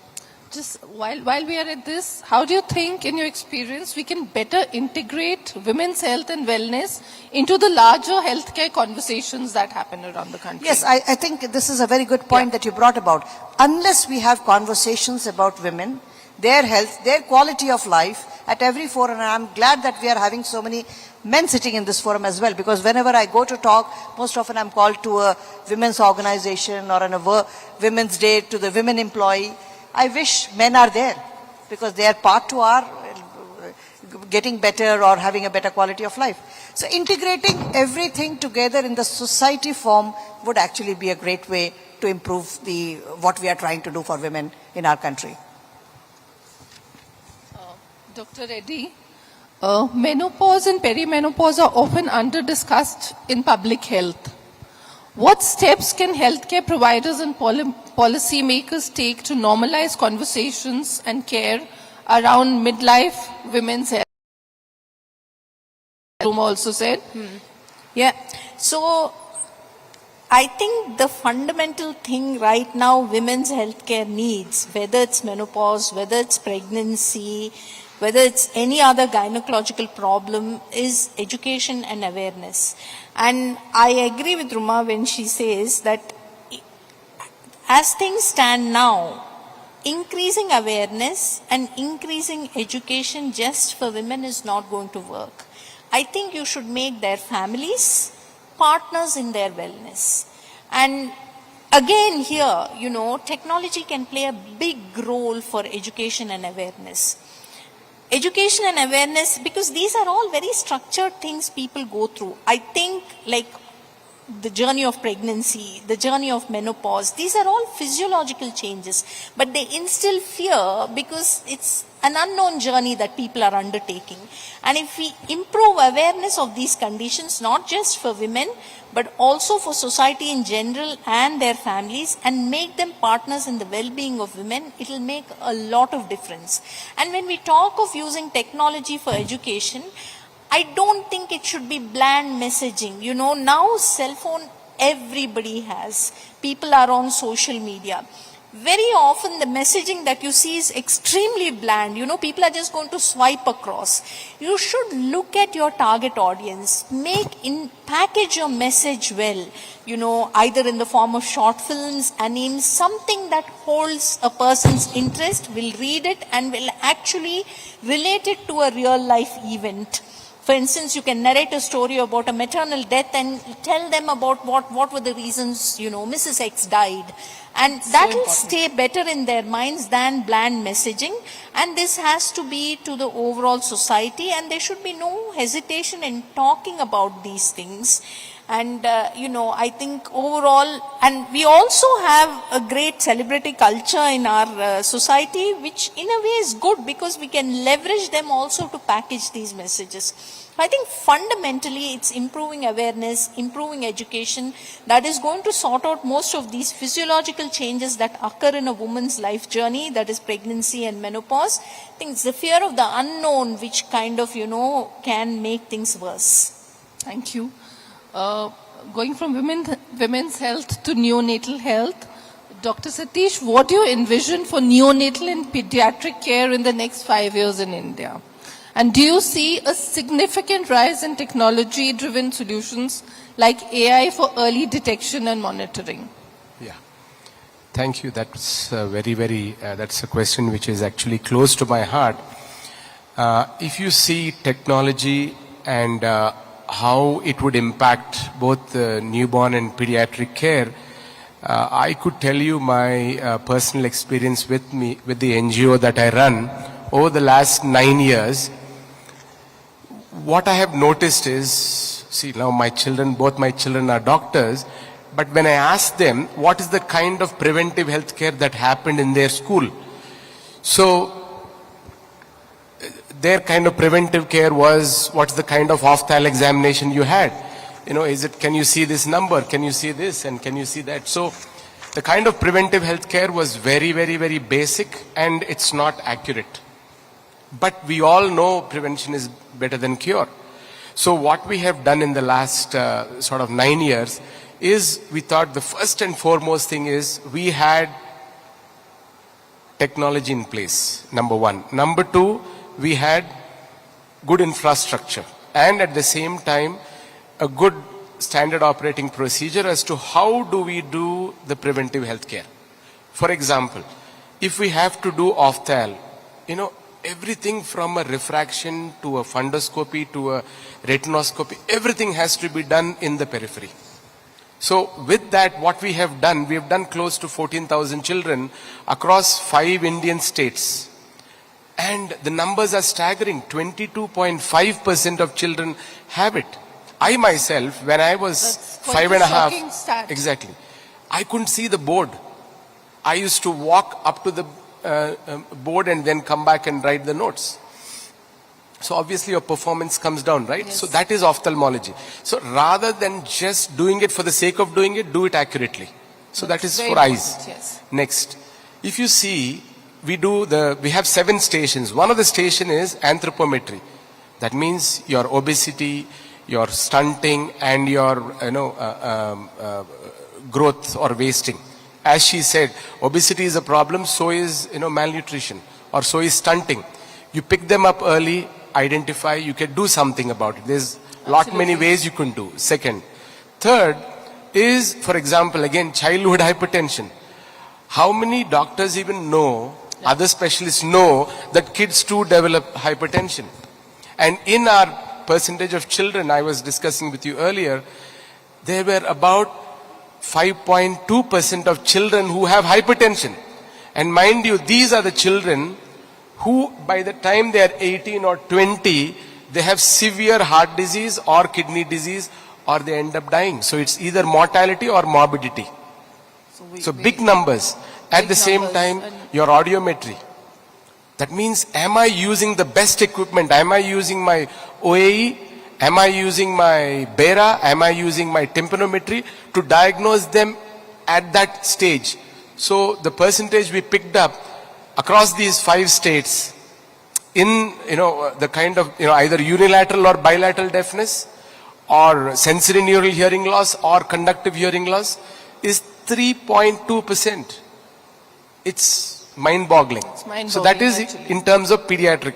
Just while we are at this, how do you think, in your experience, we can better integrate women's health and wellness into the larger healthcare conversations that happen around the country? Yes, I think this is a very good point that you brought about. Unless we have conversations about women, their health, their quality of life at every forum, and I'm glad that we are having so many men sitting in this forum as well, because whenever I go to talk, most often I'm called to a women's organization or on a women's day to the women employee. I wish men are there because they are part to our getting better or having a better quality of life. So integrating everything together in the society form would actually be a great way to improve what we are trying to do for women in our country. Dr. Reddy, menopause and perimenopause are often under-discussed in public health. What steps can healthcare providers and policymakers take to normalize conversations and care around midlife women's health? Ruma also said. Yeah. So I think the fundamental thing right now women's healthcare needs, whether it's menopause, whether it's pregnancy, whether it's any other gynecological problem, is education and awareness. And I agree with Ruma when she says that as things stand now, increasing awareness and increasing education just for women is not going to work. I think you should make their families partners in their wellness. And again here, technology can play a big role for education and awareness. Education and awareness, because these are all very structured things people go through. I think like the journey of pregnancy, the journey of menopause, these are all physiological changes, but they instill fear because it's an unknown journey that people are undertaking. And if we improve awareness of these conditions, not just for women, but also for society in general and their families, and make them partners in the well-being of women, it will make a lot of difference. And when we talk of using technology for education, I don't think it should be bland messaging. You know, now cell phone everybody has. People are on social media. Very often the messaging that you see is extremely bland. You know, people are just going to swipe across. You should look at your target audience, package your message well, you know, either in the form of short films, animes, something that holds a person's interest, will read it and will actually relate it to a real life event. For instance, you can narrate a story about a maternal death and tell them about what were the reasons, you know, Mrs. X died. And that will stay better in their minds than bland messaging. And this has to be to the overall society, and there should be no hesitation in talking about these things. And, you know, I think overall, and we also have a great celebrity culture in our society, which in a way is good because we can leverage them also to package these messages. I think fundamentally it's improving awareness, improving education that is going to sort out most of these physiological changes that occur in a woman's life journey, that is pregnancy and menopause. I think it's the fear of the unknown which kind of, you know, can make things worse. Thank you. Going from women's health to neonatal health, Dr. Satish, what do you envision for neonatal and pediatric care in the next 5 years in India? And do you see a significant rise in technology-driven solutions like AI for early detection and monitoring? Yeah. Thank you. That's that's a question which is actually close to my heart. If you see technology and how it would impact both newborn and pediatric care, I could tell you my personal experience with the NGO that I run over the last 9 years. What I have noticed is, see, now both my children are doctors, but when I ask them what is the kind of preventive health care that happened in their school, so their kind of preventive care was, what's the kind of off-thal examination you had? You know, can you see this number? Can you see this? And can you see that? So the kind of preventive health care was very, very, very basic, and it's not accurate. But we all know prevention is better than cure. So what we have done in the last sort of 9 years is, we thought the first and foremost thing is we had technology in place, number one. Number two, we had good infrastructure, and at the same time a good standard operating procedure as to how do we do the preventive health care. For example, if we have to do off-thal, you know, everything from a refraction to a fundoscopy to a retinoscopy, everything has to be done in the periphery. So with that, what we have done close to 14,000 children across 5 Indian states. And the numbers are staggering. 22.5% of children have it. I myself, when I was 5.5, exactly, I couldn't see the board. I used to walk up to the board and then come back and write the notes. So obviously your performance comes down, right? Yes. So that is ophthalmology. So rather than just doing it for the sake of doing it, do it accurately. So that is for eyes. Yes. Next, if you see, we have 7 stations. One of the station is anthropometry. That means your obesity, your stunting, and your growth or wasting. As she said, obesity is a problem, so is malnutrition, or so is stunting. You pick them up early, identify, you can do something about it. There's many ways you can do. Second. Third is, for example, again, childhood hypertension. How many doctors even know, other specialists know, that kids too develop hypertension? And in our percentage of children I was discussing with you earlier, there were about 5.2% of children who have hypertension. And mind you, these are the children who, by the time they are 18 or 20, they have severe heart disease or kidney disease, or they end up dying. So it's either mortality or morbidity. So big numbers. At the same time, your audiometry. That means, am I using the best equipment? Am I using my OAE? Am I using my BERA? Am I using my tympanometry to diagnose them at that stage? So the percentage we picked up across these 5 states, in, the kind of, either unilateral or bilateral deafness, or sensory neural hearing loss, or conductive hearing loss, is 3.2%. It's mind-boggling. So that is in terms of pediatric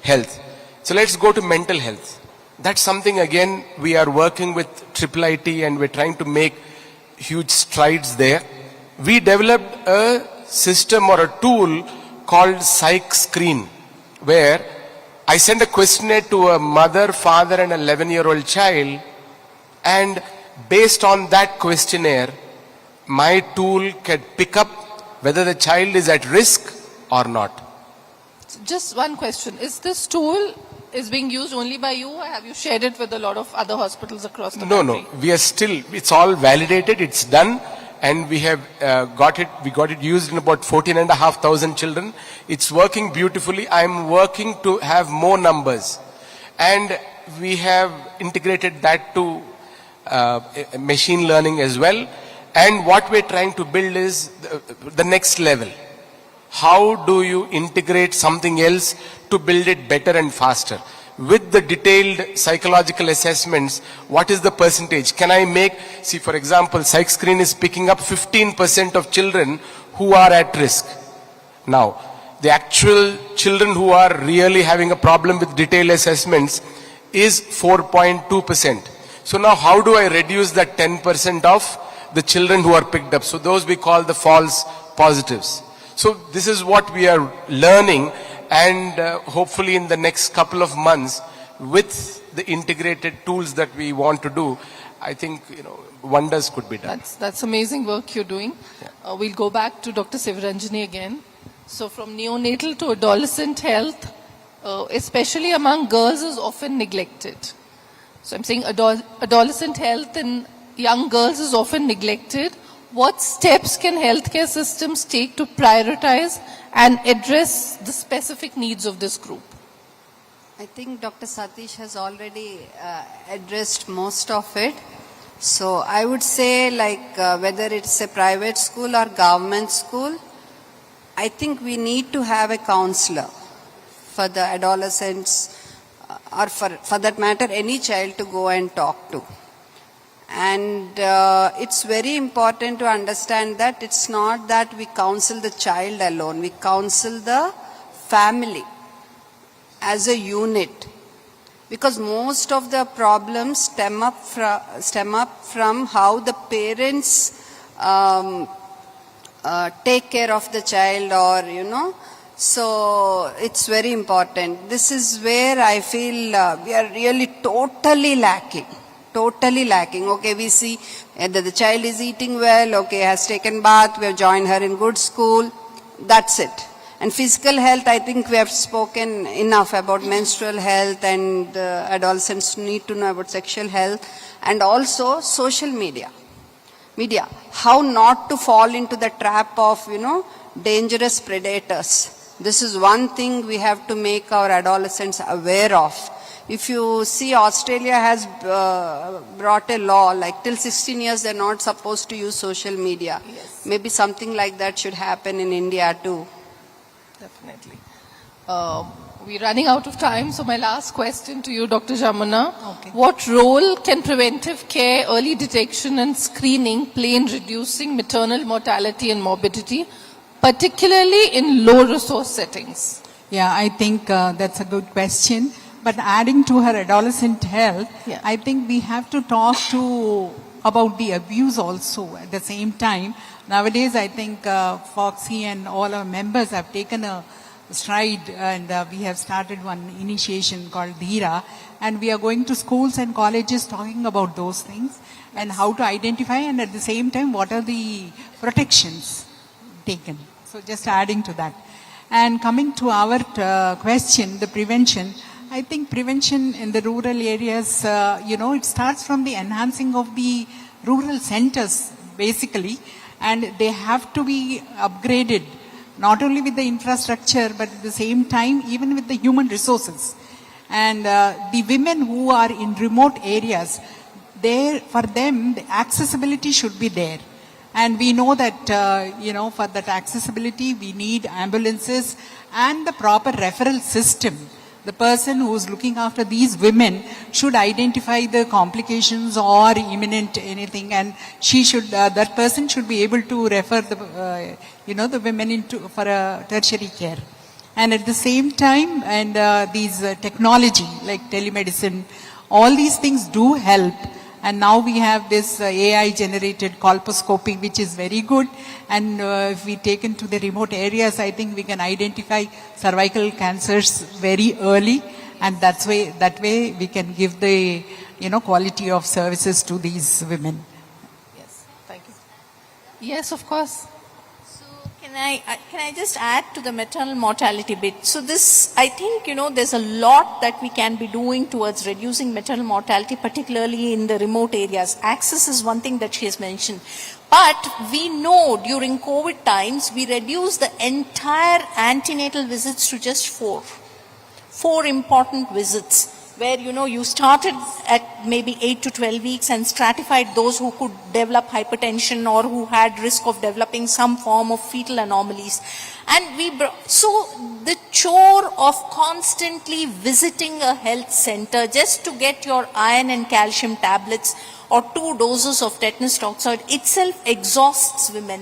health. So let's go to mental health. That's something, again, we are working with IIIT and we're trying to make huge strides there. We developed a system or a tool called Psych Screen, where I send a questionnaire to a mother, father and an 11-year-old child, and based on that questionnaire, my tool can pick up whether the child is at risk or not. Just one question. Is this tool being used only by you, or have you shared it with a lot of other hospitals across the country? No. We are still, it's all validated, it's done, and we have got it used in about 14,500 children. It's working beautifully. I'm working to have more numbers. And we have integrated that to machine learning as well. And what we're trying to build is the next level. How do you integrate something else to build it better and faster? With the detailed psychological assessments, what is the percentage? Can I make, see for example, Psych Screen is picking up 15% of children who are at risk. Now, the actual children who are really having a problem with detailed assessments is 4.2%. So now how do I reduce that 10% of the children who are picked up? So those we call the false positives. So this is what we are learning, and hopefully in the next couple of months, with the integrated tools that we want to do, I think wonders could be done. That's amazing work you're doing. Yeah. We'll go back to Dr. Sivaranjani again. So from neonatal to adolescent health, especially among girls, is often neglected. So I'm saying adolescent health in young girls is often neglected. What steps can healthcare systems take to prioritize and address the specific needs of this group? I think Dr. Satish has already addressed most of it. So I would say, whether it's a private school or government school, I think we need to have a counselor for the adolescents, or for that matter, any child to go and talk to. And it's very important to understand that it's not that we counsel the child alone. We counsel the family as a unit. Because most of the problems stem up from how the parents take care of the child, or, So it's very important. This is where I feel we are really totally lacking. Okay, we see that the child is eating well, okay, has taken bath, we have joined her in good school, that's it. And physical health, I think we have spoken enough about menstrual health, and adolescents need to know about sexual health, and also social media. How not to fall into the trap of, dangerous predators. This is one thing we have to make our adolescents aware of. If you see, Australia has brought a law, till 16 years they're not supposed to use social media. Yes. Maybe something like that should happen in India too. Definitely. We're running out of time, so my last question to you, Dr. Jamuna. Okay. What role can preventive care, early detection and screening play in reducing maternal mortality and morbidity, particularly in low-resource settings? Yeah, I think that's a good question. But adding to her adolescent health, Yeah. I think we have to talk about the abuse also at the same time. Nowadays, I think Foxy and all our members have taken a stride, and we have started one initiation called Dhira, and we are going to schools and colleges talking about those things and how to identify, and at the same time, what are the protections taken. So just adding to that. And coming to our question, the prevention, I think prevention in the rural areas, it starts from the enhancing of the rural centers, basically, and they have to be upgraded, not only with the infrastructure, but at the same time, even with the human resources. And the women who are in remote areas, for them, the accessibility should be there. And we know that, for that accessibility, we need ambulances and the proper referral system. The person who is looking after these women should identify the complications or imminent anything, and that person should be able to refer the women for a tertiary care. And at the same time, and these technology like telemedicine, all these things do help. And now we have this AI-generated colposcopy, which is very good. And if we take into the remote areas, I think we can identify cervical cancers very early. And that way we can give the, quality of services to these women. Yes, thank you. Yes, of course. Can I just add to the maternal mortality bit? So this, I think, there's a lot that we can be doing towards reducing maternal mortality, particularly in the remote areas. Access is one thing that she has mentioned. But we know during COVID times, we reduced the entire antenatal visits to just 4. 4 important visits, where, you started at maybe 8 to 12 weeks and stratified those who could develop hypertension or who had risk of developing some form of fetal anomalies. And so the chore of constantly visiting a health center just to get your iron and calcium tablets or 2 doses of tetanus toxoid itself exhausts women,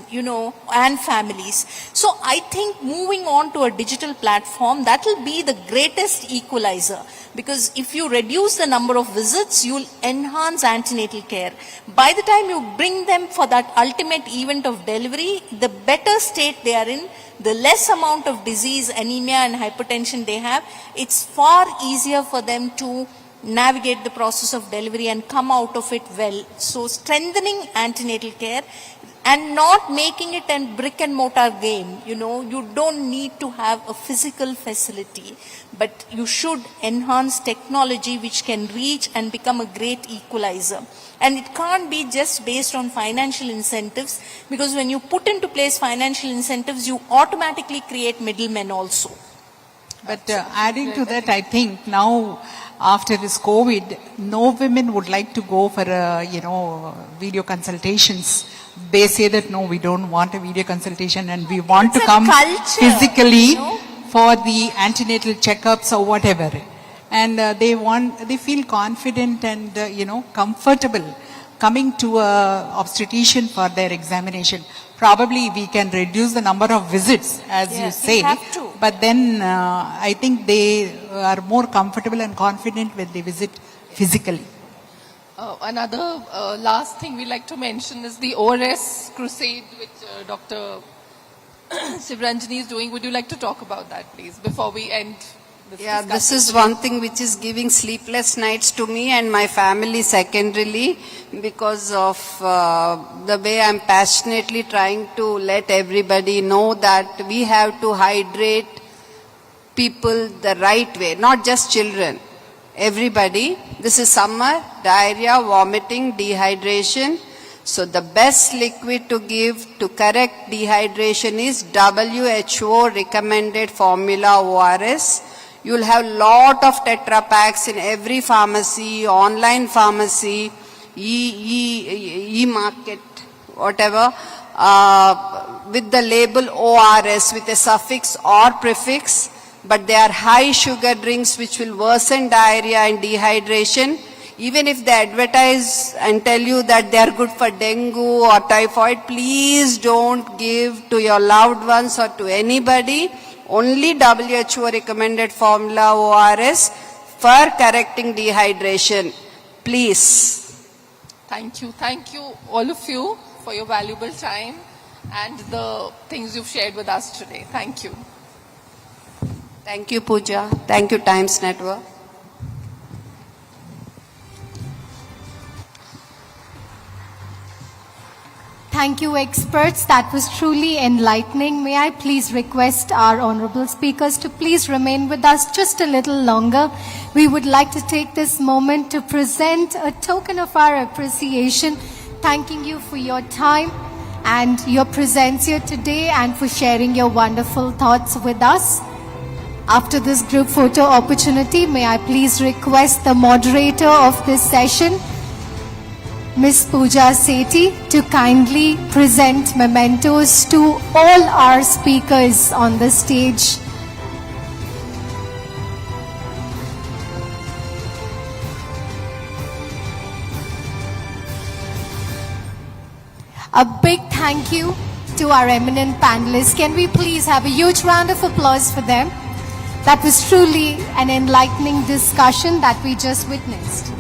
and families. So I think moving on to a digital platform, that will be the greatest equalizer. Because if you reduce the number of visits, you'll enhance antenatal care. By the time you bring them for that ultimate event of delivery, the better state they are in, the less amount of disease, anemia and hypertension they have, it's far easier for them to navigate the process of delivery and come out of it well. So strengthening antenatal care and not making it a brick and mortar game. You don't need to have a physical facility, but you should enhance technology which can reach and become a great equalizer. And it can't be just based on financial incentives, because when you put into place financial incentives, you automatically create middlemen also. But adding to that, I think now after this COVID, no women would like to go for, video consultations. They say that, no, we don't want a video consultation and we want to come physically for the antenatal checkups or whatever. And they feel confident and, comfortable coming to a obstetrician for their examination. Probably we can reduce the number of visits, as you say, but then I think they are more comfortable and confident when they visit physically. Another last thing we like to mention is the ORS crusade, which Dr. Sivranjani is doing. Would you like to talk about that, please, before we end? This is one thing which is giving sleepless nights to me and my family secondarily, because of the way I'm passionately trying to let everybody know that we have to hydrate people the right way, not just children, everybody. This is summer, diarrhea, vomiting, dehydration. So the best liquid to give to correct dehydration is WHO recommended formula ORS. You'll have lot of Tetra Packs in every pharmacy, online pharmacy, e-market, whatever, with the label ORS with a suffix or prefix, but they are high sugar drinks which will worsen diarrhea and dehydration. Even if they advertise and tell you that they are good for dengue or typhoid, please don't give to your loved ones or to anybody. Only WHO recommended formula ORS for correcting dehydration. Please. Thank you. Thank you, all of you, for your valuable time and the things you've shared with us today. Thank you. Thank you, Pooja. Thank you, Times Network. Thank you, experts. That was truly enlightening. May I please request our honorable speakers to please remain with us just a little longer. We would like to take this moment to present a token of our appreciation, thanking you for your time and your presence here today and for sharing your wonderful thoughts with us. After this group photo opportunity, may I please request the moderator of this session Ms. Pooja Sethi to kindly present mementos to all our speakers on the stage. A big thank you to our eminent panelists. Can we please have a huge round of applause for them? That was truly an enlightening discussion that we just witnessed.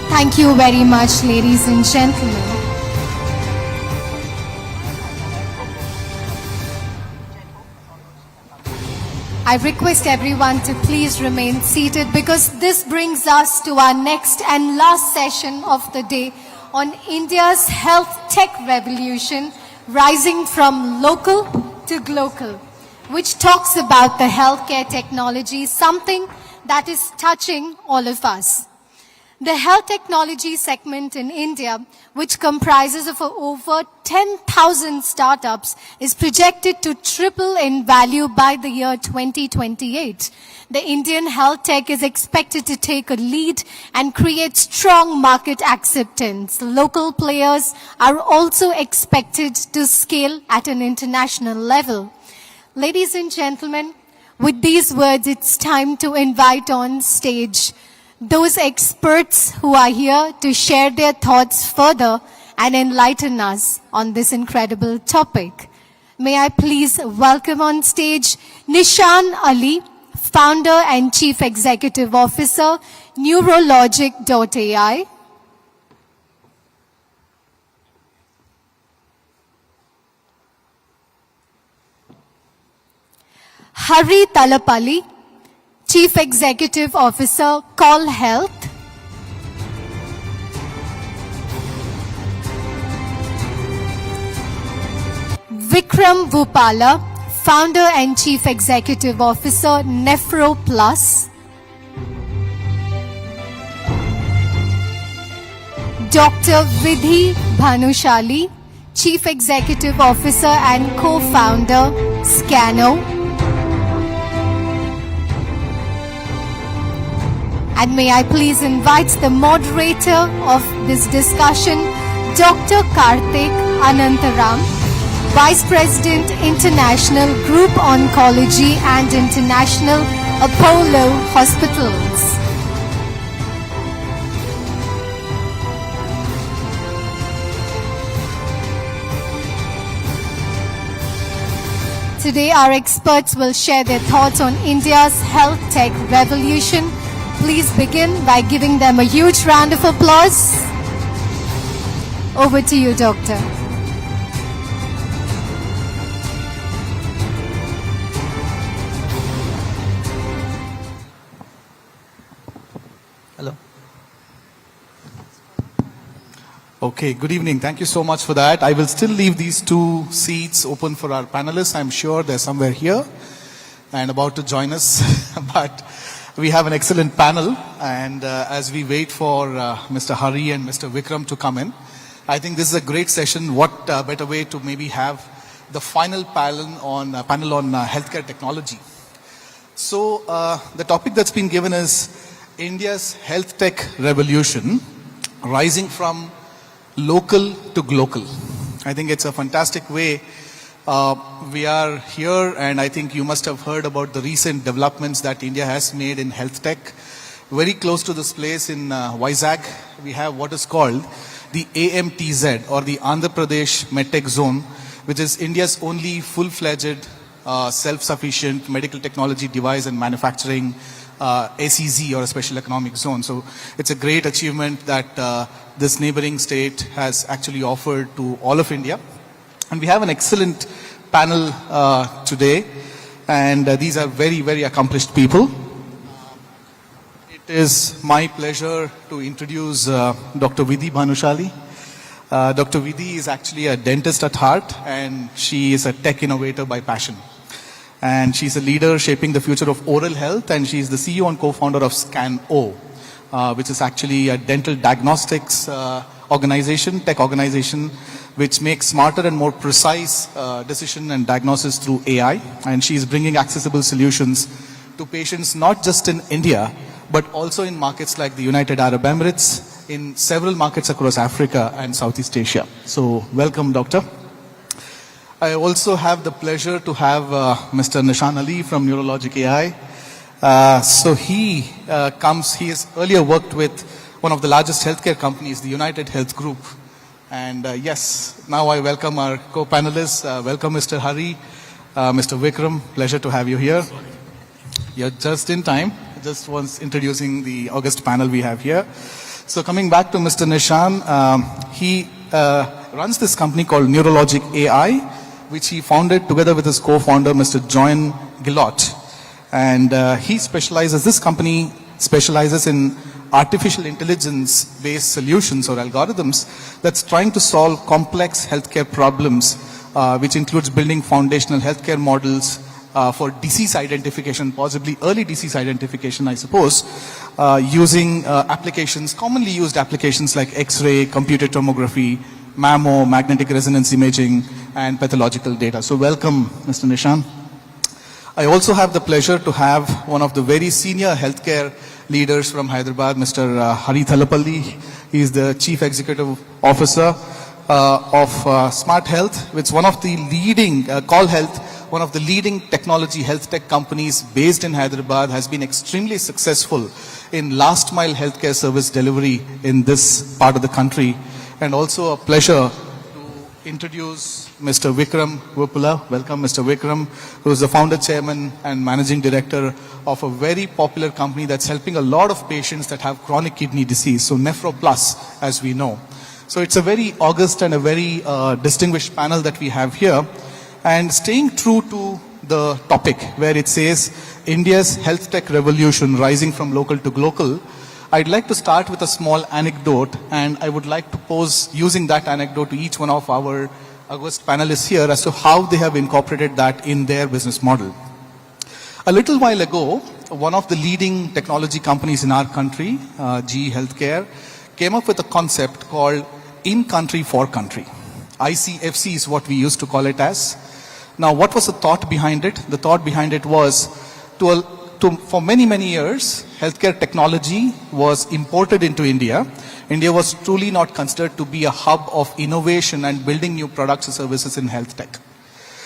Thank you very much, ladies and gentlemen. I request everyone to please remain seated because this brings us to our next and last session of the day on India's health tech revolution, rising from local to global, which talks about the healthcare technology, something that is touching all of us. The health technology segment in India, which comprises of over 10,000 startups, is projected to triple in value by the year 2028. The Indian health tech is expected to take a lead and create strong market acceptance. Local players are also expected to scale at an international level. Ladies and gentlemen, with these words, it's time to invite on stage those experts who are here to share their thoughts further and enlighten us on this incredible topic. May I please welcome on stage Nishan Ali, Founder and Chief Executive Officer, Neurologic.ai. Hari Talapalli, Chief Executive Officer, Call Health. Vikram Bhupala, Founder and Chief Executive Officer, Nephro Plus. Dr. Vidhi Bhanushali, Chief Executive Officer and Co-Founder, Scano. And may I please invite the moderator of this discussion, Dr. Karthik Anantaram, Vice President, International Group Oncology and International Apollo Hospitals. Today, our experts will share their thoughts on India's health tech revolution. Please begin by giving them a huge round of applause. Over to you, Doctor. Hello. Okay, good evening. Thank you so much for that. I will still leave these two seats open for our panelists. I'm sure they're somewhere here and about to join us. But we have an excellent panel, and as we wait for Mr. Hari and Mr. Vikram to come in, I think this is a great session. What better way to maybe have the final panel on healthcare technology. So the topic that's been given is India's health tech revolution, rising from local to global. I think it's a fantastic way. We are here, and I think you must have heard about the recent developments that India has made in health tech. Very close to this place in Vizag, we have what is called the AMTZ, or the Andhra Pradesh MedTech Zone, which is India's only full-fledged self-sufficient medical technology device and manufacturing SEZ or a special economic zone. So it's a great achievement that this neighboring state has actually offered to all of India. And we have an excellent panel today, and these are very, very accomplished people. It is my pleasure to introduce Dr. Vidhi Bhanushali. Dr. Vidhi is actually a dentist at heart, and she is a tech innovator by passion. And she's a leader shaping the future of oral health, and she's the CEO and co-founder of Scan-O, which is actually a dental diagnostics organization, tech organization, which makes smarter and more precise decision and diagnosis through AI. And she's bringing accessible solutions to patients not just in India, but also in markets like the United Arab Emirates, in several markets across Africa and Southeast Asia. So welcome, Doctor. I also have the pleasure to have Mr. Nishan Ali from Neurologic AI. So he has earlier worked with one of the largest healthcare companies, the United Health Group. And yes, now I welcome our co-panelists. Welcome, Mr. Hari, Mr. Vikram. Pleasure to have you here. You're just in time. Just once introducing the August panel we have here. So coming back to Mr. Nishan, he runs this company called Neurologic AI, which he founded together with his co-founder, Mr. Joan Gillot. And this company specializes in artificial intelligence-based solutions or algorithms that's trying to solve complex healthcare problems, which includes building foundational healthcare models for disease identification, possibly early disease identification, I suppose, using applications, commonly used applications like X-ray, computed tomography, mammo, magnetic resonance imaging, and pathological data. So welcome, Mr. Nishan. I also have the pleasure to have one of the very senior healthcare leaders from Hyderabad, Mr. Hari Thalapalli. He is the Chief Executive Officer of Smart Health, which is one of the leading, Call Health, one of the leading technology health tech companies based in Hyderabad, has been extremely successful in last mile healthcare service delivery in this part of the country. And also a pleasure to introduce Mr. Vikram Vipula. Welcome, Mr. Vikram, who is the founder, chairman, and managing director of a very popular company that's helping a lot of patients that have chronic kidney disease, so Nephroplus, as we know. So it's a very august and a very distinguished panel that we have here. And staying true to the topic where it says India's health tech revolution rising from local to global, I'd like to start with a small anecdote, and I would like to pose using that anecdote to each one of our August panelists here as to how they have incorporated that in their business model. A little while ago, one of the leading technology companies in our country, GE Healthcare, came up with a concept called in country for country. ICFC is what we used to call it as. Now, what was the thought behind it? The thought behind it was for many, many years, healthcare technology was imported into India. India was truly not considered to be a hub of innovation and building new products and services in health tech.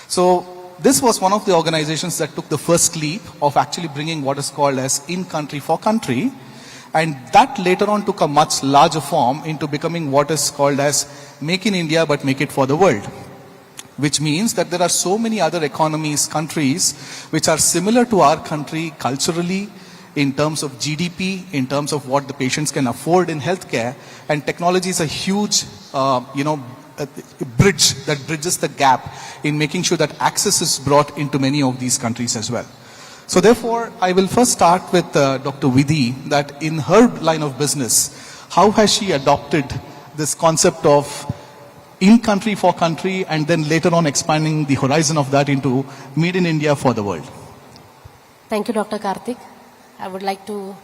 So this was one of the organizations that took the first leap of actually bringing what is called as in country for country. And that later on took a much larger form into becoming what is called as make in India but make it for the world. Which means that there are so many other economies, countries, which are similar to our country culturally, in terms of GDP, in terms of what the patients can afford in healthcare, and technology is a huge, bridge that bridges the gap in making sure that access is brought into many of these countries as well. So therefore, I will first start with Dr. Vidhi, that in her line of business, how has she adopted this concept of in country for country, and then later on expanding the horizon of that into made in India for the world? Thank you, Dr. Karthik. I would like to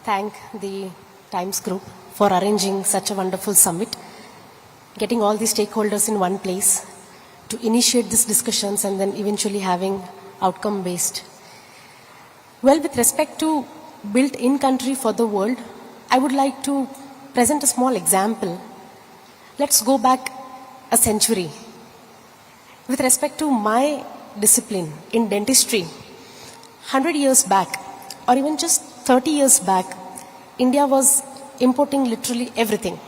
thank the Times Group for arranging such a wonderful summit, getting all the stakeholders in one place to initiate these discussions and then eventually having outcome-based. Well, with respect to built in country for the world, I would like to present a small example. Let's go back a century. With respect to my discipline in dentistry, 100 years back, or even just 30 years back, India was importing literally everything.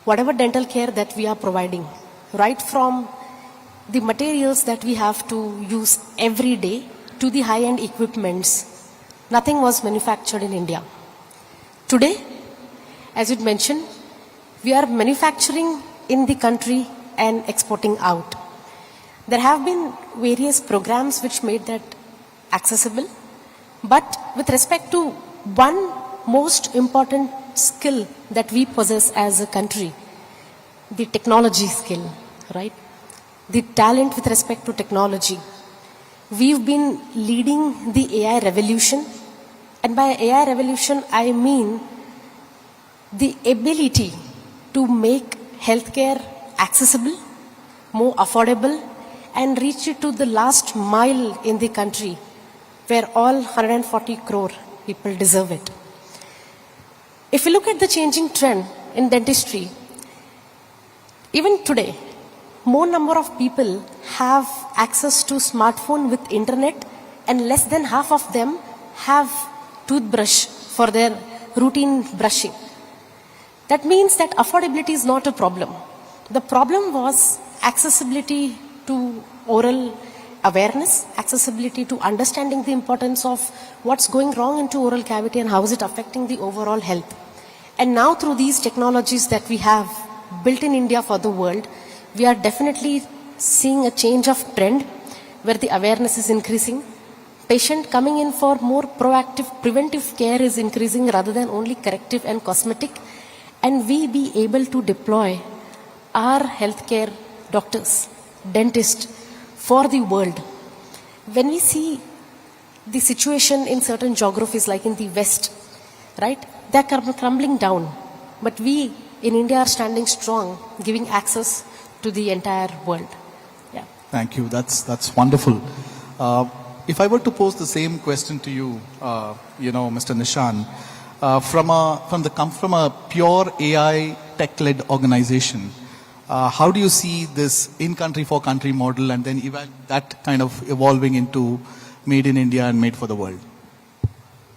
Whatever dental care that we are providing, right from the materials that we have to use every day to the high-end equipments, nothing was manufactured in India. Today, as you mentioned, we are manufacturing in the country and exporting out. There have been various programs which made that accessible, but with respect to one most important skill that we possess as a country, the technology skill, right? The talent with respect to technology. We've been leading the AI revolution, and by AI revolution I mean the ability to make healthcare accessible, more affordable, and reach it to the last mile in the country where all 140 crore people deserve it. If you look at the changing trend in dentistry, even today, more number of people have access to smartphone with internet, and less than half of them have toothbrush for their routine brushing. That means that affordability is not a problem. The problem was accessibility to oral awareness, accessibility to understanding the importance of what's going wrong into oral cavity and how is it affecting the overall health. And now through these technologies that we have built in India for the world, we are definitely seeing a change of trend where the awareness is increasing. Patient coming in for more proactive, preventive care is increasing rather than only corrective and cosmetic. And we be able to deploy our healthcare doctors, dentists for the world. When we see the situation in certain geographies like in the West, right, they're crumbling down. But we in India are standing strong, giving access to the entire world. Yeah. Thank you. That's wonderful. If I were to pose the same question to you, Mr. Nishan, from a pure AI tech-led organization, how do you see this in-country for country model and then that kind of evolving into made in India and made for the world?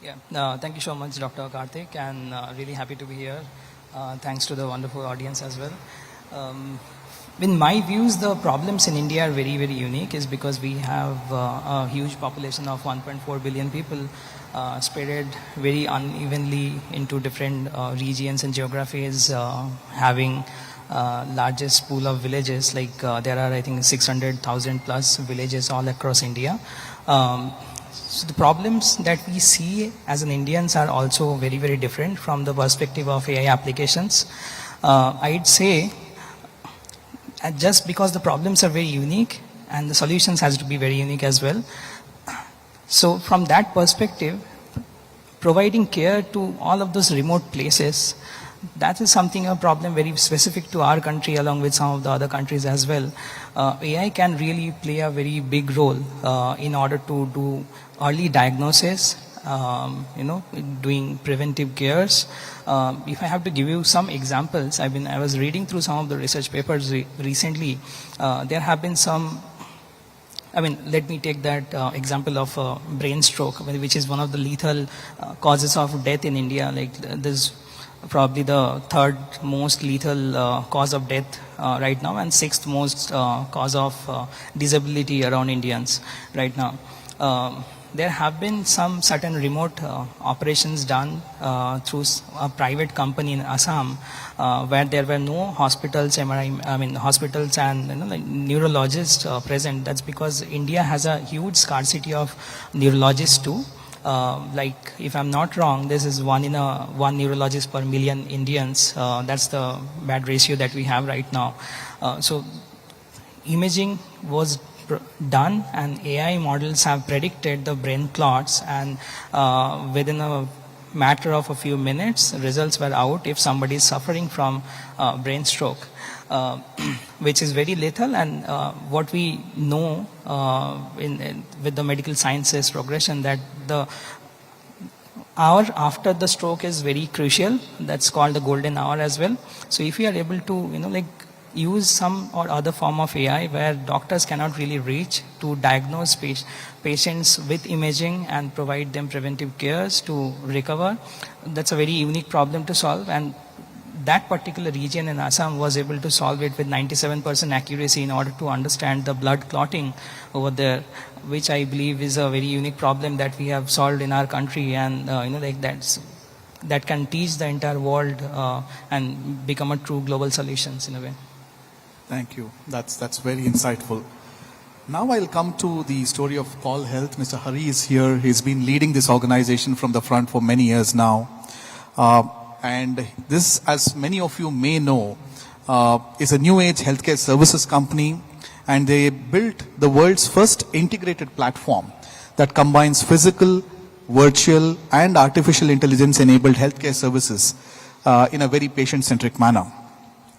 Yeah, thank you so much, Dr. Karthik, and really happy to be here. Thanks to the wonderful audience as well. In my views, the problems in India are very, very unique is because we have a huge population of 1.4 billion people spread very unevenly into different regions and geographies, having largest pool of villages, like there are I think 600,000 plus villages all across India. So the problems that we see as an Indians are also very, very different from the perspective of AI applications. I'd say just because the problems are very unique and the solutions has to be very unique as well. So from that perspective, providing care to all of those remote places, that is something, a problem very specific to our country along with some of the other countries as well. AI can really play a very big role in order to do early diagnosis, doing preventive cares. If I have to give you some examples, I was reading through some of the research papers recently. There have been some, let me take that example of brain stroke, which is one of the lethal causes of death in India. Like this probably the third most lethal cause of death right now, and sixth most cause of disability around Indians right now. There have been some certain remote operations done through a private company in Assam where there were no hospitals, hospitals and like neurologists present. That's because India has a huge scarcity of neurologists too. Like if I'm not wrong, this is one neurologist per million Indians. That's the bad ratio that we have right now. So imaging was done and AI models have predicted the brain clots, and within a matter of a few minutes results were out if somebody is suffering from brain stroke, which is very lethal. And what we know with the medical sciences progression, that the hour after the stroke is very crucial. That's called the golden hour as well. So if we are able to use some or other form of AI where doctors cannot really reach to diagnose patients with imaging and provide them preventive cares to recover, that's a very unique problem to solve. And that particular region in Assam was able to solve it with 97% accuracy in order to understand the blood clotting over there, which I believe is a very unique problem that we have solved in our country, and that can teach the entire world and become a true global solutions in a way. Thank you. That's very insightful. Now I'll come to the story of Call Health. Mr. Hari is here. He's been leading this organization from the front for many years now. And this, as many of you may know, is a new age healthcare services company, and they built the world's first integrated platform that combines physical, virtual, and artificial intelligence enabled healthcare services in a very patient-centric manner.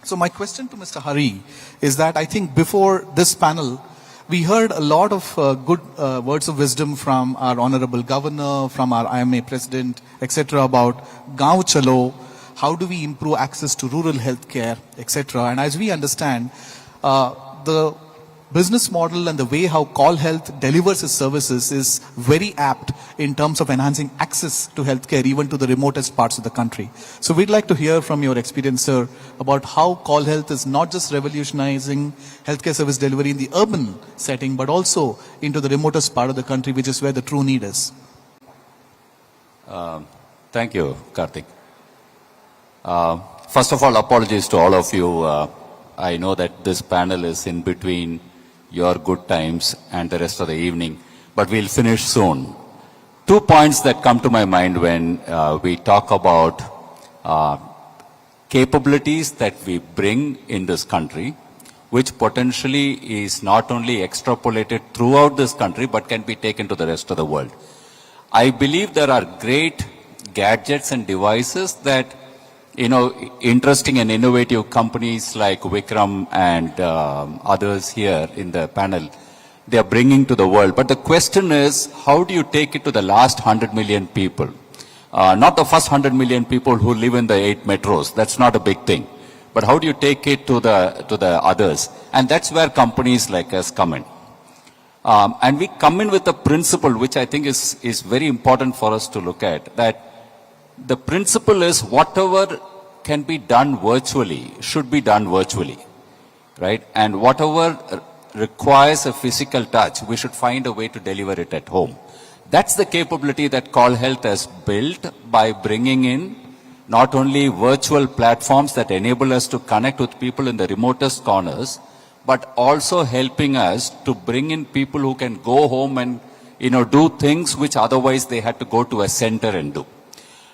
So my question to Mr. Hari is that I think before this panel, we heard a lot of good words of wisdom from our Honorable Governor, from our IMA President, etc. about Gaon Chalo, how do we improve access to rural healthcare, etc. And as we understand, the business model and the way how Call Health delivers its services is very apt in terms of enhancing access to healthcare even to the remotest parts of the country. So we'd like to hear from your experience, sir, about how Call Health is not just revolutionizing healthcare service delivery in the urban setting, but also into the remotest part of the country, which is where the true need is. Thank you, Karthik. First of all, apologies to all of you. I know that this panel is in between your good times and the rest of the evening, but we'll finish soon. 2 points that come to my mind when we talk about capabilities that we bring in this country, which potentially is not only extrapolated throughout this country, but can be taken to the rest of the world. I believe there are great gadgets and devices that, interesting and innovative companies like Vikram and others here in the panel, they are bringing to the world. But the question is, how do you take it to the last 100 million people? Not the first 100 million people who live in the 8 metros. That's not a big thing. But how do you take it to the others? And that's where companies like us come in. And we come in with a principle which I think is very important for us to look at, that the principle is whatever can be done virtually should be done virtually, right? And whatever requires a physical touch, we should find a way to deliver it at home. That's the capability that Call Health has built by bringing in not only virtual platforms that enable us to connect with people in the remotest corners, but also helping us to bring in people who can go home and, do things which otherwise they had to go to a center and do.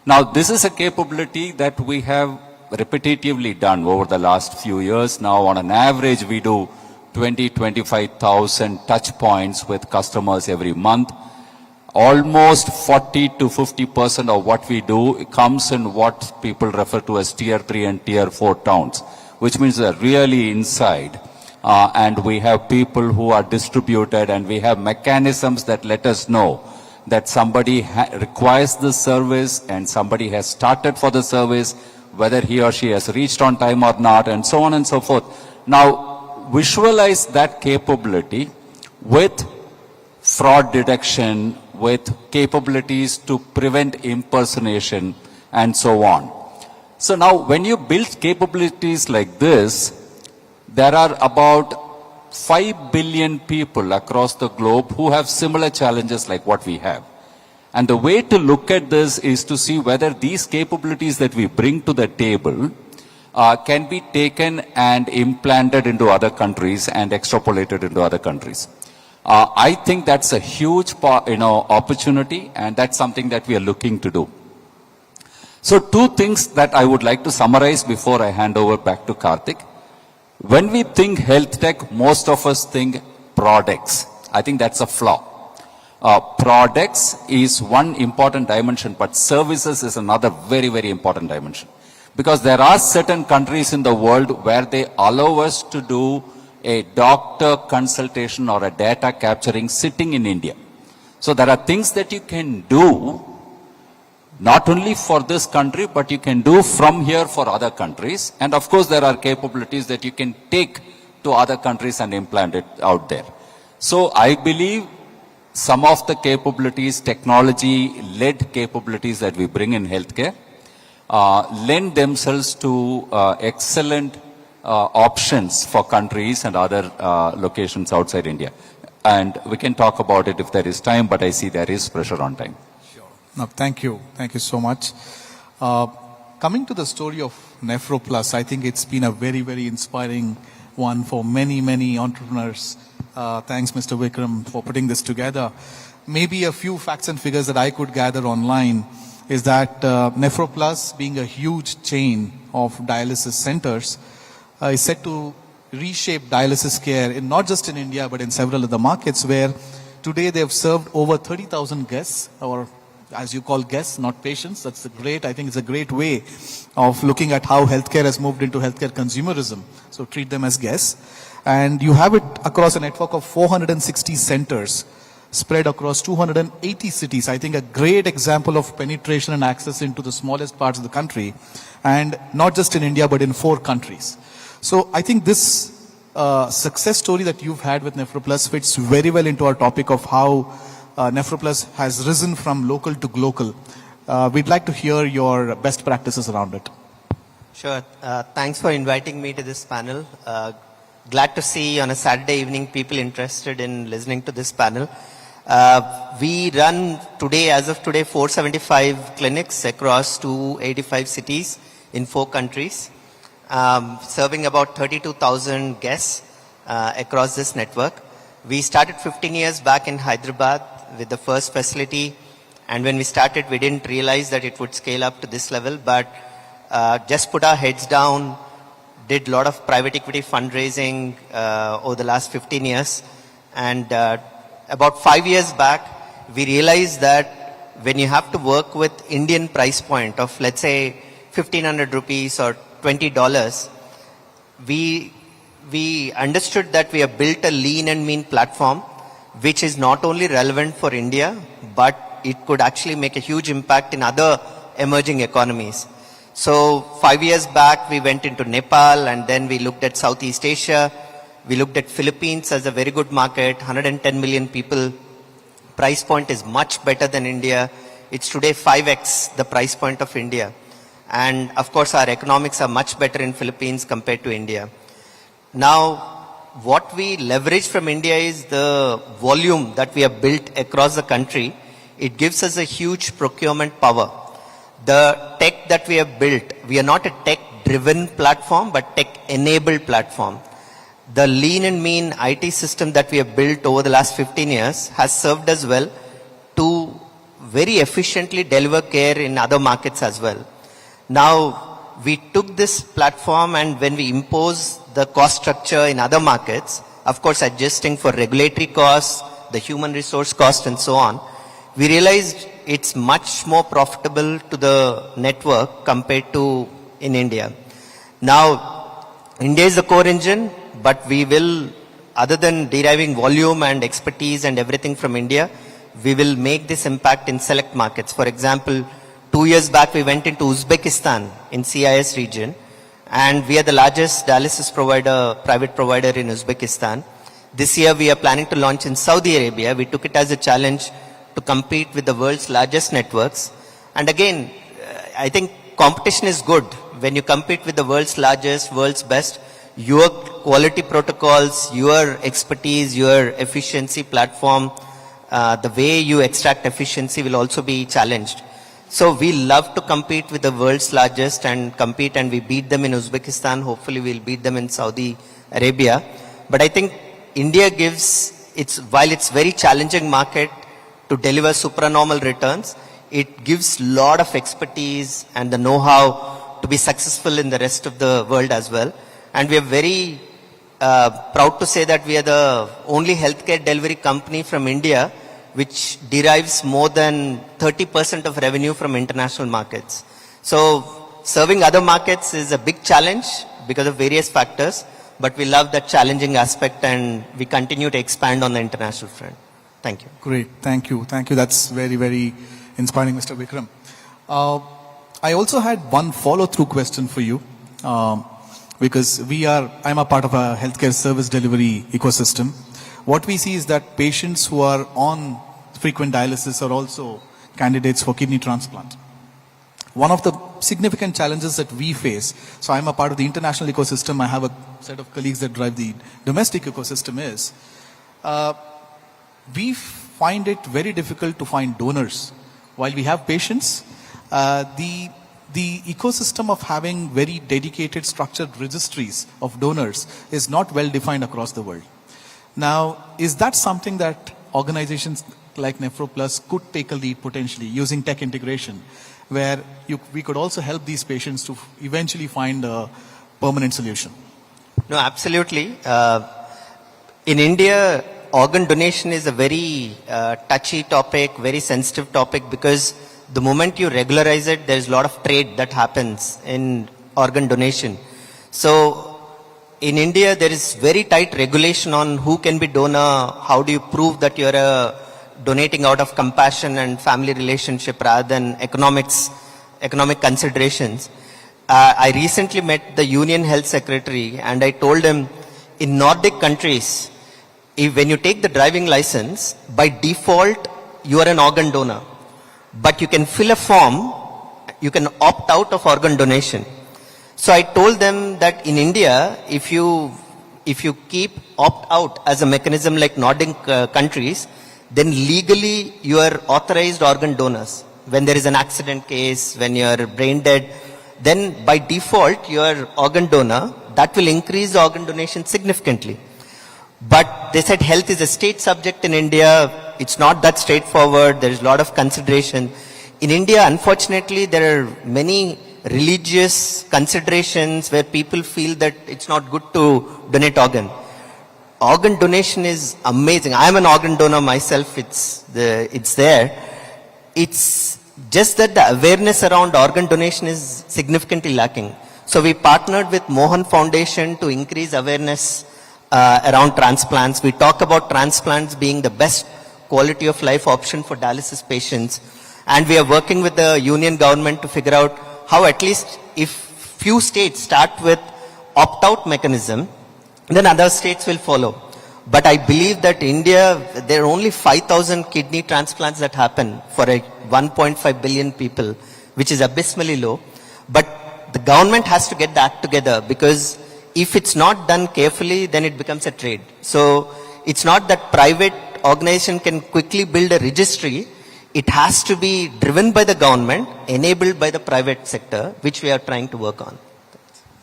Now, this is a capability that we have repetitively done over the last few years. Now, on an average, we do 25,000 touch points with customers every month. Almost 40 to 50% of what we do comes in what people refer to as tier 3 and tier 4 towns, which means they're really inside. And we have people who are distributed, and we have mechanisms that let us know that somebody requires this service and somebody has started for the service, whether he or she has reached on time or not, and so on and so forth. Now, visualize that capability with fraud detection, with capabilities to prevent impersonation, and so on. So now, when you build capabilities like this, there are about 5 billion people across the globe who have similar challenges like what we have. And the way to look at this is to see whether these capabilities that we bring to the table can be taken and implanted into other countries and extrapolated into other countries. I think that's a huge opportunity, and that's something that we are looking to do. So 2 things that I would like to summarize before I hand over back to Karthik. When we think health tech, most of us think products. I think that's a flaw. Products is one important dimension, but services is another very, very important dimension. Because there are certain countries in the world where they allow us to do a doctor consultation or a data capturing sitting in India. So there are things that you can do not only for this country, but you can do from here for other countries. And of course, there are capabilities that you can take to other countries and implant it out there. So I believe some of the capabilities, technology-led capabilities that we bring in healthcare lend themselves to excellent options for countries and other locations outside India. And we can talk about it if there is time, but I see there is pressure on time. No, thank you. Thank you so much. Coming to the story of NephroPlus, I think it's been a very, very inspiring one for many, many entrepreneurs. Thanks, Mr. Vikram, for putting this together. Maybe a few facts and figures that I could gather online is that NephroPlus, being a huge chain of dialysis centers, is set to reshape dialysis care in not just in India, but in several other markets where today they have served over 30,000 guests, or as you call guests, not patients. That's a great, I think it's a great way of looking at how healthcare has moved into healthcare consumerism. So treat them as guests. And you have it across a network of 460 centers spread across 280 cities. I think a great example of penetration and access into the smallest parts of the country. And not just in India, but in 4 countries. So I think this success story that you've had with NephroPlus fits very well into our topic of how NephroPlus has risen from local to global. We'd like to hear your best practices around it. Sure. Thanks for inviting me to this panel. Glad to see on a Saturday evening people interested in listening to this panel. We run today, as of today, 475 clinics across 285 cities in 4 countries. Serving about 32,000 guests across this network. We started 15 years back in Hyderabad with the first facility, and when we started we didn't realize that it would scale up to this level, but just put our heads down, did a lot of private equity fundraising over the last 15 years, and about 5 years back we realized that when you have to work with Indian price point of, let's say, 1,500 rupees or $20, we understood that we have built a lean and mean platform which is not only relevant for India, but it could actually make a huge impact in other emerging economies. So 5 years back we went into Nepal, and then we looked at Southeast Asia. We looked at Philippines as a very good market, 110 million people. Price point is much better than India. It's today 5x the price point of India. And of course our economics are much better in Philippines compared to India. Now, what we leverage from India is the volume that we have built across the country. It gives us a huge procurement power. The tech that we have built, we are not a tech-driven platform, but tech-enabled platform. The lean and mean IT system that we have built over the last 15 years has served us well to very efficiently deliver care in other markets as well. Now, we took this platform, and when we impose the cost structure in other markets, of course adjusting for regulatory costs, the human resource cost and so on, we realized it's much more profitable to the network compared to in India. Now, India is the core engine, but we will, other than deriving volume and expertise and everything from India, we will make this impact in select markets. For example, 2 years back we went into Uzbekistan in CIS region, and we are the largest dialysis provider, private provider in Uzbekistan. This year we are planning to launch in Saudi Arabia. We took it as a challenge to compete with the world's largest networks. And again, I think competition is good. When you compete with the world's largest, world's best, your quality protocols, your expertise, your efficiency platform, the way you extract efficiency will also be challenged. So we love to compete with the world's largest and compete, and we beat them in Uzbekistan. Hopefully we'll beat them in Saudi Arabia. But I think India gives, while it's very challenging market to deliver supranormal returns, it gives lot of expertise and the know-how to be successful in the rest of the world as well. And we are very proud to say that we are the only healthcare delivery company from India which derives more than 30% of revenue from international markets. So serving other markets is a big challenge because of various factors, but we love that challenging aspect and we continue to expand on the international front. Thank you. Great. Thank you. Thank you. That's very, very inspiring, Mr. Vikram. I also had one follow-through question for you. Because I'm a part of a healthcare service delivery ecosystem. What we see is that patients who are on frequent dialysis are also candidates for kidney transplant. one of the significant challenges that we face, so I'm a part of the international ecosystem, I have a set of colleagues that drive the domestic ecosystem, is we find it very difficult to find donors. While we have patients, the ecosystem of having very dedicated structured registries of donors is not well defined across the world. Now, is that something that organizations like NephroPlus could take a lead potentially using tech integration, where we could also help these patients to eventually find a permanent solution? No, absolutely. In India, organ donation is a very touchy topic, very sensitive topic, because the moment you regularize it, there's a lot of trade that happens in organ donation. So in India, there is very tight regulation on who can be donor, how do you prove that you're donating out of compassion and family relationship rather than economic considerations. I recently met the Union Health Secretary and I told him, in Nordic countries, when you take the driving license, by default, you are an organ donor. But you can fill a form, you can opt out of organ donation. So I told them that in India, if you keep opt out as a mechanism like Nordic countries, then legally you are authorized organ donors. When there is an accident case, when you are brain dead, then by default you are organ donor. That will increase the organ donation significantly. But they said health is a state subject in India. It's not that straightforward. There is a lot of consideration. In India, unfortunately, there are many religious considerations where people feel that it's not good to donate organ. Organ donation is amazing. I am an organ donor myself. It's there. It's just that the awareness around organ donation is significantly lacking. So we partnered with Mohan Foundation to increase awareness around transplants. We talk about transplants being the best quality of life option for dialysis patients. And we are working with the union government to figure out how, at least if few states start with opt-out mechanism, then other states will follow. But I believe that India, there are only 5,000 kidney transplants that happen for 1.5 billion people, which is abysmally low. But the government has to get the act together, because if it's not done carefully, then it becomes a trade. So it's not that private organization can quickly build a registry. It has to be driven by the government, enabled by the private sector, which we are trying to work on.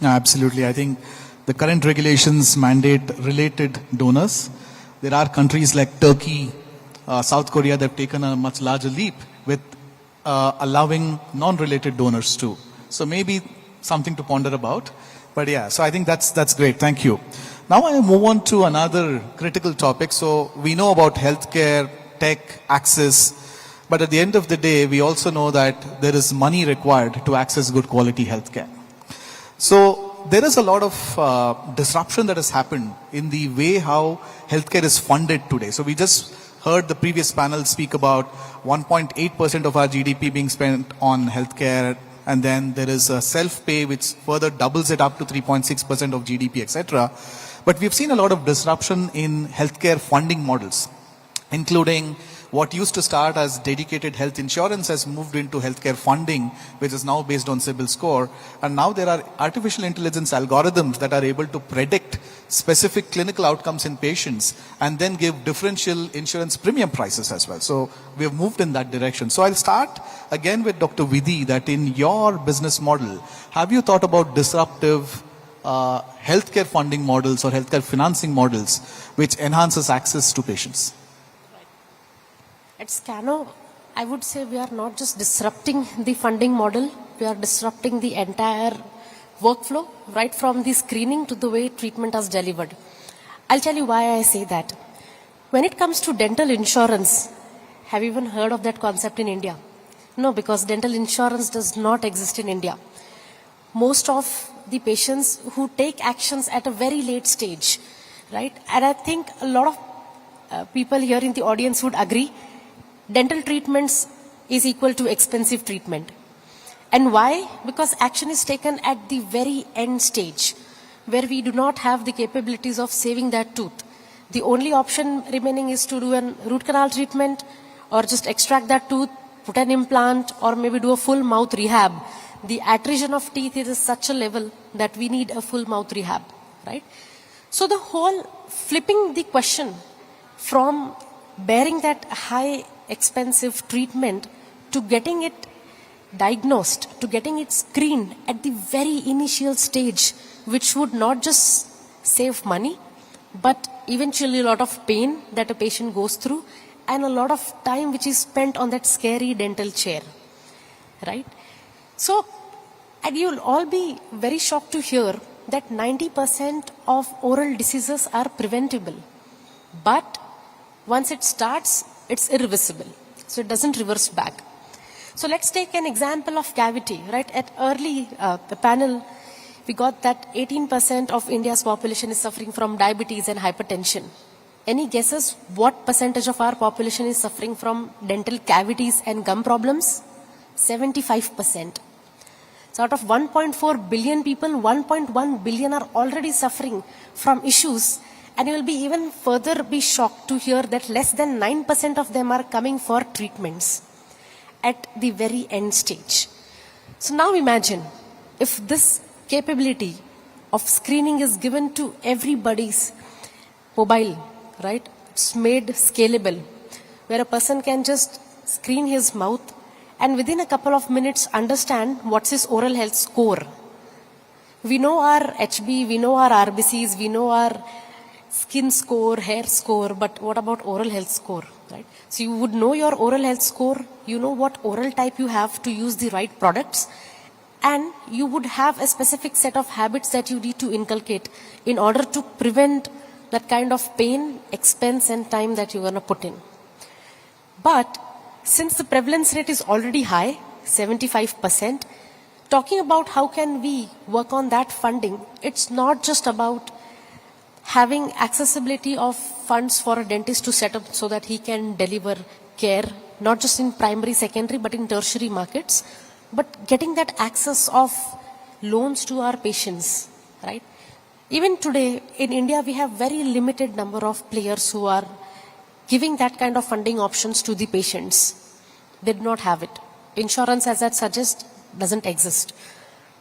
No, absolutely. I think the current regulations mandate related donors. There are countries like Turkey, South Korea that have taken a much larger leap with allowing non-related donors too. So maybe something to ponder about. But yeah, so I think that's great. Thank you. Now I move on to another critical topic. So we know about healthcare, tech, access, but at the end of the day, we also know that there is money required to access good quality healthcare. So there is a lot of disruption that has happened in the way how healthcare is funded today. So we just heard the previous panel speak about 1.8% of our GDP being spent on healthcare, and then there is a self-pay which further doubles it up to 3.6% of GDP, etc. But we've seen a lot of disruption in healthcare funding models, including what used to start as dedicated health insurance has moved into healthcare funding, which is now based on CIBIL score. And now there are artificial intelligence algorithms that are able to predict specific clinical outcomes in patients and then give differential insurance premium prices as well. So we have moved in that direction. So I'll start again with Dr. Vidhi, that in your business model, have you thought about disruptive healthcare funding models or healthcare financing models which enhances access to patients? At Scano, I would say we are not just disrupting the funding model, we are disrupting the entire workflow, right from the screening to the way treatment is delivered. I'll tell you why I say that. When it comes to dental insurance, have you even heard of that concept in India? No, because dental insurance does not exist in India. Most of the patients who take actions at a very late stage, right? And I think a lot of people here in the audience would agree, dental treatments is equal to expensive treatment. And why? Because action is taken at the very end stage, where we do not have the capabilities of saving that tooth. The only option remaining is to do a root canal treatment or just extract that tooth, put an implant or maybe do a full mouth rehab, the attrition of teeth is such a level that we need a full mouth rehab, right? So the whole flipping the question from bearing that high expensive treatment to getting it diagnosed, to getting it screened at the very initial stage, which would not just save money, but eventually a lot of pain that a patient goes through and a lot of time which is spent on that scary dental chair, right? So, and you'll all be very shocked to hear that 90% of oral diseases are preventable. But once it starts, it's irreversible. So it doesn't reverse back. So let's take an example of cavity, right? At early the panel, we got that 18% of India's population is suffering from diabetes and hypertension. Any guesses what percentage of our population is suffering from dental cavities and gum problems? 75%. So out of 1.4 billion people, 1.1 billion are already suffering from issues, and you will be even further be shocked to hear that less than 9% of them are coming for treatments at the very end stage. So now imagine if this capability of screening is given to everybody's mobile, right? It's made scalable, where a person can just screen his mouth and within a couple of minutes understand what's his oral health score. We know our HB, we know our RBCs, we know our skin score, hair score, but what about oral health score, right? So you would know your oral health score, you know what oral type you have to use the right products, and you would have a specific set of habits that you need to inculcate in order to prevent that kind of pain, expense and time that you're going to put in. But since the prevalence rate is already high, 75%, talking about how can we work on that funding, it's not just about having accessibility of funds for a dentist to set up so that he can deliver care, not just in primary, secondary, but in tertiary markets, but getting that access of loans to our patients, right? Even today in India, we have very limited number of players who are giving that kind of funding options to the patients. They do not have it. Insurance, as I suggest, doesn't exist.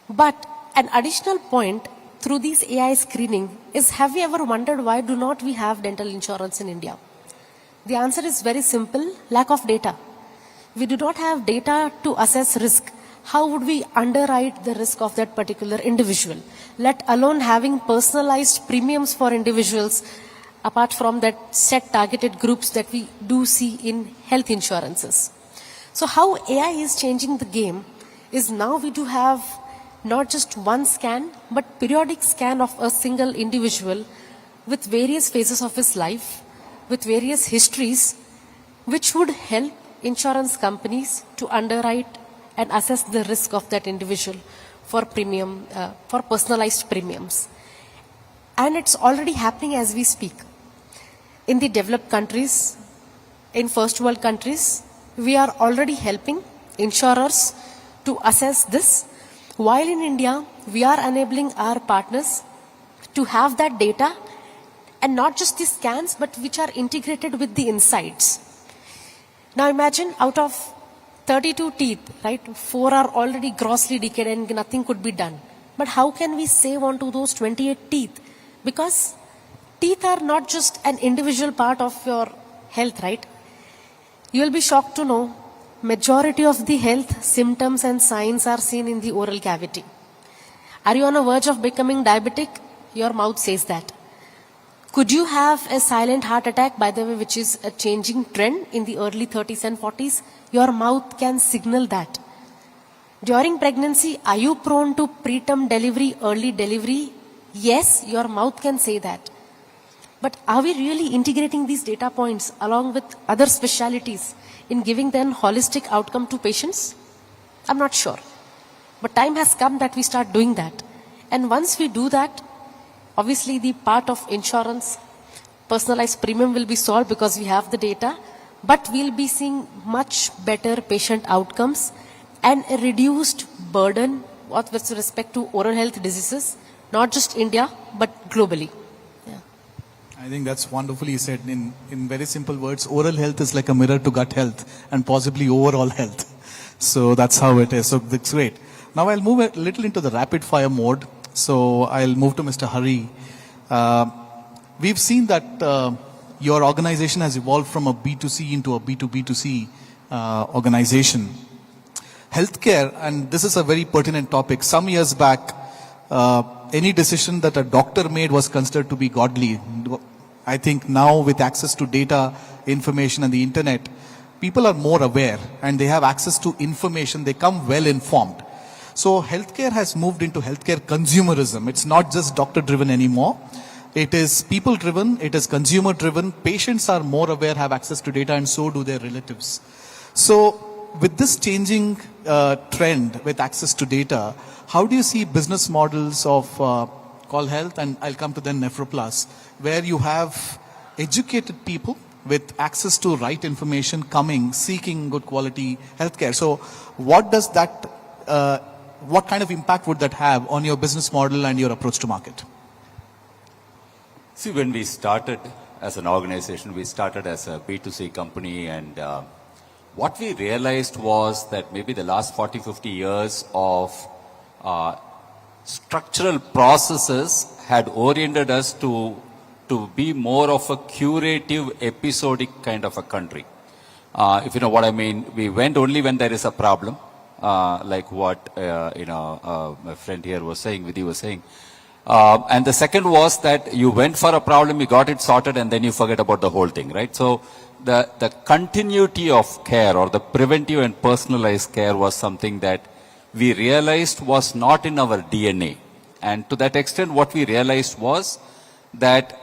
But an additional point through these AI screening is, have we ever wondered why do not we have dental insurance in India? The answer is very simple: lack of data. We do not have data to assess risk. How would we underwrite the risk of that particular individual? Let alone having personalized premiums for individuals, apart from that set targeted groups that we do see in health insurances. So how AI is changing the game is now we do have not just one scan, but periodic scan of a single individual with various phases of his life, with various histories, which would help insurance companies to underwrite and assess the risk of that individual for premium, for personalized premiums. And it's already happening as we speak. In the developed countries, in first world countries, we are already helping insurers to assess this, while in India, we are enabling our partners to have that data, and not just the scans, but which are integrated with the insights. Now imagine out of 32 teeth, right, 4 are already grossly decayed and nothing could be done. But how can we save on to those 28 teeth? Because teeth are not just an individual part of your health, right? You will be shocked to know majority of the health symptoms and signs are seen in the oral cavity. Are you on the verge of becoming diabetic? Your mouth says that. Could you have a silent heart attack, by the way, which is a changing trend in the early 30s and 40s? Your mouth can signal that. During pregnancy, are you prone to preterm delivery, early delivery? Yes, your mouth can say that. But are we really integrating these data points along with other specialities in giving them holistic outcome to patients? I'm not sure. But time has come that we start doing that. And once we do that, obviously the part of insurance, personalized premium will be solved because we have the data, but we'll be seeing much better patient outcomes and a reduced burden with respect to oral health diseases, not just India, but globally. I I think that's wonderfully said. In very simple words, oral health is like a mirror to gut health and possibly overall health. So that's how it is. So that's great. Now I'll move a little into the rapid fire mode. So I'll move to Mr. Hari. We've seen that your organization has evolved from a B2C into a B2B2C organization. Healthcare, and this is a very pertinent topic. Some years back, any decision that a doctor made was considered to be godly. I think now with access to data, information and the internet, people are more aware and they have access to information. They come well informed. So healthcare has moved into healthcare consumerism. It's not just doctor driven anymore. It is people driven. It is consumer driven. Patients are more aware, have access to data, and so do their relatives. So with this changing trend with access to data, how do you see business models of Call Health, and I'll come to then Nephroplus, where you have educated people with access to right information coming, seeking good quality healthcare? So what does that, what kind of impact would that have on your business model and your approach to market? See, when we started as an organization, we started as a B2C company, and what we realized was that maybe the last 40, 50 years of structural processes had oriented us to be more of a curative, episodic kind of a country. If you know what I mean, we went only when there is a problem, like what my friend here was saying, Vidhi was saying. And the second was that you went for a problem, you got it sorted, and then you forget about the whole thing, right? So the continuity of care, or the preventive and personalized care, was something that we realized was not in our DNA. And to that extent, what we realized was that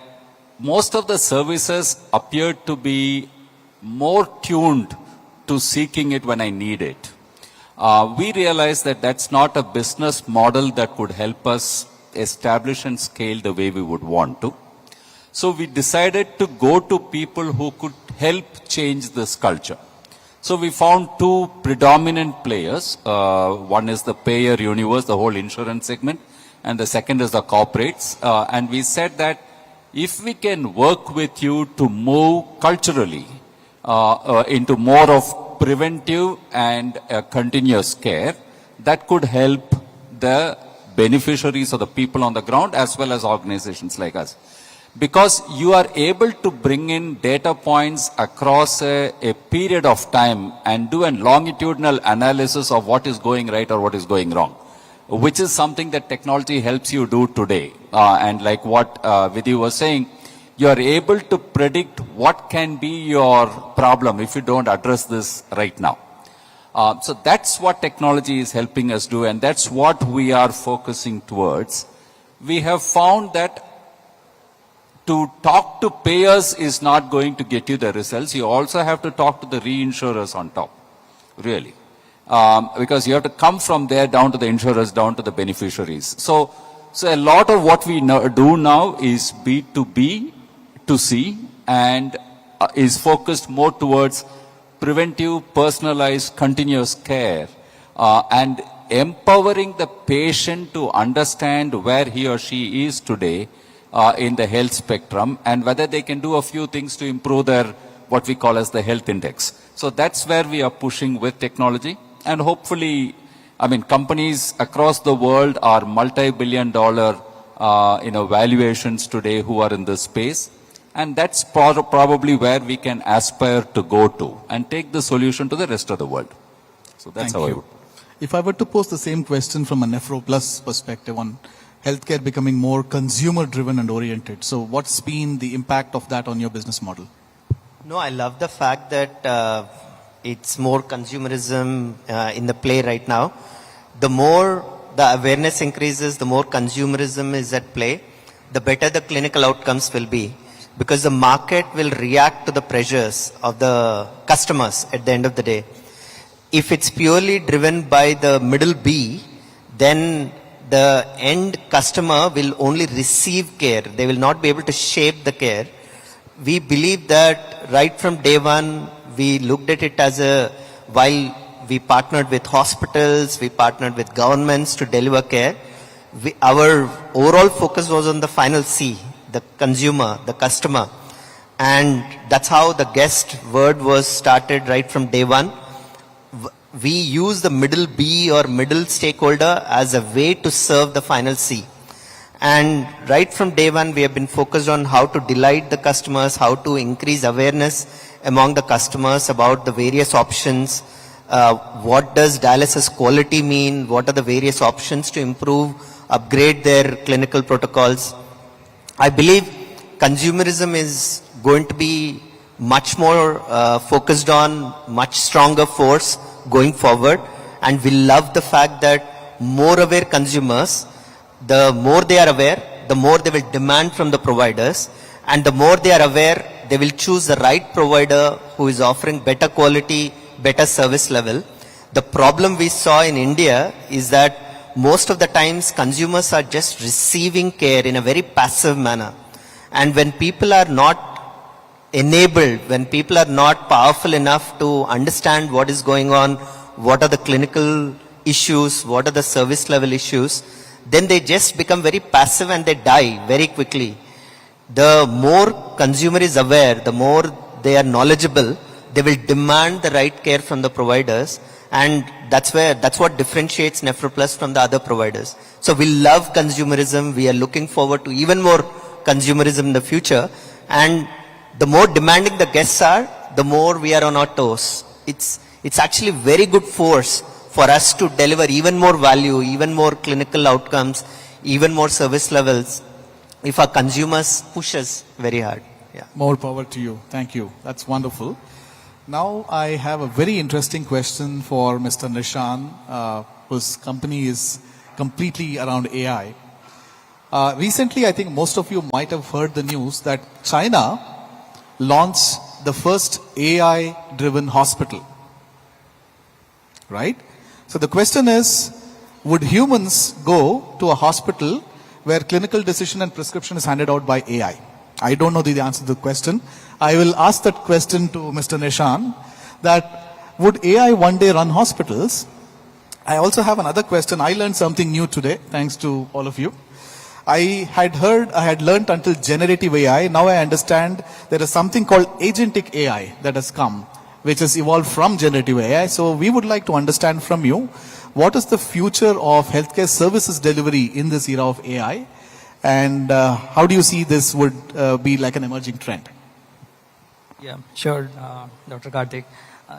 most of the services appeared to be more tuned to seeking it when I need it. We realized that that's not a business model that could help us establish and scale the way we would want to. So we decided to go to people who could help change this culture. So we found two predominant players. One is the payer universe, the whole insurance segment, and the second is the corporates. And we said that if we can work with you to move culturally into more of preventive and continuous care, that could help the beneficiaries or the people on the ground as well as organizations like us. Because you are able to bring in data points across a period of time and do a longitudinal analysis of what is going right or what is going wrong, which is something that technology helps you do today. And like what Vidhi was saying, you are able to predict what can be your problem if you don't address this right now. So that's what technology is helping us do, and that's what we are focusing towards. We have found that to talk to payers is not going to get you the results. You also have to talk to the reinsurers on top, really. Because you have to come from there down to the insurers, down to the beneficiaries. So a lot of what we do now is B2B to C, and is focused more towards preventive, personalized, continuous care, and empowering the patient to understand where he or she is today in the health spectrum, and whether they can do a few things to improve their, what we call as the health index. So that's where we are pushing with technology, and hopefully, I mean, companies across the world are multi-billion-dollar valuations today who are in this space. And that's probably where we can aspire to go to and take the solution to the rest of the world. So that's how I would. If I were to pose the same question from a Nephroplus perspective on healthcare becoming more consumer driven and oriented, so what's been the impact of that on your business model? No, I love the fact that it's more consumerism in the play right now. The more the awareness increases, the more consumerism is at play, the better the clinical outcomes will be. Because the market will react to the pressures of the customers at the end of the day. If it's purely driven by the middle B, then the end customer will only receive care. They will not be able to shape the care. We believe that right from day one, we looked at it as while we partnered with hospitals, we partnered with governments to deliver care, our overall focus was on the final C, the consumer, the customer. And that's how the guest word was started right from day one. We use the middle B or middle stakeholder as a way to serve the final C. And right from day one, we have been focused on how to delight the customers, how to increase awareness among the customers about the various options. What does dialysis quality mean? What are the various options to improve, upgrade their clinical protocols? I believe consumerism is going to be much more focused on, much stronger force going forward. And we love the fact that more aware consumers, the more they are aware, the more they will demand from the providers. And the more they are aware, they will choose the right provider who is offering better quality, better service level. The problem we saw in India is that most of the times consumers are just receiving care in a very passive manner. And when people are not enabled, when people are not powerful enough to understand what is going on, what are the clinical issues, what are the service level issues, then they just become very passive and they die very quickly. The more consumer is aware, the more they are knowledgeable, they will demand the right care from the providers, and that's what differentiates NephroPlus from the other providers. So we love consumerism. We are looking forward to even more consumerism in the future, and the more demanding the guests are, the more we are on our toes. It's actually very good force for us to deliver even more value, even more clinical outcomes, even more service levels, if our consumers push us very hard. Yeah. More power to you. Thank you. That's wonderful. Now I have a very interesting question for Mr. Nishan, whose company is completely around AI. Recently, I think most of you might have heard the news that China launched the first AI-driven hospital. Right? So the question is, would humans go to a hospital where clinical decision and prescription is handed out by AI? I don't know the answer to the question. I will ask that question to Mr. Nishan, that would AI one day run hospitals? I also have another question. I learned something new today, thanks to all of you. I had learned until generative AI. Now I understand there is something called agentic AI that has come, which has evolved from generative AI. So we would like to understand from you, what is the future of healthcare services delivery in this era of AI? And how do you see this would be like an emerging trend? Yeah, sure, Dr. Karthik.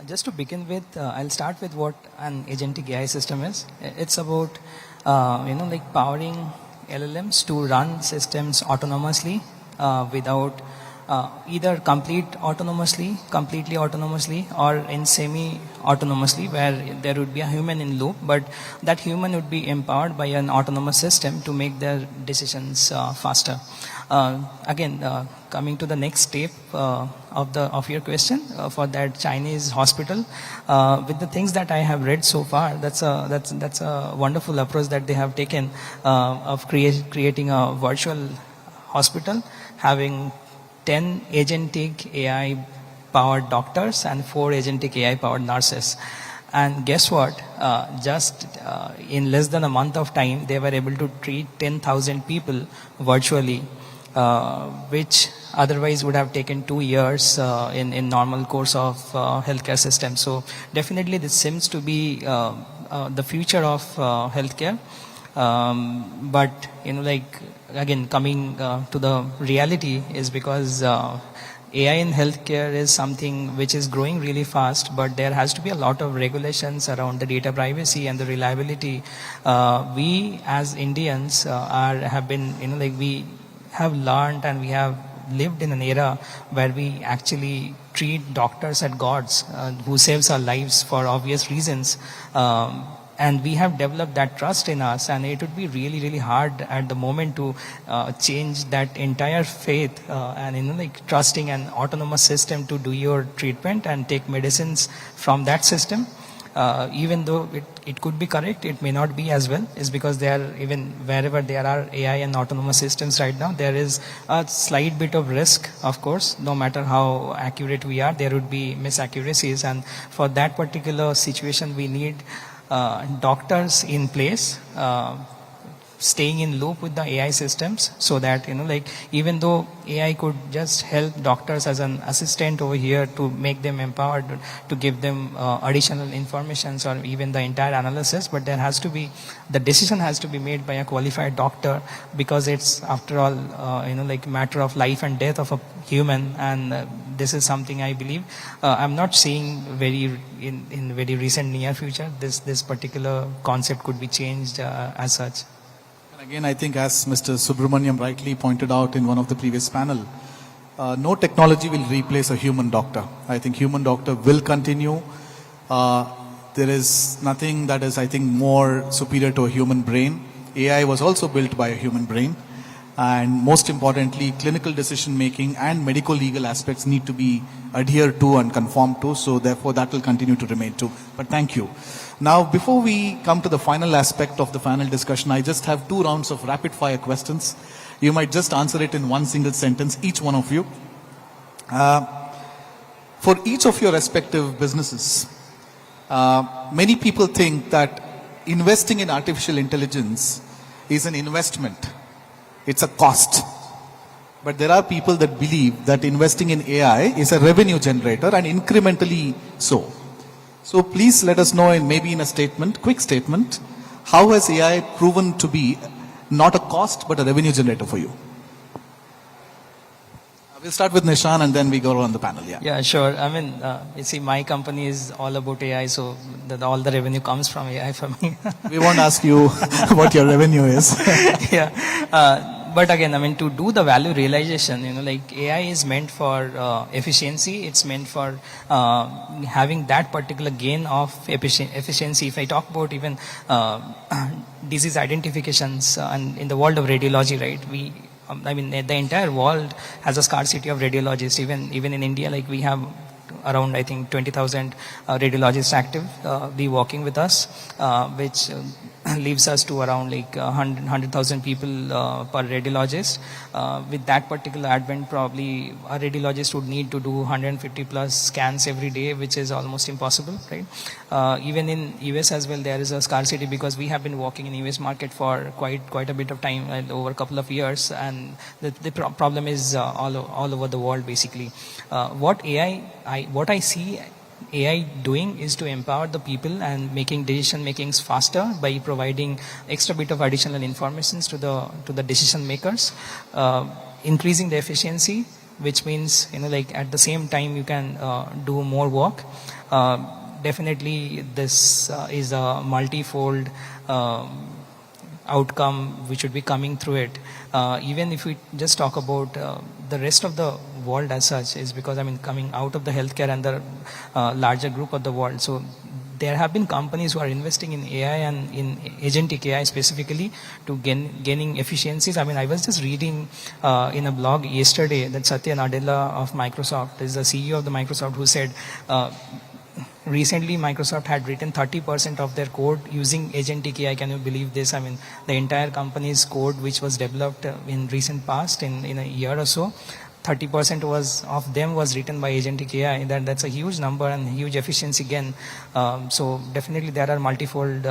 Just to begin with, I'll start with what an agentic AI system is. It's about, powering LLMs to run systems autonomously without either completely autonomously, or in semi-autonomously, where there would be a human in loop, but that human would be empowered by an autonomous system to make their decisions faster. Coming to the next step of your question, for that Chinese hospital, with the things that I have read so far, that's a wonderful approach that they have taken of creating a virtual hospital, having 10 agentic AI powered doctors and 4 agentic AI powered nurses. And guess what? Just in less than a month of time, they were able to treat 10,000 people virtually, which otherwise would have taken 2 years in normal course of healthcare system. So definitely this seems to be the future of healthcare. But again, coming to the reality is because AI in healthcare is something which is growing really fast, but there has to be a lot of regulations around the data privacy and the reliability. We as Indians we have learned and we have lived in an era where we actually treat doctors as gods who saves our lives for obvious reasons. And we have developed that trust in us, and it would be really, really hard at the moment to change that entire faith and trusting an autonomous system to do your treatment and take medicines from that system. Even though it could be correct, it may not be as well, is because even wherever there are AI and autonomous systems right now, there is a slight bit of risk, of course. No matter how accurate we are, there would be misaccuracies, and for that particular situation we need doctors in place, staying in loop with the AI systems, so that, like, even though AI could just help doctors as an assistant over here to make them empowered, to give them additional informations or even the entire analysis, but there has to be, the decision has to be made by a qualified doctor, because it's, after all, like, matter of life and death of a human. And this is something I believe I'm not seeing in very recent near future. This particular concept could be changed as such. And again, I think, as Mr. Subramaniam rightly pointed out in one of the previous panel, no technology will replace a human doctor. I think human doctor will continue. There is nothing that is, I think, more superior to a human brain. AI was also built by a human brain. And most importantly, clinical decision making and medical legal aspects need to be adhered to and conformed to. So therefore, that will continue to remain too. But thank you. Now, before we come to the final aspect of the panel discussion, I just have 2 rounds of rapid fire questions. You might just answer it in one single sentence, each one of you. For each of your respective businesses, many people think that investing in artificial intelligence is an investment. It's a cost. But there are people that believe that investing in AI is a revenue generator, and incrementally so. So please let us know, maybe in a statement, quick statement, how has AI proven to be not a cost but a revenue generator for you? We'll start with Nishan and then we go on the panel. Yeah, sure. I mean, you see, my company is all about AI, so all the revenue comes from AI for me. We won't ask you what your revenue is. Yeah. But again, I mean, to do the value realization, like, AI is meant for efficiency. It's meant for having that particular gain of efficiency. If I talk about even disease identifications, and in the world of radiology, right, the entire world has a scarcity of radiologists. Even in India, like, we have around, I think, 20,000 radiologists active, working with us, which leaves us to around like 100,000 people per radiologist. With that particular advent, probably a radiologist would need to do 150 plus scans every day, which is almost impossible, right? Even in US as well, there is a scarcity, because we have been working in US market for quite a bit of time, over a couple of years, and the problem is all over the world, basically. What I see AI doing is to empower the people and making decision makings faster by providing extra bit of additional informations to the decision makers, increasing the efficiency, which means, like, at the same time you can do more work. Definitely this is a multifold outcome which should be coming through it. Even if we just talk about the rest of the world as such, is because, coming out of the healthcare and the larger group of the world. So there have been companies who are investing in AI and in agentic AI specifically to gaining efficiencies. I was just reading in a blog yesterday that Satya Nadella of Microsoft is the CEO of the Microsoft, who said recently Microsoft had written 30% of their code using agentic AI. Can you believe this? The entire company's code, which was developed in recent past, in a year or so, 30% of them was written by agentic AI. That's a huge number and huge efficiency gain. So definitely there are multifold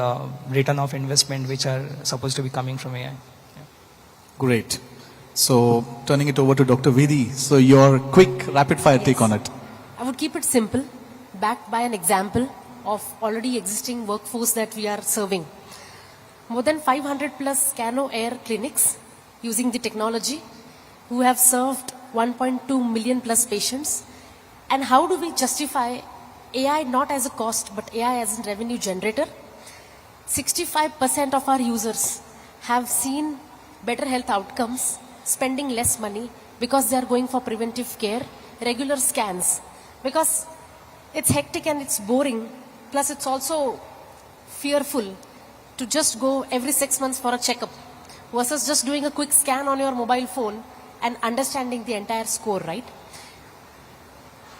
return of investment which are supposed to be coming from AI. Yeah. Great. So turning it over to Dr. Vidhi. So your quick rapid fire take on it. I would keep it simple, backed by an example of already existing workforce that we are serving. More than 500 plus Scano Air clinics using the technology, who have served 1.2 million plus patients. And how do we justify AI not as a cost, but AI as a revenue generator? 65% of our users have seen better health outcomes, spending less money because they are going for preventive care, regular scans. Because it's hectic and it's boring, plus it's also fearful to just go every 6 months for a checkup versus just doing a quick scan on your mobile phone and understanding the entire score, right?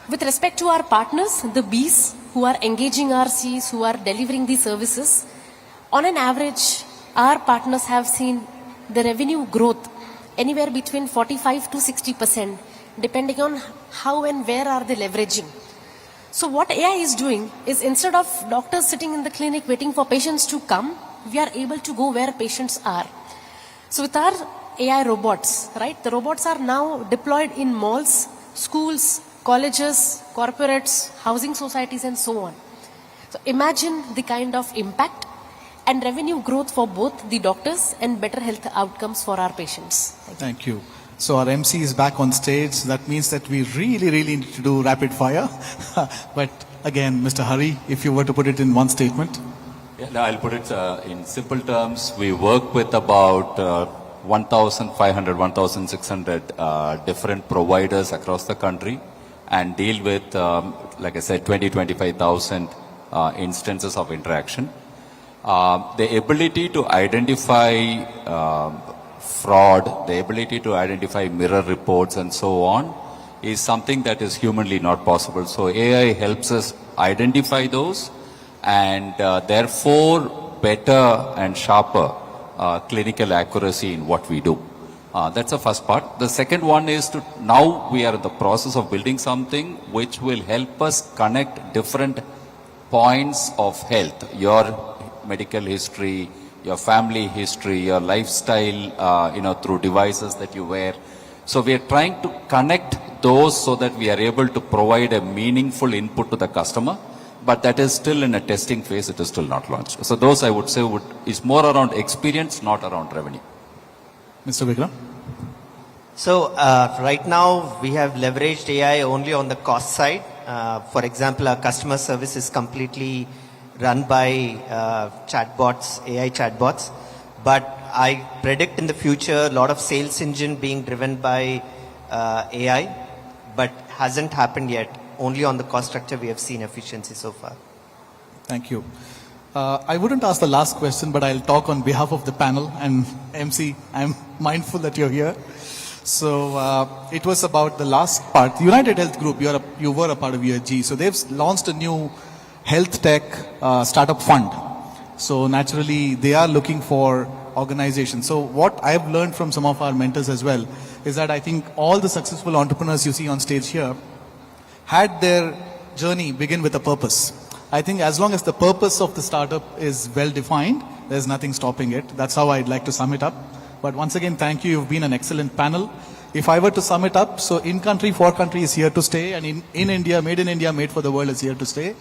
With respect to our partners, the Bs who are engaging our Cs, who are delivering these services, on an average, our partners have seen the revenue growth anywhere between 45 to 60%, depending on how and where are they leveraging. So what AI is doing is, instead of doctors sitting in the clinic waiting for patients to come, we are able to go where patients are. So with our AI robots, right, the robots are now deployed in malls, schools, colleges, corporates, housing societies and so on. So imagine the kind of impact and revenue growth for both the doctors and better health outcomes for our patients. Thank you. So our MC is back on stage. That means that we really need to do rapid fire. But again, Mr. Hari, if you were to put it in one statement. Yeah, no, I'll put it in simple terms. We work with about 1,500, 1,600 different providers across the country and deal with, like I said, 25,000 instances of interaction. The ability to identify fraud, the ability to identify mirror reports and so on is something that is humanly not possible. So AI helps us identify those and therefore better and sharper clinical accuracy in what we do. That's the first part. The second one is to now we are in the process of building something which will help us connect different points of health, your medical history, your family history, your lifestyle, through devices that you wear. So we are trying to connect those so that we are able to provide a meaningful input to the customer, but that is still in a testing phase, it is still not launched. So those I would say is more around experience, not around revenue. Mr. Vikram? So right now we have leveraged AI only on the cost side. For example, our customer service is completely run by chatbots, AI chatbots. But I predict in the future a lot of sales engine being driven by AI, but hasn't happened yet. Only on the cost structure we have seen efficiency so far. Thank you. I wouldn't ask the last question, but I'll talk on behalf of the panel. And MC, I'm mindful that you're here. So it was about the last part. United Health Group, you were a part of UHG. So they've launched a new health tech startup fund. So naturally, they are looking for organizations. So what I've learned from some of our mentors as well is that I think all the successful entrepreneurs you see on stage here had their journey begin with a purpose. I think as long as the purpose of the startup is well defined, there's nothing stopping it. That's how I'd like to sum it up. But once again, thank you. You've been an excellent panel. If I were to sum it up, so in country, for country is here to stay, and in India, made for the world is here to stay.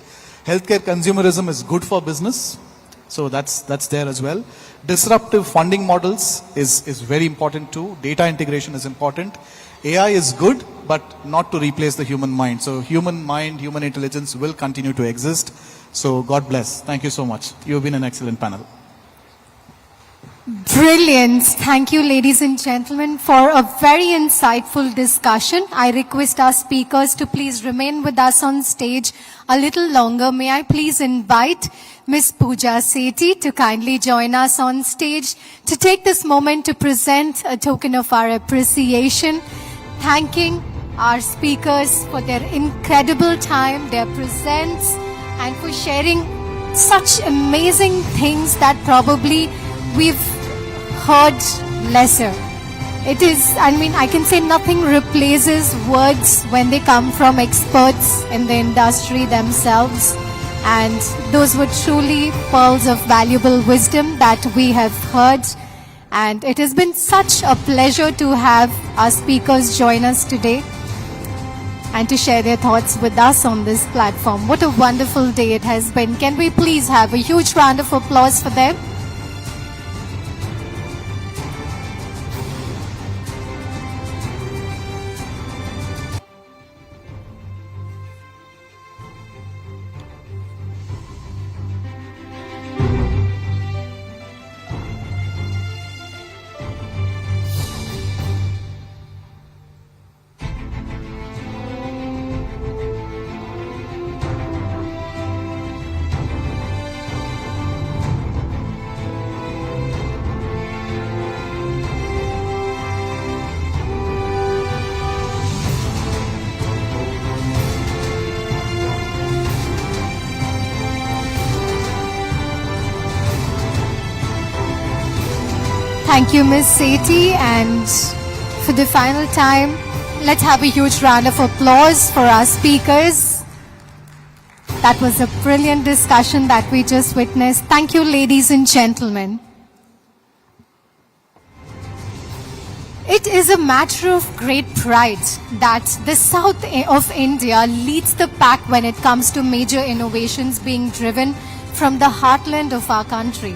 Healthcare consumerism is good for business. So that's there as well. Disruptive funding models is very important too. Data integration is important. AI is good, but not to replace the human mind. So human mind, human intelligence will continue to exist. So God bless. Thank you so much. You've been an excellent panel. Brilliant. Thank you, ladies and gentlemen, for a very insightful discussion. I request our speakers to please remain with us on stage a little longer. May I please invite Ms. Pooja Sethi to kindly join us on stage to take this moment to present a token of our appreciation, thanking our speakers for their incredible time, their presence, and for sharing such amazing things that probably we've heard lesser. It is, I can say nothing replaces words when they come from experts in the industry themselves. And those were truly pearls of valuable wisdom that we have heard. And it has been such a pleasure to have our speakers join us today and to share their thoughts with us on this platform. What a wonderful day it has been. Can we please have a huge round of applause for them? Thank you, Ms. Sethi. And for the final time, let's have a huge round of applause for our speakers. That was a brilliant discussion that we just witnessed. Thank you, ladies and gentlemen. It is a matter of great pride that the south of India leads the pack when it comes to major innovations being driven from the heartland of our country.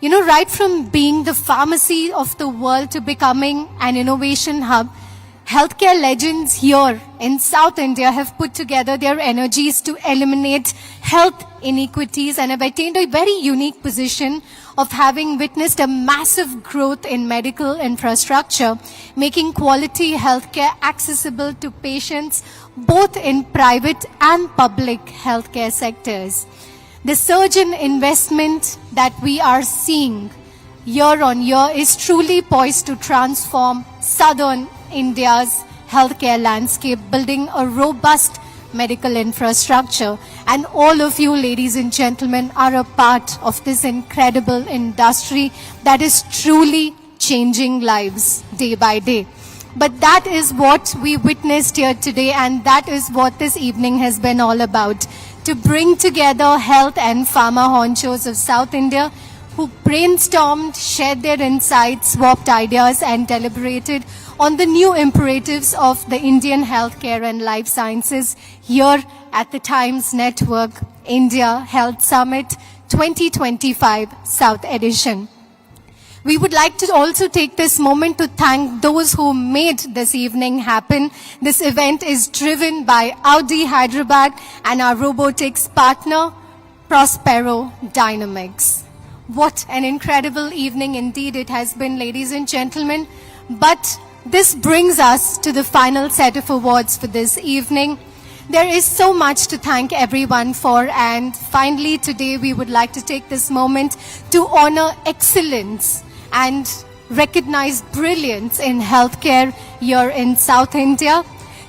You know, right from being the pharmacy of the world to becoming an innovation hub, healthcare legends here in South India have put together their energies to eliminate health inequities and have attained a very unique position of having witnessed a massive growth in medical infrastructure, making quality healthcare accessible to patients both in private and public healthcare sectors. The surge in investment that we are seeing year on year is truly poised to transform southern India's healthcare landscape, building a robust medical infrastructure. And all of you, ladies and gentlemen, are a part of this incredible industry that is truly changing lives day by day. But that is what we witnessed here today, and that is what this evening has been all about. To bring together health and pharma honchos of South India who brainstormed, shared their insights, swapped ideas and deliberated on the new imperatives of the Indian healthcare and life sciences here at the Times Network India Health Summit 2025 South Edition. We would like to also take this moment to thank those who made this evening happen. This event is driven by Audi Hyderabad and our robotics partner, Prospero Dynamics. What an incredible evening indeed it has been, ladies and gentlemen. But this brings us to the final set of awards for this evening. There is so much to thank everyone for, and finally today we would like to take this moment to honor excellence and recognize brilliance in healthcare here in South India.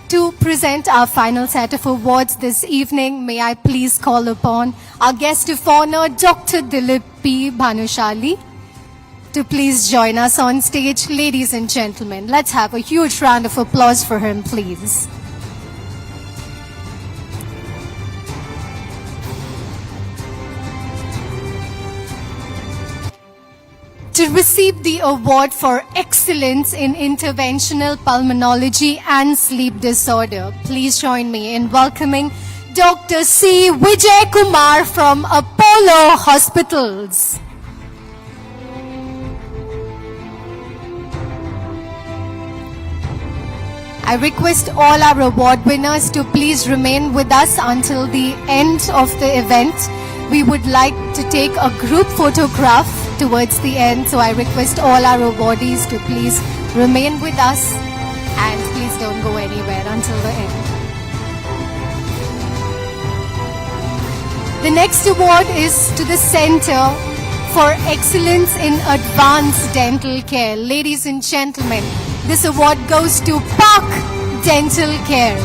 To present our final set of awards this evening, may I please call upon our guest of honor, Dr. Dilip P. Bhanushali, to please join us on stage. Ladies and gentlemen, let's have a huge round of applause for him, please. To receive the award for excellence in interventional pulmonology and sleep disorder, please join me in welcoming Dr. C. Vijay Kumar from Apollo Hospitals. I request all our award winners to please remain with us until the end of the event. We would like to take a group photograph towards the end, so I request all our awardees to please remain with us and please don't go anywhere until the end. The next award is to the Center for Excellence in Advanced Dental Care. Ladies and gentlemen, this award goes to Park Dental Care.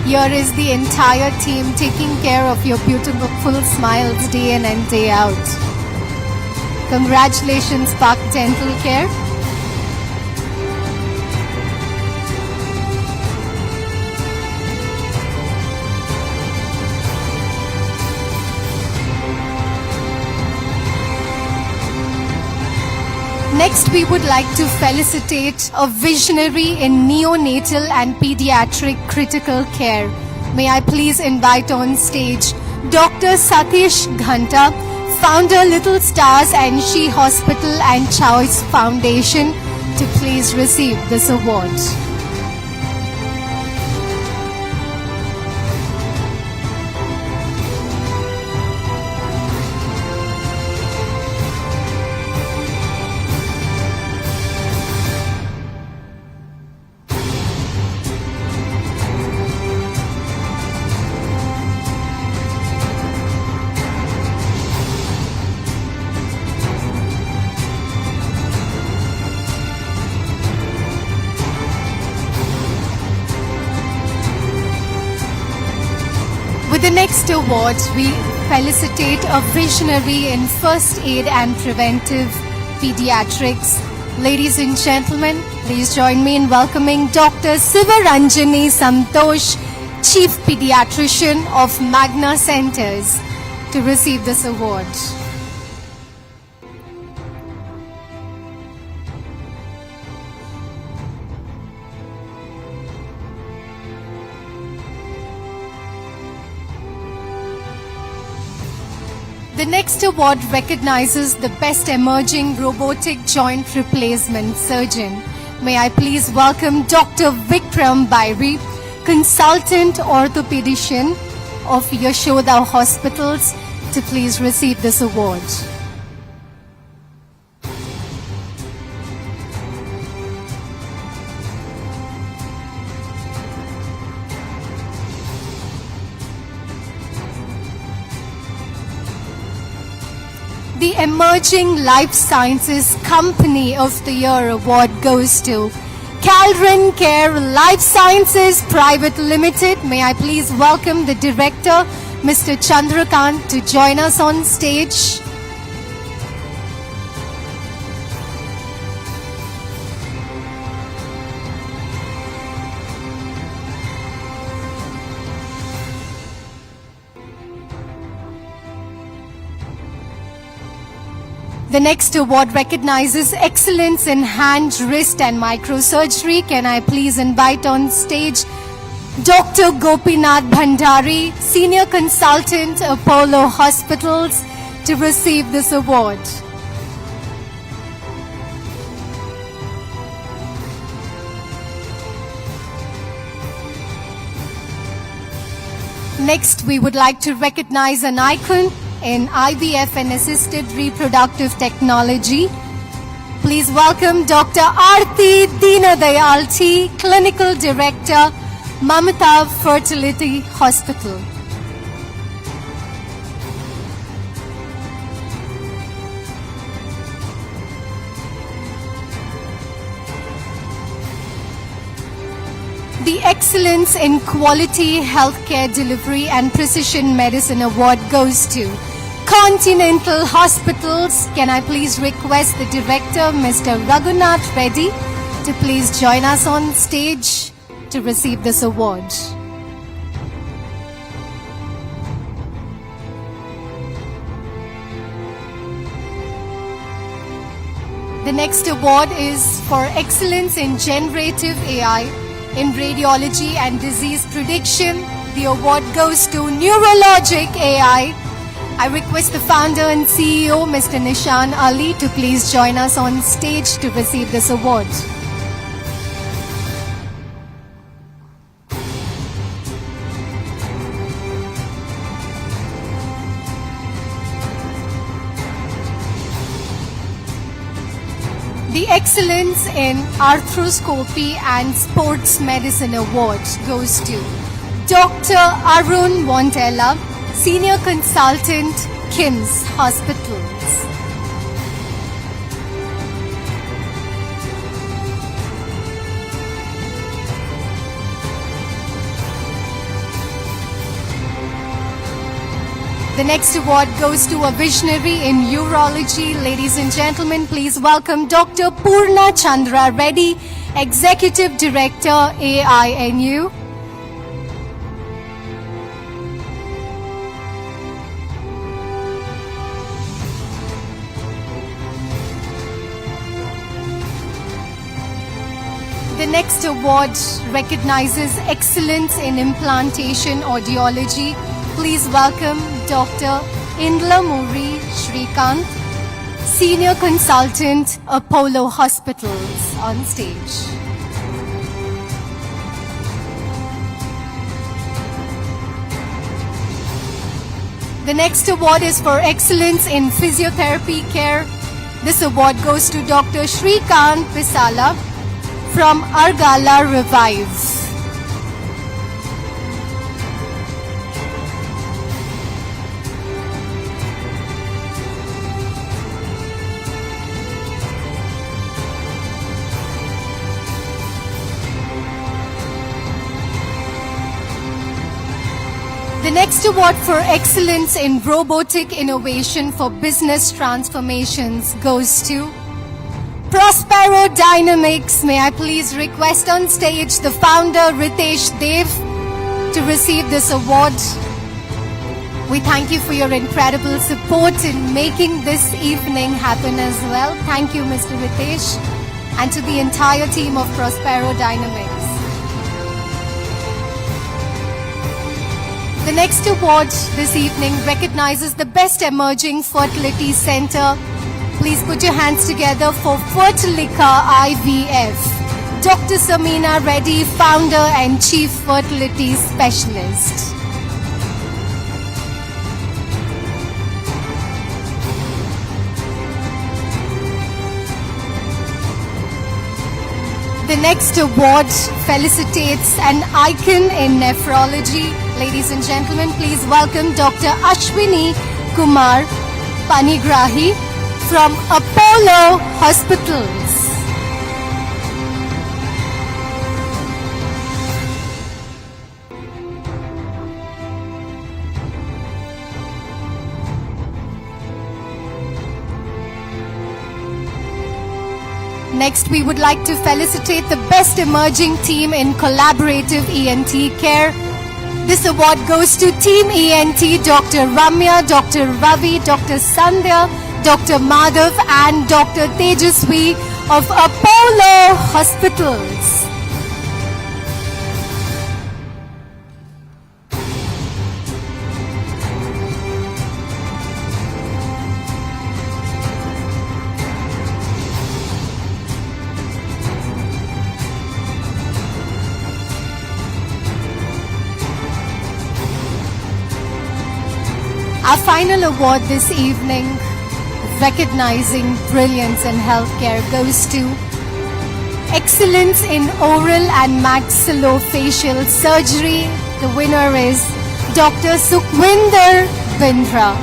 Here is the entire team taking care of your beautiful smiles day in and day out. Congratulations, Park Dental Care. Next, we would like to felicitate a visionary in neonatal and pediatric critical care. May I please invite on stage Dr. Satish Ghanta, founder Little Stars and She Hospital and Choice Foundation, to please receive this award. With the next award, we felicitate a visionary in first aid and preventive pediatrics. Ladies and gentlemen, please join me in welcoming Dr. Sivaranjani Santosh, Chief Pediatrician of Magna Centers, to receive this award. The next award recognizes the best emerging robotic joint replacement surgeon. May I please welcome Dr. Vikram Bairi, consultant orthopedician of Yashoda Hospitals, to please receive this award. The Emerging Life Sciences Company of the Year award goes to Calren Care Life Sciences Private Limited. May I please welcome the director, Mr. Chandrakant, to join us on stage. The next award recognizes excellence in hand, wrist and microsurgery. Can I please invite on stage Dr. Gopinath Bhandari, Senior Consultant, Apollo Hospitals, to receive this award. Next, we would like to recognize an icon in IVF and assisted reproductive technology. Please welcome Dr. Aarti Deenadayal T, Clinical Director, Mamata Fertility Hospital. The Excellence in Quality Healthcare Delivery and Precision Medicine Award goes to Continental Hospitals. Can I please request the Director, Mr. Raghunath Reddy, to please join us on stage to receive this award. The next award is for Excellence in Generative AI in Radiology and Disease Prediction. The award goes to Neurologic AI. I request the founder and CEO, Mr. Nishan Ali, to please join us on stage to receive this award. The Excellence in Arthroscopy and Sports Medicine Award goes to Dr. Arun Montella, Senior Consultant, KIMS Hospitals. The next award goes to a visionary in urology. Ladies and gentlemen, please welcome Dr. Purna Chandra Reddy, Executive Director, AINU. The next award recognizes excellence in implantation audiology. Please welcome Dr. Indlamuri Shrikant, Senior Consultant, Apollo Hospitals, on stage. The next award is for excellence in physiotherapy care. This award goes to Dr. Shrikant Pisala from Argala Revive. The next award for excellence in robotic innovation for business transformations goes to Prospero Dynamics. May I please request on stage the founder Ritesh Dev to receive this award. We thank you for your incredible support in making this evening happen as well. Thank you, Mr. Ritesh, and to the entire team of Prospero Dynamics. The next award this evening recognizes the Best Emerging Fertility Center. Please put your hands together for Fertilica IVF. Dr. Samina Reddy, founder and chief fertility specialist. The next award felicitates an icon in nephrology. Ladies and gentlemen, please welcome Dr. Ashwini Kumar Panigrahi from Apollo Hospitals. Next, we would like to felicitate the Best Emerging Team in Collaborative ENT Care. This award goes to Team ENT, Dr. Ramya, Dr. Ravi, Dr. Sandhya, Dr. Madhav and Dr. Tejaswi of Apollo Hospitals. Our final award this evening, recognizing brilliance in healthcare, goes to Excellence in Oral and Maxillofacial Surgery. The winner is Dr. Sukhwinder Bindra.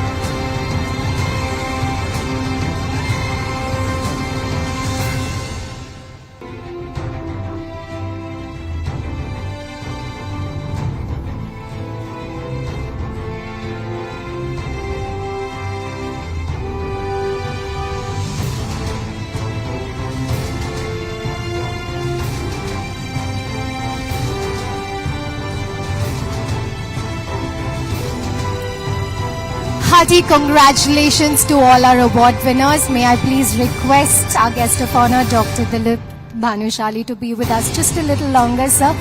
Hearty congratulations to all our award winners. May I please request our guest of honor, Dr. Dilip Bhanushali, to be with us just a little longer, sir.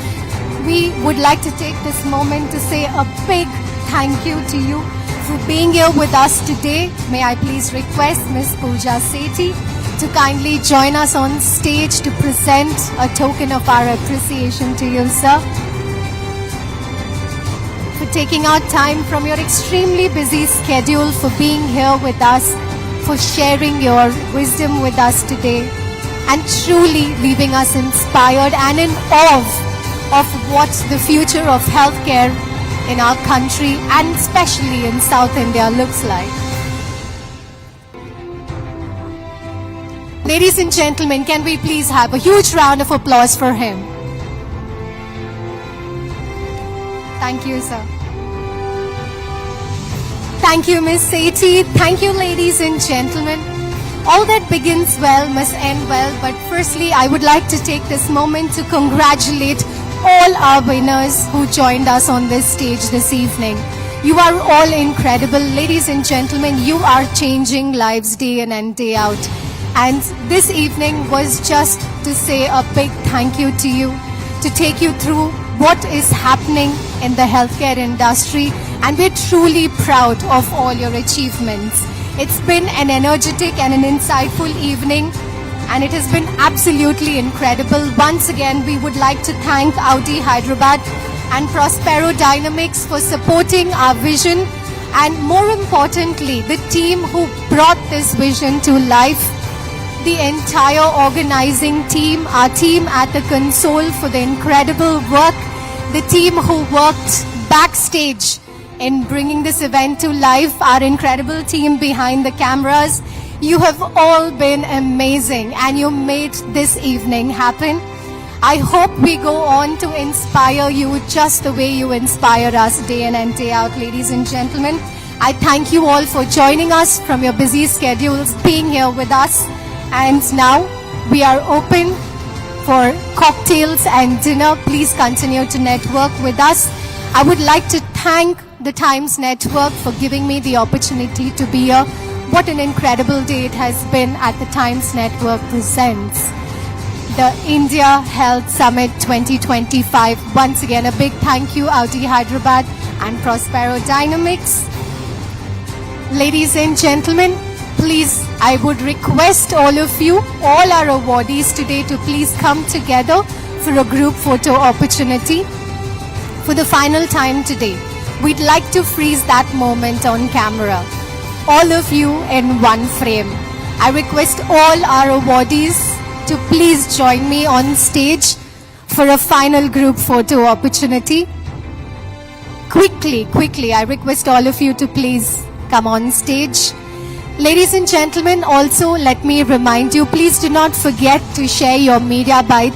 We would like to take this moment to say a big thank you to you for being here with us today. May I please request Ms. Pooja Sethi to kindly join us on stage to present a token of our appreciation to you, sir, for taking out time from your extremely busy schedule, for being here with us, for sharing your wisdom with us today, and truly leaving us inspired and in awe of what the future of healthcare in our country and especially in South India looks like. Ladies and gentlemen, can we please have a huge round of applause for him? Thank you, sir. Thank you, Ms. Sethi. Thank you, ladies and gentlemen. All that begins well must end well, but firstly, I would like to take this moment to congratulate all our winners who joined us on this stage this evening. You are all incredible. Ladies and gentlemen, you are changing lives day in and day out. And this evening was just to say a big thank you to you, to take you through what is happening in the healthcare industry, and we're truly proud of all your achievements. It's been an energetic and an insightful evening, and it has been absolutely incredible. Once again, we would like to thank Audi Hyderabad and Prospero Dynamics for supporting our vision, and more importantly, the team who brought this vision to life, the entire organizing team, our team at the console for the incredible work, the team who worked backstage in bringing this event to life, our incredible team behind the cameras. You have all been amazing and you made this evening happen. I hope we go on to inspire you just the way you inspire us day in and day out, ladies and gentlemen. I thank you all for joining us from your busy schedules, being here with us. And now we are open for cocktails and dinner. Please continue to network with us. I would like to thank the Times Network for giving me the opportunity to be here. What an incredible day it has been at the Times Network presents the India Health Summit 2025. Once again, a big thank you, Audi Hyderabad and Prospero Dynamics. Ladies and gentlemen, please, I would request all of you, all our awardees today, to please come together for a group photo opportunity. For the final time today, we'd like to freeze that moment on camera. All of you in one frame. I request all our awardees to please join me on stage for a final group photo opportunity. Quickly, I request all of you to please come on stage. Ladies and gentlemen, also let me remind you, please do not forget to share your media bites